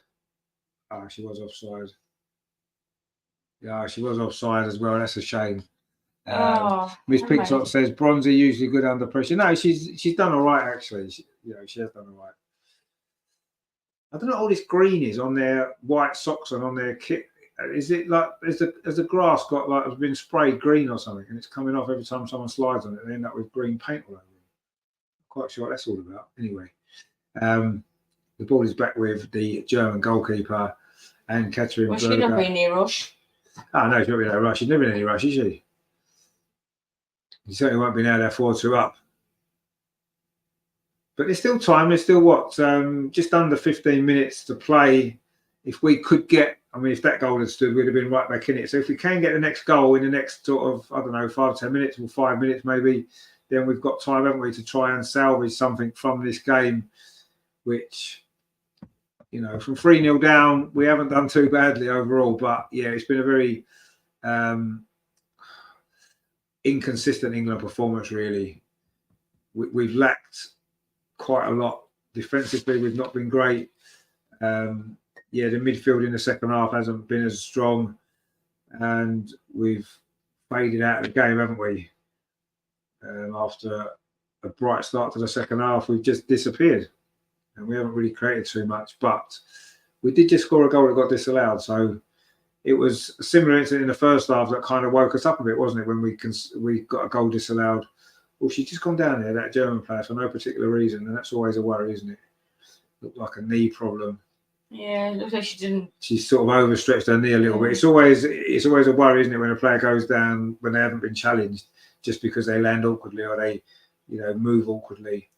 Oh, she was offside. Yeah, she was offside as well. That's a shame. Miss Picksock says Bronzy usually good under pressure. No, she's done all right actually. She has done all right. I don't know what all this green is on their white socks and on their kit. Is it like has the grass got like has been sprayed green or something, and it's coming off every time someone slides on it, and they end up with green paint all over it? I'm quite sure what that's all about. Anyway, the ball is back with the German goalkeeper and Catherine. Well, she's not been in any rush. Oh no, she's not been in any rush. She's never in any rush, is she? You certainly won't be now there 4-2 up. But there's still time. There's still what? Just under 15 minutes to play. If we could get, I mean, if that goal had stood, we'd have been right back in it. So if we can get the next goal in the next sort of, I don't know, 5-10 minutes or 5 minutes maybe, then we've got time, haven't we, to try and salvage something from this game, which, you know, from 3-0 down, we haven't done too badly overall. But yeah, it's been a very inconsistent England performance, really. We've lacked quite a lot defensively. We've not been great. Yeah, the midfield in the second half hasn't been as strong, and we've faded out of the game, haven't we? After a bright start to the second half, we've just disappeared, and we haven't really created too much. But we did just score a goal that got disallowed, so it was a similar incident in the first half that kind of woke us up a bit, wasn't it? When we got a goal disallowed. Well, she's just gone down there, that German player, for no particular reason, and that's always a worry, isn't it? Looked like a knee problem. Yeah, it looks like she didn't. She's sort of overstretched her knee a little bit. It's always a worry, isn't it, when a player goes down when they haven't been challenged, just because they land awkwardly or they, you know, move awkwardly.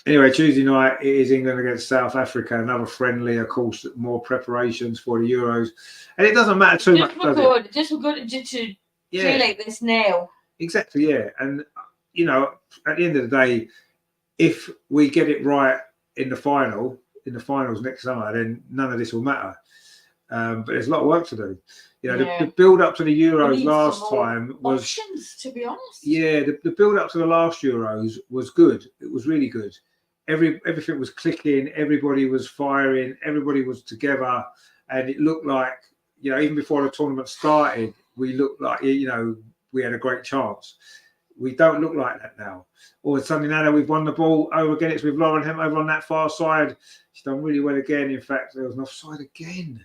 Anyway, Tuesday night it is England against South Africa, another friendly, of course, more preparations for the Euros, and it doesn't matter too much, does it? Just good to play like this now. Exactly, yeah, and you know, at the end of the day, if we get it right in the finals next summer, then none of this will matter. But there's a lot of work to do. You know, the build up to the Euros last time was options, to be honest. Yeah, the build up to the last Euros was good. It was really good. Everything was clicking. Everybody was firing. Everybody was together, and it looked like, you know, even before the tournament started, we looked like, you know, we had a great chance. We don't look like that now. All of a sudden, now that we've won the ball over again, it's with Lauren Hemp over on that far side. She's done really well again. In fact, there was an offside again.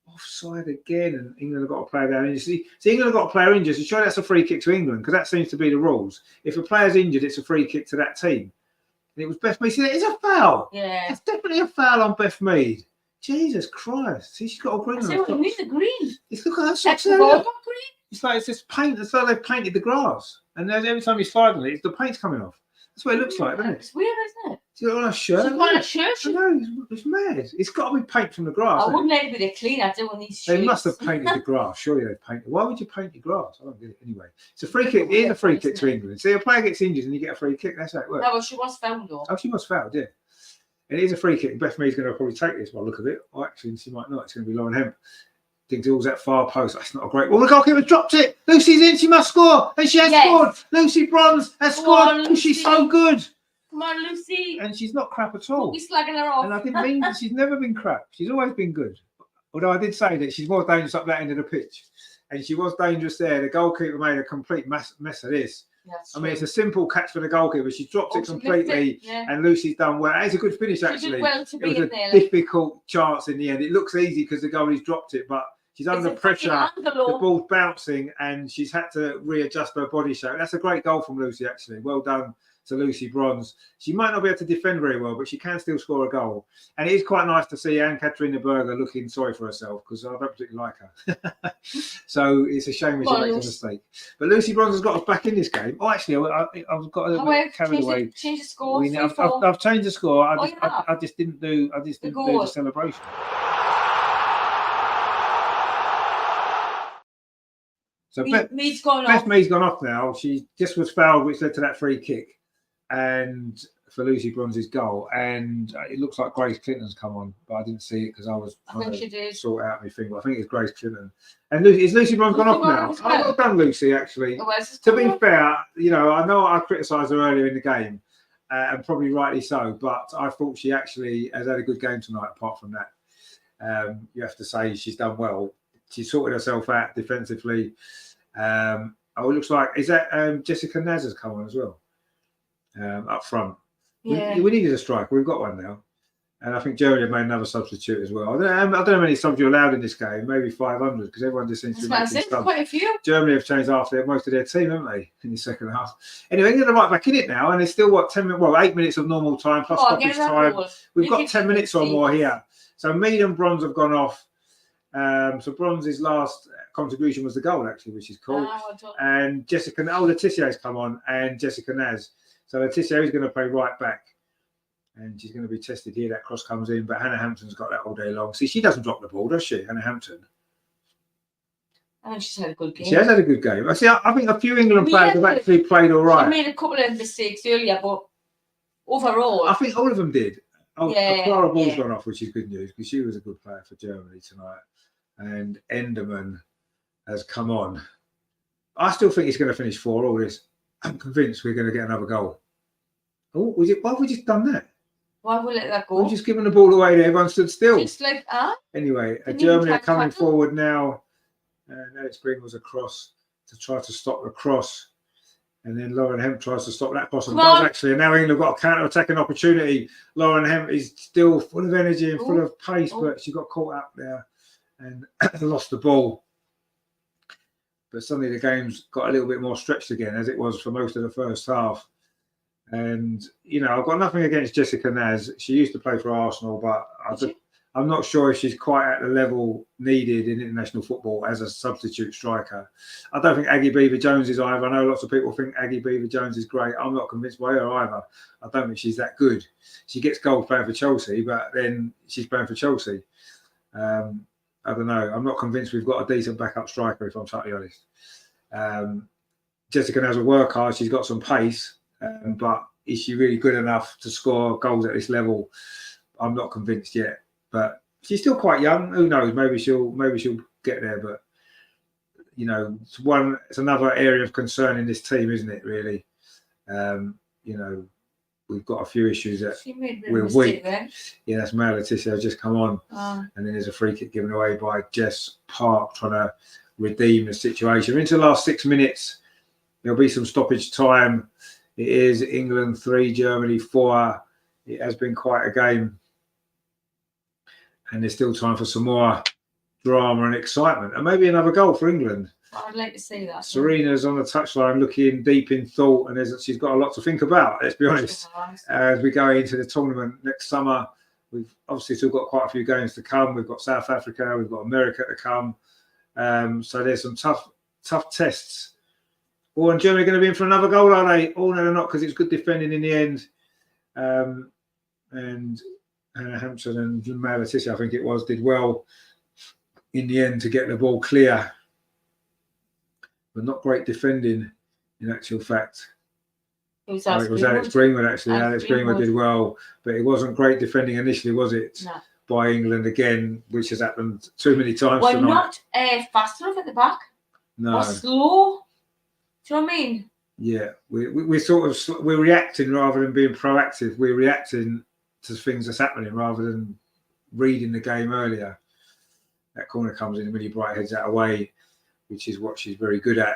And England have got a player down. And you see, England have got a player injured. So sure, that's a free kick to England, because that seems to be the rules. If a player's injured, it's a free kick to that team. And it was Beth Mead. See, it's a foul. Yeah. It's definitely a foul on Beth Mead. Jesus Christ. See, she's got a green on her socks. The green. It's look at that socks. It's like it's just paint. It's like they've painted the grass. And every time you slide on it, the paint's coming off. That's what it looks like, doesn't it? It's weird, isn't it? It's got on a shirt. It's on a shirt. I know, it's mad. It's got to be paint from the grass. I wouldn't let it be the clean after one of these They must have painted the grass. Surely they've painted. Why would you paint your grass? I don't get it. Anyway, it's a free kick. It is a free kick to England. See, a player gets injured and you get a free kick. That's how it works. No, well, she was fouled, though. Oh, she was fouled, yeah. And it is a free kick. Beth Mead's going to probably take this by the look of it. Or actually, she might not. It's going to be Lauren Hemp. thinks it was that far post. That's not a great ball. The goalkeeper dropped it. Lucy's in. She must score. And she has scored. Lucy Bronze has scored. Oh, she's so good. Come on, Lucy. And she's not crap at all. He's slagging her off. And I didn't mean she's never been crap. She's always been good. Although I did say that she's more dangerous up that end of the pitch. And she was dangerous there. The goalkeeper made a complete mess of this. I mean, it's a simple catch for the goalkeeper. She dropped it completely, and Lucy's done well. It's a good finish, actually. It was a difficult chance in the end. It looks easy because the goalie's dropped it, but she's under pressure. The ball's bouncing, and she's had to readjust her body shape. That's a great goal from Lucy, actually. Well done to Lucy Bronze. She might not be able to defend very well, but she can still score a goal. And it is quite nice to see Anne-Katharina Berger looking sorry for herself, because I don't particularly like her. So it's a shame when she makes a mistake. But Lucy Bronze has got us back in this game. Oh, actually, I've got a little bit carried away. Change the score. I've changed the score. I just didn't do the celebration. So Beth Mead's gone off now. She just was fouled, which led to that free kick, and for Lucy Bronze's goal. And it looks like Grace Clinton's come on, but I didn't see it because I was trying to sort out my finger. I think it's Grace Clinton. And is Lucy Bronze gone off now? Oh, well done, Lucy. Actually, to be fair, you know I criticised her earlier in the game, and probably rightly so. But I thought she actually has had a good game tonight. Apart from that, you have to say she's done well. She sorted herself out defensively. It looks like Jessica Naz has come on as well up front. Yeah. We needed a striker. We've got one now, and I think Germany have made another substitute as well. I don't know how many subs you're allowed in this game. Maybe 500 because everyone just seems to be making subs. Quite a few. Germany have changed most of their team, haven't they, in the second half? Anyway, they're right back in it now, and there's still 8 minutes of normal time plus stoppage time. We've got 10 minutes or more here. So Mead and Bronze have gone off. So Bronze's last contribution was the goal, actually, which is cool. And Letitia has come on, and Jessica Naz. So Letitia is going to play right back, and she's going to be tested here. That cross comes in, but Hannah Hampton's got that all day long. See, she doesn't drop the ball, does she, Hannah Hampton? And she's had a good game. She has had a good game. I think a few England players have actually played all right. She made a couple of mistakes earlier, but overall, I think all of them did. Clara Ball's gone off, which is good news because she was a good player for Germany tonight. And Enderman has come on. I still think he's going to finish 4 all this. I'm convinced we're going to get another goal. Oh, why have we just done that? Why have we let that go? We've just given the ball away there. Everyone stood still. Just like, Anyway, Germany are coming forward now. And Alex Green was across to try to stop the cross. And then Lauren Hemp tries to stop that cross and does actually. And now England have got a counter-attacking opportunity. Lauren Hemp is still full of energy and full of pace, but she got caught up there and lost the ball. But suddenly the game's got a little bit more stretched again, as it was for most of the first half. And, I've got nothing against Jessica Naz. She used to play for Arsenal, but I'm not sure if she's quite at the level needed in international football as a substitute striker. I don't think Aggie Beever-Jones is either. I know lots of people think Aggie Beever-Jones is great. I'm not convinced by her either. I don't think she's that good. She gets goals playing for Chelsea, but then she's playing for Chelsea. I don't know. I'm not convinced we've got a decent backup striker, if I'm totally honest. Jessica Naz will work hard. She's got some pace, but is she really good enough to score goals at this level? I'm not convinced yet. But she's still quite young. Who knows? Maybe she'll get there. But it's another area of concern in this team, isn't it? Really, we've got a few issues that we're weak. Yeah, that's Maya Letitia has just come on, and then there's a free kick given away by Jess Park trying to redeem the situation. Into the last 6 minutes, there'll be some stoppage time. It is England 3, Germany 4. It has been quite a game. And there's still time for some more drama and excitement. And maybe another goal for England. I'd like to see that. Serena's on the touchline looking deep in thought. And she's got a lot to think about, let's be honest. As we go into the tournament next summer, we've obviously still got quite a few games to come. We've got South Africa. We've got America to come. So there's some tough tests. Oh, and Germany are going to be in for another goal, are they? Oh, no, they're not, because it's good defending in the end. And Hannah Hampton and Maya Letitia, I think it was, did well in the end to get the ball clear. But not great defending, in actual fact. It was Alex Greenwood, actually. Alex Greenwood did well, but it wasn't great defending initially, was it? No. by England again, which has happened too many times We're tonight. not fast enough at the back. No. Or slow. Do you know what I mean? Yeah, we're reacting rather than being proactive. We're reacting to things that's happening rather than reading the game earlier. That corner comes in, really bright, heads that away, which is what she's very good at.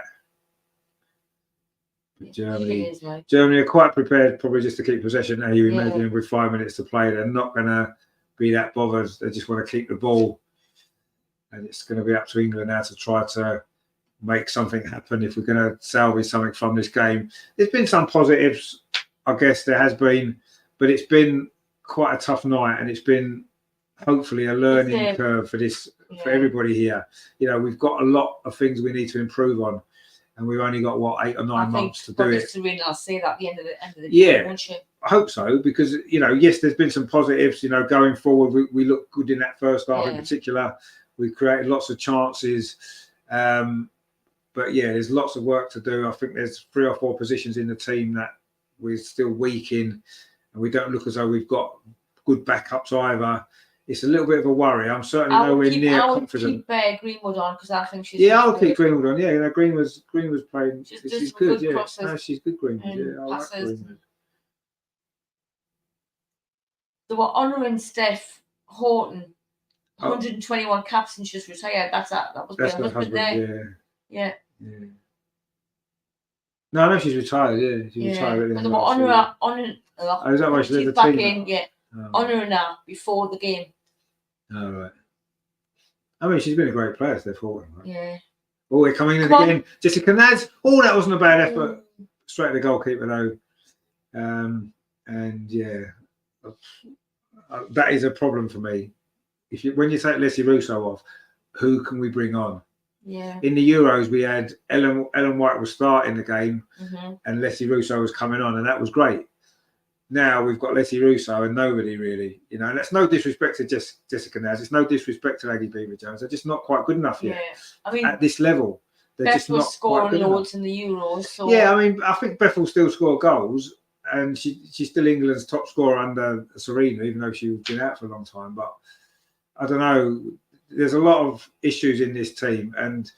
Germany are quite prepared, probably just to keep possession. Now you imagine with 5 minutes to play, they're not going to be that bothered. They just want to keep the ball, and it's going to be up to England now to try to make something happen if we're going to salvage something from this game. There's been some positives, I guess there has been, but it's been quite a tough night, and it's been hopefully a learning curve for this for everybody here. You know, we've got a lot of things we need to improve on, and we've only got 8 or 9 months to do it. I'll say that at the end of the day, won't you? I hope so, because yes, there's been some positives. Going forward, we look good in that first half in particular. We've created lots of chances. But yeah, there's lots of work to do. I think there's 3 or 4 positions in the team that we're still weak in, and we don't look as though we've got good backups either. It's a little bit of a worry. I'm certainly nowhere near confident. I would keep Greenwood on because I think she's. Yeah, I'll keep Greenwood on. Yeah, Green was playing. She's good. Yeah, no, she's good. Greenwood. Yeah, I like Greenwood. They were honouring Steph Horton, 121 caps, and she's retired. That was her husband there. Yeah. No, she's retired. Yeah, she's retired. But they were honouring. Is that why she led the back team? in? Yeah, honouring her before the game. Oh, right. I mean, she's been a great player, Steph Horton. Right? Yeah. Oh, we're coming in again. Jessica Nads. Oh, that wasn't a bad effort. Straight to the goalkeeper though. And yeah, that is a problem for me. When you take Leslie Russo off, who can we bring on? Yeah. In the Euros, we had Ellen White was starting the game, and Leslie Russo was coming on, and that was great. Now we've got Leslie Russo and nobody really, and that's no disrespect to Jessica Naz. It's no disrespect to Aggie Beaver-Jones. They're just not quite good enough yet. Yeah. I mean, at this level, they're just not scoring loads in the Euros. So. Yeah, I mean, I think Beth will still score goals, and she's still England's top scorer under Serena, even though she's been out for a long time. But I don't know. There's a lot of issues in this team, and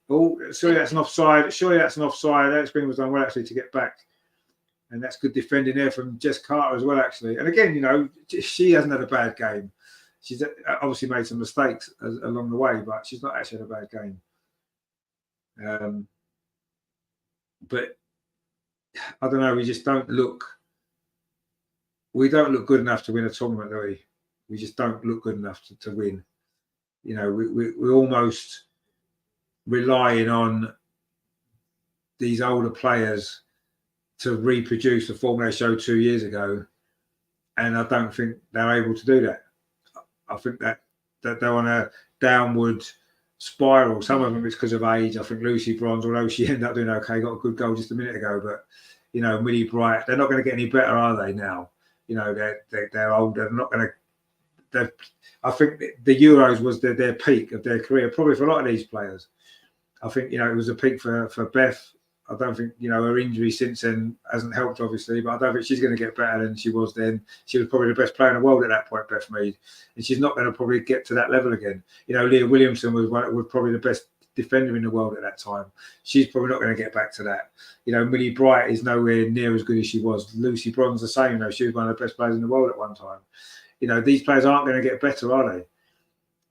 sorry, that's an offside. Surely that's an offside. Alex Green was done well actually to get back. And that's good defending there from Jess Carter as well, actually. And again, she hasn't had a bad game. She's obviously made some mistakes along the way, but she's not actually had a bad game. But I don't know. We just don't look. We don't look good enough to win a tournament, do we? We just don't look good enough to win. We're almost relying on these older players to reproduce the form they showed 2 years ago, and I don't think they're able to do that. I think that they're on a downward spiral. Some of them it's because of age. I think Lucy Bronze, although she ended up doing okay, got a good goal just a minute ago, but Millie Bright, they're not going to get any better, are they? Now, they're older. They're not going to. I think the Euros was their peak of their career, probably for a lot of these players. I think it was a peak for Beth. I don't think, her injury since then hasn't helped, obviously, but I don't think she's going to get better than she was then. She was probably the best player in the world at that point, Beth Mead, and she's not going to probably get to that level again. Leah Williamson was probably the best defender in the world at that time. She's probably not going to get back to that. Millie Bright is nowhere near as good as she was. Lucy Bronze the same. She was one of the best players in the world at one time. These players aren't going to get better, are they?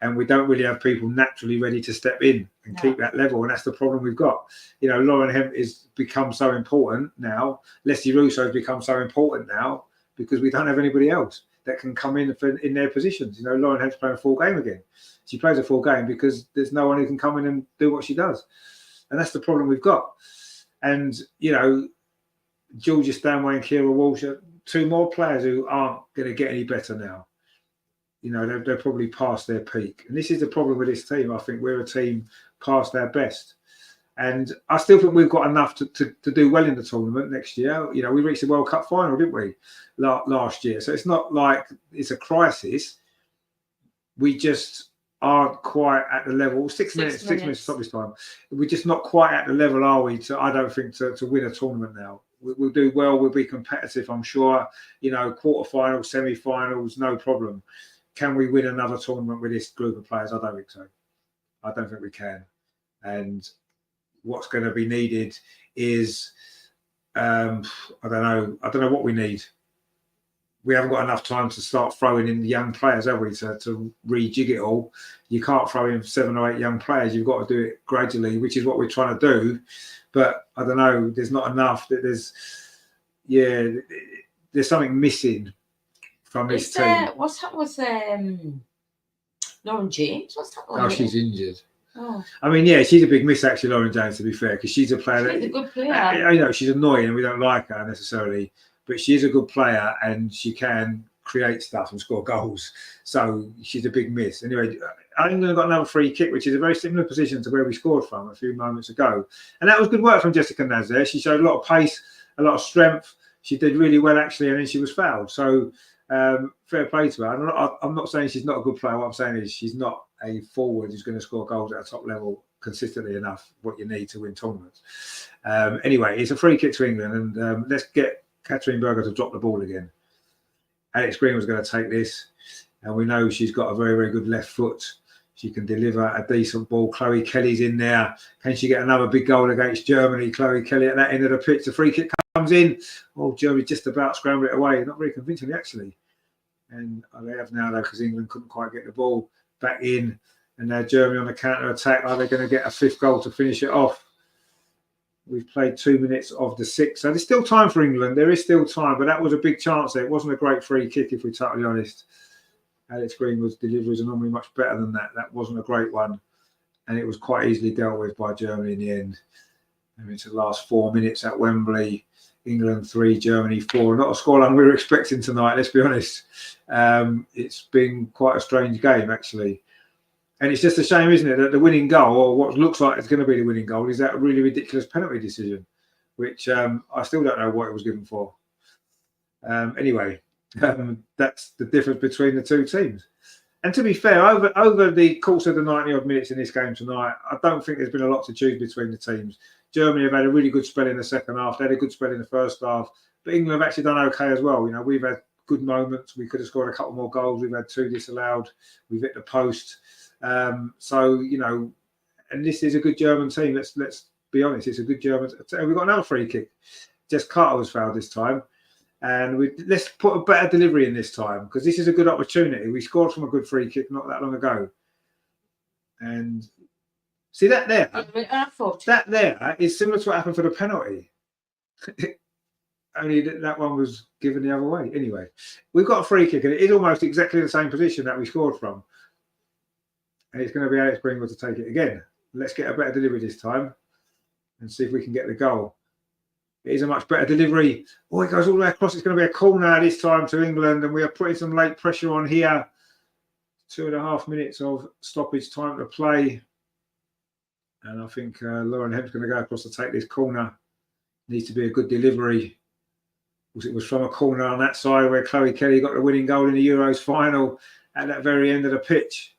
And we don't really have people naturally ready to step in and keep that level. And that's the problem we've got. Lauren Hemp has become so important now. Leslie Russo has become so important now because we don't have anybody else that can come in their positions. Lauren Hemp's playing a full game again. She plays a full game because there's no one who can come in and do what she does. And that's the problem we've got. And, Georgia Stanway and Kira Walsh are 2 more players who aren't going to get any better now. They're probably past their peak. And this is the problem with this team. I think we're a team past our best. And I still think we've got enough to do well in the tournament next year. We reached the World Cup final, didn't we, last year? So it's not like it's a crisis. We just aren't quite at the level. 6 minutes to stop this time. We're just not quite at the level, are we, I don't think, to win a tournament now. We'll do well. We'll be competitive, I'm sure. Quarterfinals, semi-finals, no problem. can we win another tournament with this group of players? I don't think so. I don't think we can. And what's going to be needed is, I don't know what we need. We haven't got enough time to start throwing in the young players, have we, to rejig it all. You can't throw in 7 or 8 young players. You've got to do it gradually, which is what we're trying to do. But I don't know, there's not enough. There's something missing from this team. What's happened with Lauren James? What's happened? Oh, she's injured. Oh. I mean, yeah, she's a big miss, actually, Lauren James, to be fair, because she's a player. She's a good player. You know, she's annoying and we don't like her necessarily, but she is a good player and she can create stuff and score goals. So she's a big miss. Anyway, England got another free kick, which is a very similar position to where we scored from a few moments ago. And that was good work from Jessica Naz there. She showed a lot of pace, a lot of strength. She did really well, actually, and then she was fouled. So fair play to her. I'm not saying she's not a good player. What I'm saying is she's not a forward who's going to score goals at a top level consistently enough, what you need to win tournaments. Anyway, it's a free kick to England, and let's get Katharine Berger to drop the ball again. Alex Green was going to take this, and we know she's got a very, very good left foot. She can deliver a decent ball. Chloe Kelly's in there. Can she get another big goal against Germany? Chloe Kelly at that end of the pitch. The free kick comes in. Oh, Germany just about scrambled it away. Not very convincingly, actually. And they have now, though, because England couldn't quite get the ball back in. And now Germany on the counter-attack. Are they going to get a 5th goal to finish it off? We've played 2 minutes of the 6. So there's still time for England. There is still time, but that was a big chance there. It wasn't a great free kick, if we're totally honest. Alex Greenwood's deliveries are normally much better than that. That wasn't a great one. And it was quite easily dealt with by Germany in the end. I mean, it's the last 4 minutes at Wembley. England 3, Germany 4. Not a scoreline we were expecting tonight, let's be honest. It's been quite a strange game, actually. And it's just a shame, isn't it, that the winning goal, or what looks like it's going to be the winning goal, is that really ridiculous penalty decision, which I still don't know what it was given for. Anyway, that's the difference between the two teams. And to be fair, over the course of the 90-odd minutes in this game tonight, I don't think there's been a lot to choose between the teams. Germany have had a really good spell in the second half. They had a good spell in the first half. But England have actually done okay as well. You know, we've had good moments. We could have scored a couple more goals. We've had 2 disallowed. We've hit the post. So, you know, and this is a good German team. Let's be honest. It's a good German. We've got another free kick. Jess Carter was fouled this time. And let's put a better delivery in this time, because this is a good opportunity. We scored from a good free kick not that long ago. And see that there? That there is similar to what happened for the penalty. Only that one was given the other way. Anyway, we've got a free kick, and it is almost exactly the same position that we scored from. And it's going to be Alex Greenwood to take it again. Let's get a better delivery this time and see if we can get the goal. It is a much better delivery. Oh, it goes all the way across. It's going to be a corner this time to England, and we are putting some late pressure on here. 2.5 minutes of stoppage time to play. And I think Lauren Hemp's going to go across to take this corner. Needs to be a good delivery. It was from a corner on that side where Chloe Kelly got the winning goal in the Euros final at that very end of the pitch.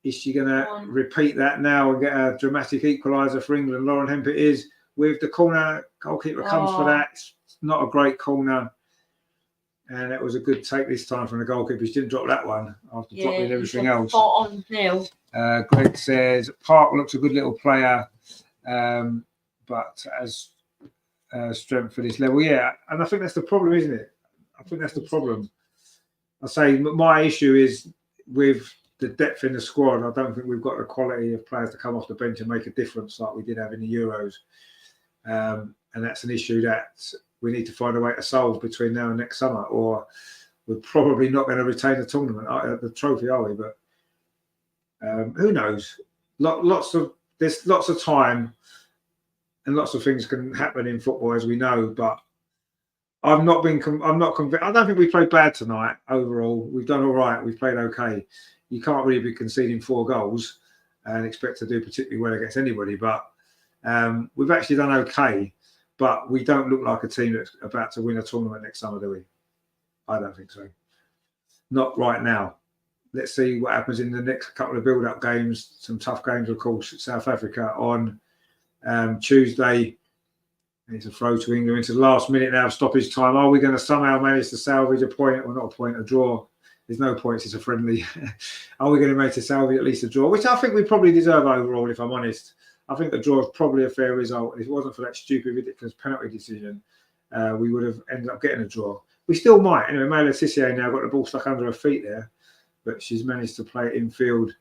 Is she going to repeat that now and get a dramatic equaliser for England? Lauren Hemp it is. With the corner, goalkeeper comes for that. It's not a great corner. And it was a good take this time from the goalkeeper. She didn't drop that one after dropping everything else. On nil. Greg says, Park looks a good little player, but as strength for this level. Yeah, and I think that's the problem, isn't it? I think that's the problem. I say my issue is with the depth in the squad. I don't think we've got the quality of players to come off the bench and make a difference like we did have in the Euros. And that's an issue that we need to find a way to solve between now and next summer, or we're probably not going to retain the tournament, the trophy, are we? But who knows? There's lots of time, and lots of things can happen in football, as we know. But I'm not convinced. I don't think we played bad tonight. Overall, we've done all right. We've played okay. You can't really be conceding 4 goals and expect to do particularly well against anybody. But we've actually done okay. But we don't look like a team that's about to win a tournament next summer, do we? I don't think so. Not right now. Let's see what happens in the next couple of build-up games. Some tough games, of course. South Africa on Tuesday. It's a throw to England into the last minute now of stoppage time. Are we going to somehow manage to salvage a point, or not a point, a draw there's no points. It's a friendly. Are we going to manage to salvage at least a draw? Which I think we probably deserve overall, if I'm honest. I think the draw is probably a fair result. If it wasn't for that stupid, ridiculous penalty decision, we would have ended up getting a draw. We still might. Anyway, Maya Letitia now got the ball stuck under her feet there, but she's managed to play it infield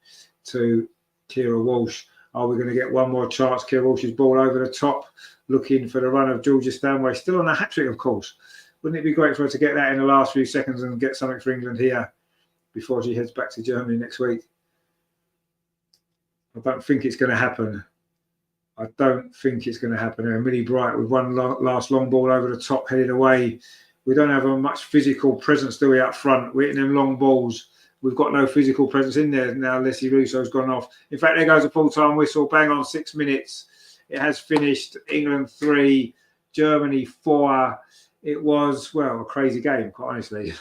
to Kira Walsh. Are we going to get one more chance? Kira Walsh's ball over the top, looking for the run of Georgia Stanway. Still on a hat-trick, of course. Wouldn't it be great for her to get that in the last few seconds and get something for England here before she heads back to Germany next week? I don't think it's going to happen. I don't think it's going to happen. And Millie Bright with one last long ball over the top, headed away. We don't have a much physical presence, do we, up front? We're hitting them long balls. We've got no physical presence in there now. Leslie Russo's gone off. In fact, there goes a full-time whistle. Bang on 6 minutes. It has finished. England 3, Germany 4. It was, well, a crazy game, quite honestly.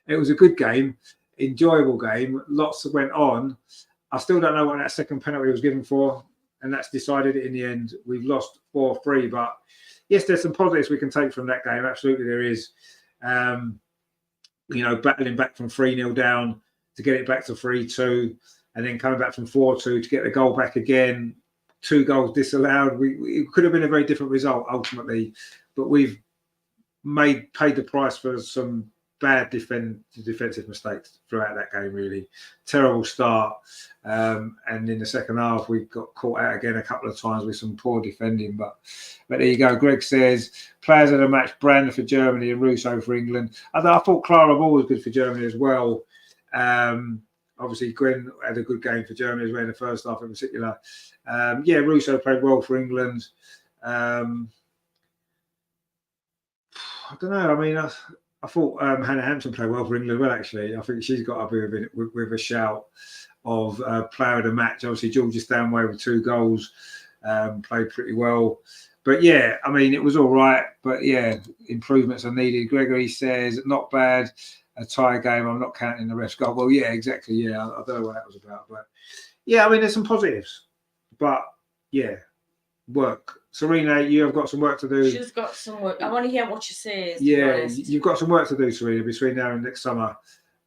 It was a good game, enjoyable game. Lots went on. I still don't know what that second penalty was given for, and that's decided it in the end. We've lost 4-3, but yes, there's some positives we can take from that game. Absolutely, there is. You know, battling back from 3-0 down to get it back to 3-2, and then coming back from 4-2 to get the goal back again. 2 goals disallowed. It could have been a very different result ultimately, but we've paid the price for some bad defensive mistakes throughout that game, really. Terrible start. And in the second half, we got caught out again a couple of times with some poor defending. But there you go. Greg says, players of the match, Brand for Germany and Russo for England. I thought Clara Ball was good for Germany as well. Obviously, Gwen had a good game for Germany as well in the first half in particular. Yeah, Russo played well for England. I don't know. I mean, I thought Hannah Hampson played well for England as well, actually. I think she's got up here with a shout of player of the match. Obviously, Georgia Stanway with 2 goals, played pretty well. But yeah, I mean, it was all right. But yeah, improvements are needed. Gregory says, not bad. A tie game. I'm not counting the ref's goal. Well, yeah, exactly. Yeah, I don't know what that was about. But yeah, I mean, there's some positives. But yeah, work. Serena, you have got some work to do. She's got some work. I want to hear what she says. Yeah, you've got some work to do, Serena, between now and next summer.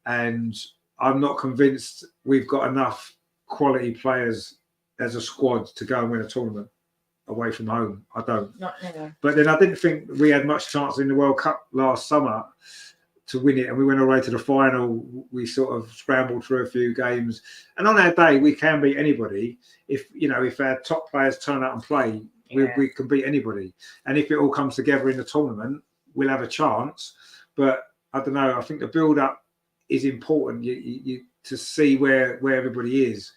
And I'm not convinced we've got enough quality players as a squad to go and win a tournament away from home. I don't. Not never. But then I didn't think we had much chance in the World Cup last summer to win it, and we went all the way to the final. We sort of scrambled through a few games, and on our day we can beat anybody. If our top players turn out and play, we can beat anybody. And if it all comes together in the tournament, we'll have a chance. But I don't know. I think the build-up is important. You to see where everybody is.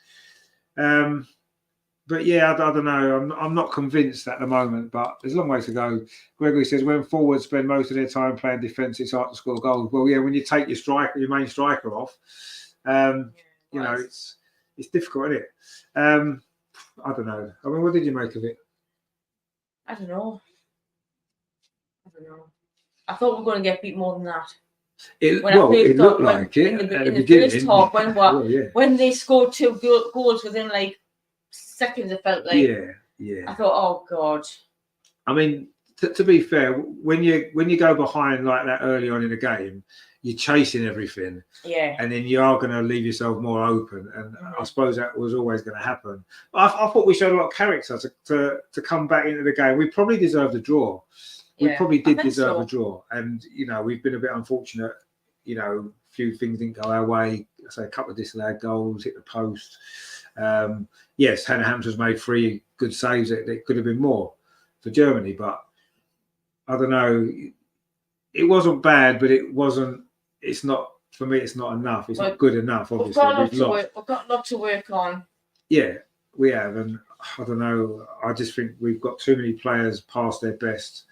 But yeah, I don't know. I'm not convinced at the moment, but there's a long way to go. Gregory says, when forwards spend most of their time playing defence, it's hard to score goals. Well, yeah, when you take your main striker off, you know, it's difficult, isn't it? I don't know. I mean, what did you make of it? I don't know. I thought we were going to get beat more than that. It looked like it in the first half when they scored 2 goals within like seconds. It felt like I thought, oh god. I mean, to be fair, when you go behind like that early on in the game, you're chasing everything, and then you are going to leave yourself more open. And I suppose that was always going to happen. But I thought we showed a lot of character to come back into the game. We probably deserved a draw. We probably did deserve a draw, and we've been a bit unfortunate. A few things didn't go our way. I say a couple of disallowed goals, hit the post. Yes, Hannah Hampton's made 3 good saves. It could have been more for Germany, but I don't know. It wasn't bad, but it wasn't. It's not for me. It's not enough. It's not good enough. Obviously, we've got a lot to work on. Yeah, we have, and I don't know. I just think we've got too many players past their best.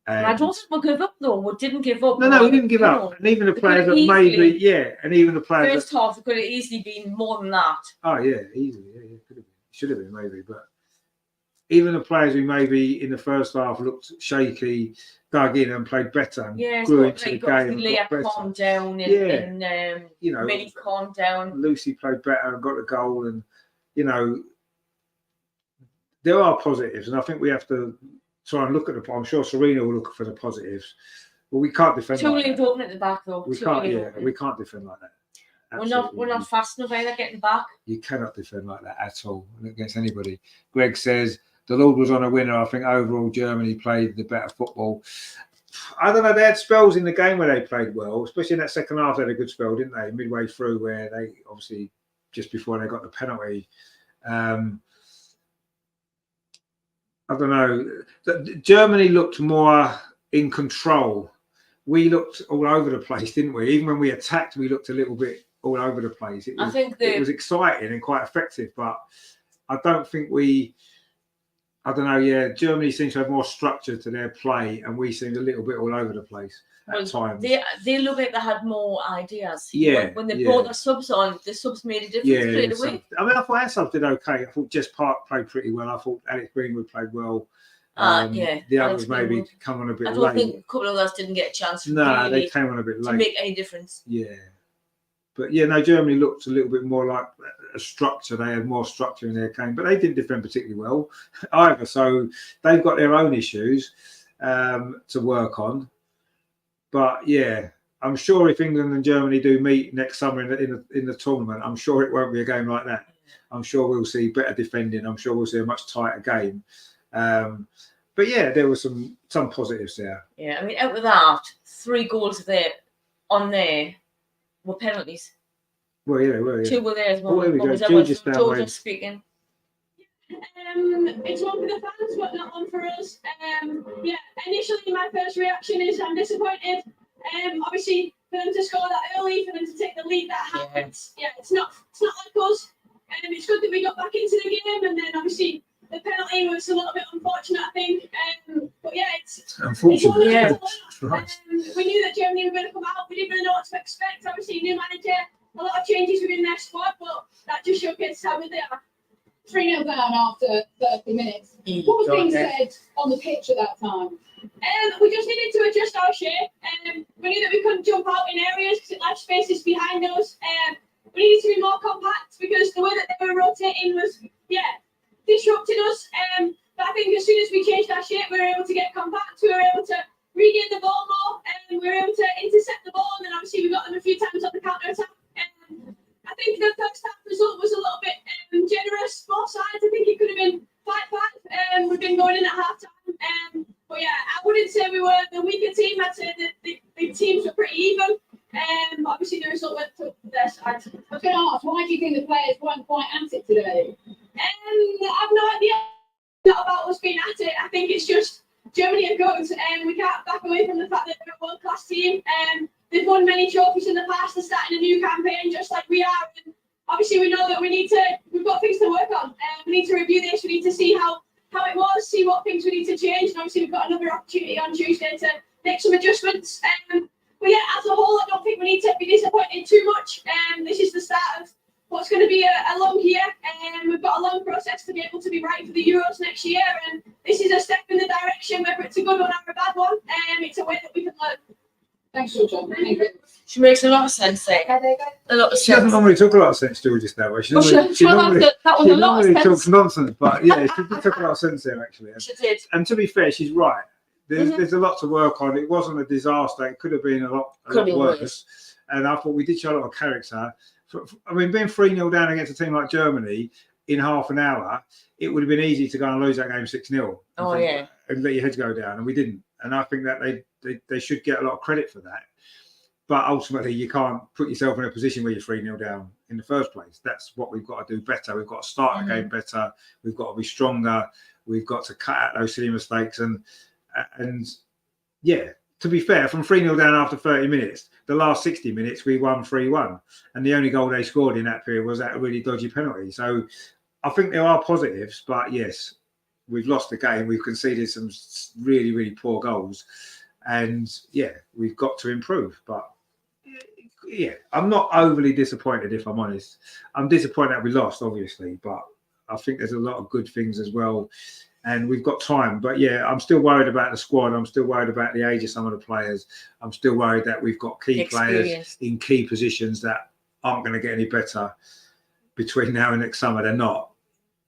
And I don't think we gave up though. We didn't give up. No, we didn't give up. And even the players that maybe, and even the players. First half, it could have easily been more than that. Oh yeah, easily. Yeah, could have been. Should have been maybe, but even the players who maybe in the first half looked shaky, dug in and played better. And grew into the game. Leah calmed down, and Millie calmed down. Lucy played better and got the goal, and there are positives, and I think we have to try and look at I'm sure Serena will look for the positives, Well, we can't defend. Too like leaved open at the back though. We can't. Yeah, we can't defend like that. We're not fast enough either getting back. You cannot defend like that at all against anybody. Greg says the Lord was on a winner. I think overall Germany played the better football. I don't know. They had spells in the game where they played well, especially in that second half. They had a good spell, didn't they? Midway through, where they obviously just before they got the penalty. I don't know. Germany looked more in control. We looked all over the place, didn't we? Even when we attacked, we looked a little bit all over the place. It was exciting and quite effective, but I don't think I don't know. Yeah, Germany seems to have more structure to their play, and we seemed a little bit all over the place at times. They look like they had more ideas. Yeah. When they brought the subs on, the subs made a difference straight away. I mean, I thought our subs did okay. I thought Jess Park played pretty well. I thought Alex Greenwood played well. The others maybe come on a bit late. I don't think a couple of us didn't get a chance. No, they came on a bit late to make any difference. Yeah. But yeah, no, Germany looked a little bit more like a structure. They had more structure in their game, but they didn't defend particularly well either. So they've got their own issues to work on. But yeah, I'm sure if England and Germany do meet next summer in the tournament, I'm sure it won't be a game like that. I'm sure we'll see better defending. I'm sure we'll see a much tighter game. But yeah, there were some positives there. Yeah, I mean, out of that, 3 goals on there were penalties. Well, yeah, they were. Yeah. 2 were there as well. Oh, here we go. Georgia speaking. It's one for the fans, but not one for us. Initially my first reaction is I'm disappointed. Obviously, for them to score that early, for them to take the lead that happens. Yeah, it's not like us. It's good that we got back into the game, and then obviously the penalty was a little bit unfortunate, I think. But yeah, it's unfortunate. We knew that Germany were going to come out. We didn't really know what to expect. Obviously, new manager, a lot of changes within their squad, but that just showcases how good they are. 3-0 down after 30 minutes. What was being said on the pitch at that time? We just needed to adjust our shape. We knew that we couldn't jump out in areas because it left spaces behind us. We needed to be more compact because the way that they were rotating was, disrupted us. But I think as soon as we changed our shape, we were able to get compact. We were able to regain the ball more, and we were able to intercept the ball. And then obviously we got them a few times on the counter attack. I think the first half result was a little bit generous, both sides. I think it could have been 5-5. We've been going in at half time. But yeah, I wouldn't say we were the weaker team. I'd say that the teams were pretty even. Obviously the result went to their side. I was going to ask, why do you think the players weren't quite at it today? I've no idea. Not about us being at it. I think it's just Germany are good, and we can't back away from the fact that they're a world-class team. They've won many trophies in the past. They're starting a new campaign just like we are. And obviously, we know that we've got things to work on. We need to review this. We need to see how it was, see what things we need to change. And obviously, we've got another opportunity on Tuesday to make some adjustments. But yeah, as a whole, I don't think we need to be disappointed too much. This is the start of what's going to be a long year. We've got a long process to be able to be right for the Euros next year. And this is a step in the direction, whether it's a good one or a bad one. It's a way that we can learn. Thanks, Georgia. Thank you. She makes a lot of sense there. A lot of sense. She doesn't normally talk a lot of sense, Georgia, now. She normally talks nonsense, but yeah, she did talk a lot of sense there, actually. She did. And to be fair, she's right. There's a lot to work on. It wasn't a disaster. It could have been a lot worse. And I thought we did show a lot of character. I mean, being 3-0 down against a team like Germany in half an hour, it would have been easy to go and lose that game 6-0. And let your heads go down, and we didn't. And I think that they should get a lot of credit for that. But ultimately, you can't put yourself in a position where you're 3-0 down in the first place. That's what we've got to do better. We've got to start the game better. We've got to be stronger. We've got to cut out those silly mistakes. And yeah, to be fair, from 3-0 down after 30 minutes, the last 60 minutes, we won 3-1. And the only goal they scored in that period was that really dodgy penalty. So I think there are positives, but yes, we've lost the game. We've conceded some really, really poor goals. And yeah, we've got to improve. But yeah, I'm not overly disappointed, if I'm honest. I'm disappointed that we lost, obviously, but I think there's a lot of good things as well. And we've got time. But yeah, I'm still worried about the squad. I'm still worried about the age of some of the players. I'm still worried that we've got key players in key positions that aren't going to get any better between now and next summer. They're not,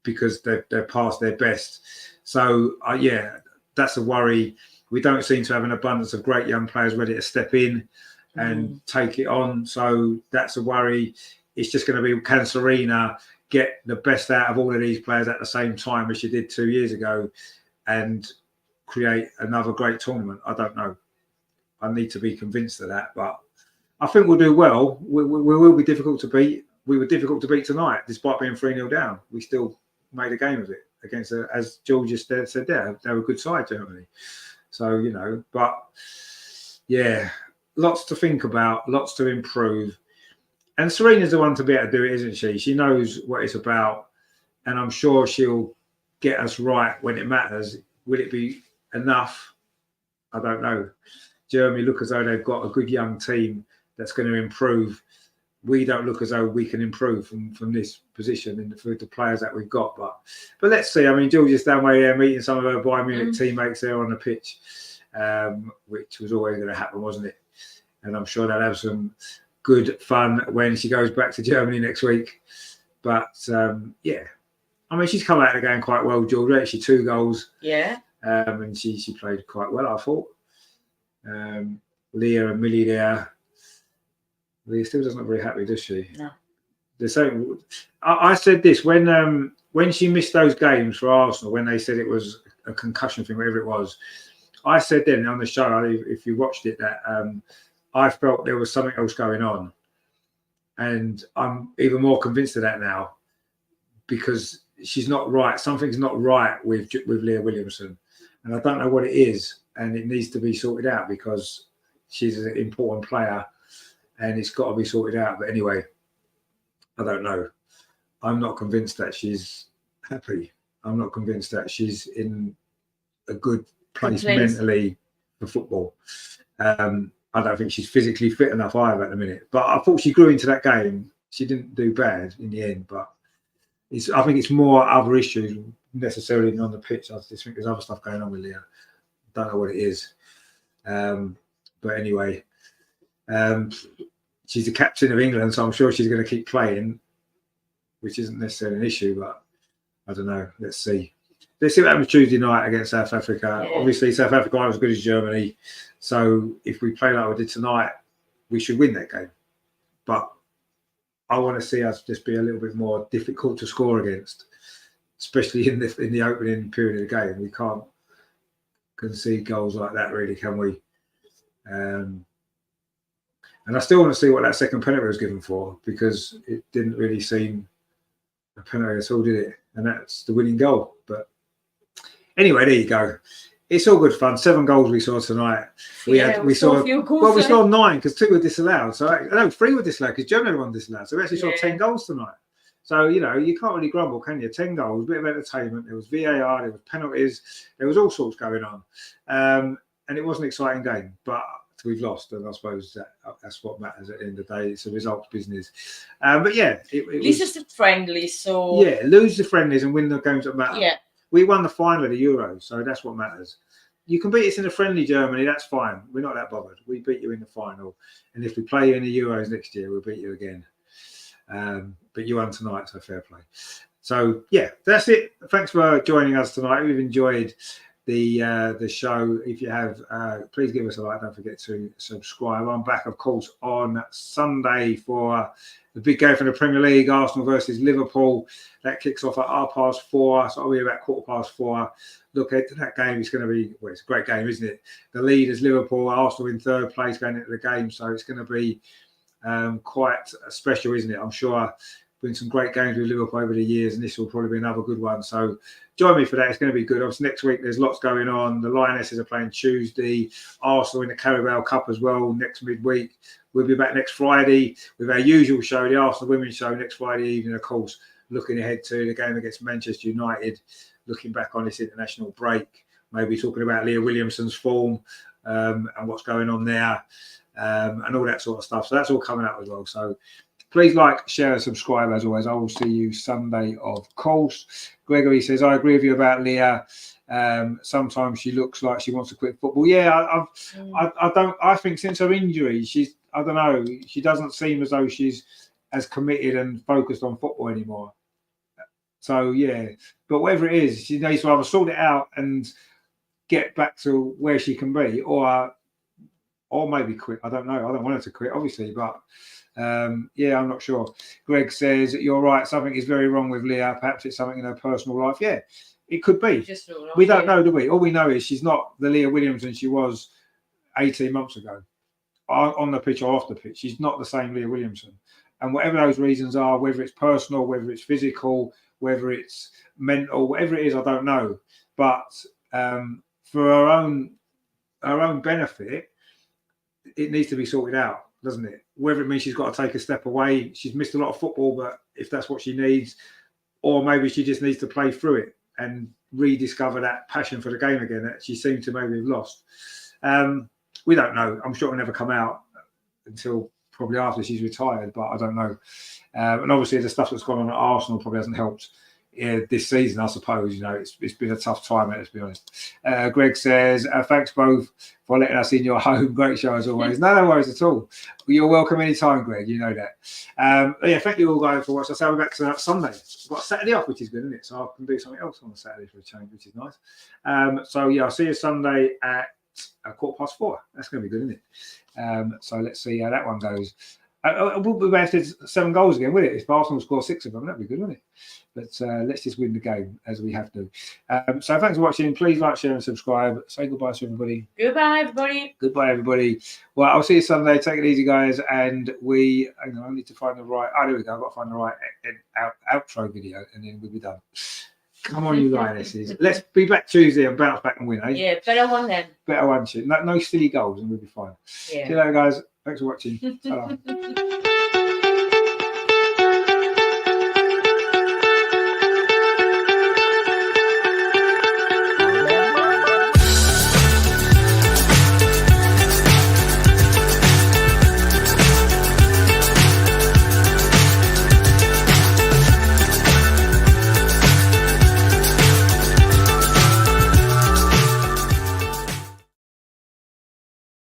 because they're past their best. So yeah, that's a worry. we don't seem to have an abundance of great young players ready to step in and take it on. So that's a worry. It's just going to be, can Serena get the best out of all of these players at the same time as she did 2 years ago and create another great tournament? I don't know. I need to be convinced of that, but I think we'll do well. We will be difficult to beat. We were difficult to beat tonight, despite being 3-0 down. We still made a game of it against, as Georgia said there, they were a good side, Germany. So, you know, but yeah, lots to think about, lots to improve. And Serena's the one to be able to do it, isn't she? She knows what it's about, and I'm sure she'll get us right when it matters. Will it be enough? I don't know. Germany look as though they've got a good young team that's going to improve. We don't look as though we can improve from this position for the players that we've got. But let's see. I mean, Georgia's down way there meeting some of her Bayern Munich teammates there on the pitch, which was always going to happen, wasn't it? And I'm sure they'll have some good fun when she goes back to Germany next week. But yeah, I mean, she's come out of the game quite well, Georgia. Actually, 2 goals. Yeah. And she played quite well, I thought. Leah and Millie there. Leah still doesn't look very happy, does she? No. The same. I said this when she missed those games for Arsenal, when they said it was a concussion thing, whatever it was. I said then on the show, if you watched it, that I felt there was something else going on, and I'm even more convinced of that now because she's not right. Something's not right with Leah Williamson, and I don't know what it is, and it needs to be sorted out because she's an important player. And it's got to be sorted out. But anyway, I don't know. I'm not convinced that she's happy. I'm not convinced that she's in a good place mentally for football. I don't think she's physically fit enough either at the minute. But I thought she grew into that game. She didn't do bad in the end. But I think it's more other issues necessarily than on the pitch. I just think there's other stuff going on with Leah. Don't know what it is. But anyway. She's the captain of England, so I'm sure she's going to keep playing, which isn't necessarily an issue, but I don't know. Let's see. Let's see what happens Tuesday night against South Africa. Yeah. Obviously, South Africa aren't as good as Germany, so if we play like we did tonight, we should win that game. But I want to see us just be a little bit more difficult to score against, especially in the opening period of the game. We can't concede goals like that, really, can we? And I still want to see what that second penalty was given for because it didn't really seem a penalty at all, did it? And that's the winning goal. But anyway, there you go. It's all good fun. 7 goals we saw tonight. We saw 9 because 2 were disallowed. So 3 were disallowed because Germany won disallowed. So we actually saw 10 goals tonight. So you know you can't really grumble, can you? 10 goals, a bit of entertainment. There was VAR, there was penalties, there was all sorts going on, and it was an exciting game, but. We've lost, and I suppose that's what matters at the end of the day. It's a results business. But yeah, at least it's a friendly. So yeah, lose the friendlies and win the games that matter. Yeah, we won the final of the Euros, so that's what matters. You can beat us in a friendly, Germany. That's fine. We're not that bothered. We beat you in the final, and if we play you in the Euros next year, we'll beat you again. But you won tonight, so fair play. So yeah, that's it. Thanks for joining us tonight. We've enjoyed the show. If you have, please give us a like. Don't forget to subscribe. I'm back, of course, on Sunday for the big game for the Premier League, Arsenal versus Liverpool. That kicks off at 4:30, so I'll be about 4:15. Look ahead to that game. It's going to be, well, it's a great game, isn't it? The lead is Liverpool, Arsenal in 3rd place going into the game, so it's going to be quite special, isn't it? I'm sure been some great games with Liverpool over the years, and this will probably be another good one. So join me for that. It's going to be good. Obviously, next week there's lots going on. The Lionesses are playing Tuesday. Arsenal in the Carabao Cup as well next midweek. We'll be back next Friday with our usual show, the Arsenal Women's Show, next Friday evening, of course, looking ahead to the game against Manchester United, looking back on this international break, maybe talking about Leah Williamson's form and what's going on there and all that sort of stuff. So that's all coming up as well. So please like, share, and subscribe as always. I will see you Sunday, of course. Gregory says, I agree with you about Leah. Sometimes she looks like she wants to quit football. Yeah, I think since her injury, I don't know, she doesn't seem as though she's as committed and focused on football anymore. So, yeah. But whatever it is, she needs to either sort it out and get back to where she can be, or maybe quit. I don't know. I don't want her to quit, obviously, but yeah, I'm not sure. Greg says, you're right, something is very wrong with Leah. Perhaps it's something in her personal life. Yeah, it could be. We don't know, do we? All we know is she's not the Leah Williamson she was 18 months ago, on the pitch or off the pitch. She's not the same Leah Williamson. And whatever those reasons are, whether it's personal, whether it's physical, whether it's mental, whatever it is, I don't know. But for her own benefit, it needs to be sorted out, doesn't it? Whether it means she's got to take a step away, she's missed a lot of football, but if that's what she needs, or maybe she just needs to play through it and rediscover that passion for the game again that she seemed to maybe have lost. We don't know. I'm sure it'll never come out until probably after she's retired, but I don't know. And obviously the stuff that's gone on at Arsenal probably hasn't helped this season, I suppose. You know, it's been a tough time, let's be honest. Greg says, thanks both for letting us in your home. Great show as always. No worries at all. You're welcome anytime, Greg. You know that. Yeah, thank you all guys for watching. I'll be back to Sunday. I've got a Saturday off, which is good, isn't it? So I can do something else on the Saturday for a change, which is nice. So yeah, I'll see you Sunday at 4:15. That's going to be good, isn't it? So let's see how that one goes. We'll be back to 7 goals again, will it? If Arsenal score 6 of them, that'd be good, wouldn't it? But let's just win the game as we have to. So thanks for watching. Please like, share, and subscribe. Say goodbye to everybody. Goodbye, everybody. Goodbye, everybody. Well, I'll see you Sunday. Take it easy, guys. And I need to find the right. Oh, there we go. I've got to find the right outro video, and then we'll be done. Come on, you Lionesses. Let's be back Tuesday and bounce back and win, eh? Yeah, better one then. Better one, no silly goals, and we'll be fine. Yeah. See you later, guys. Thanks for watching. Ta-ra.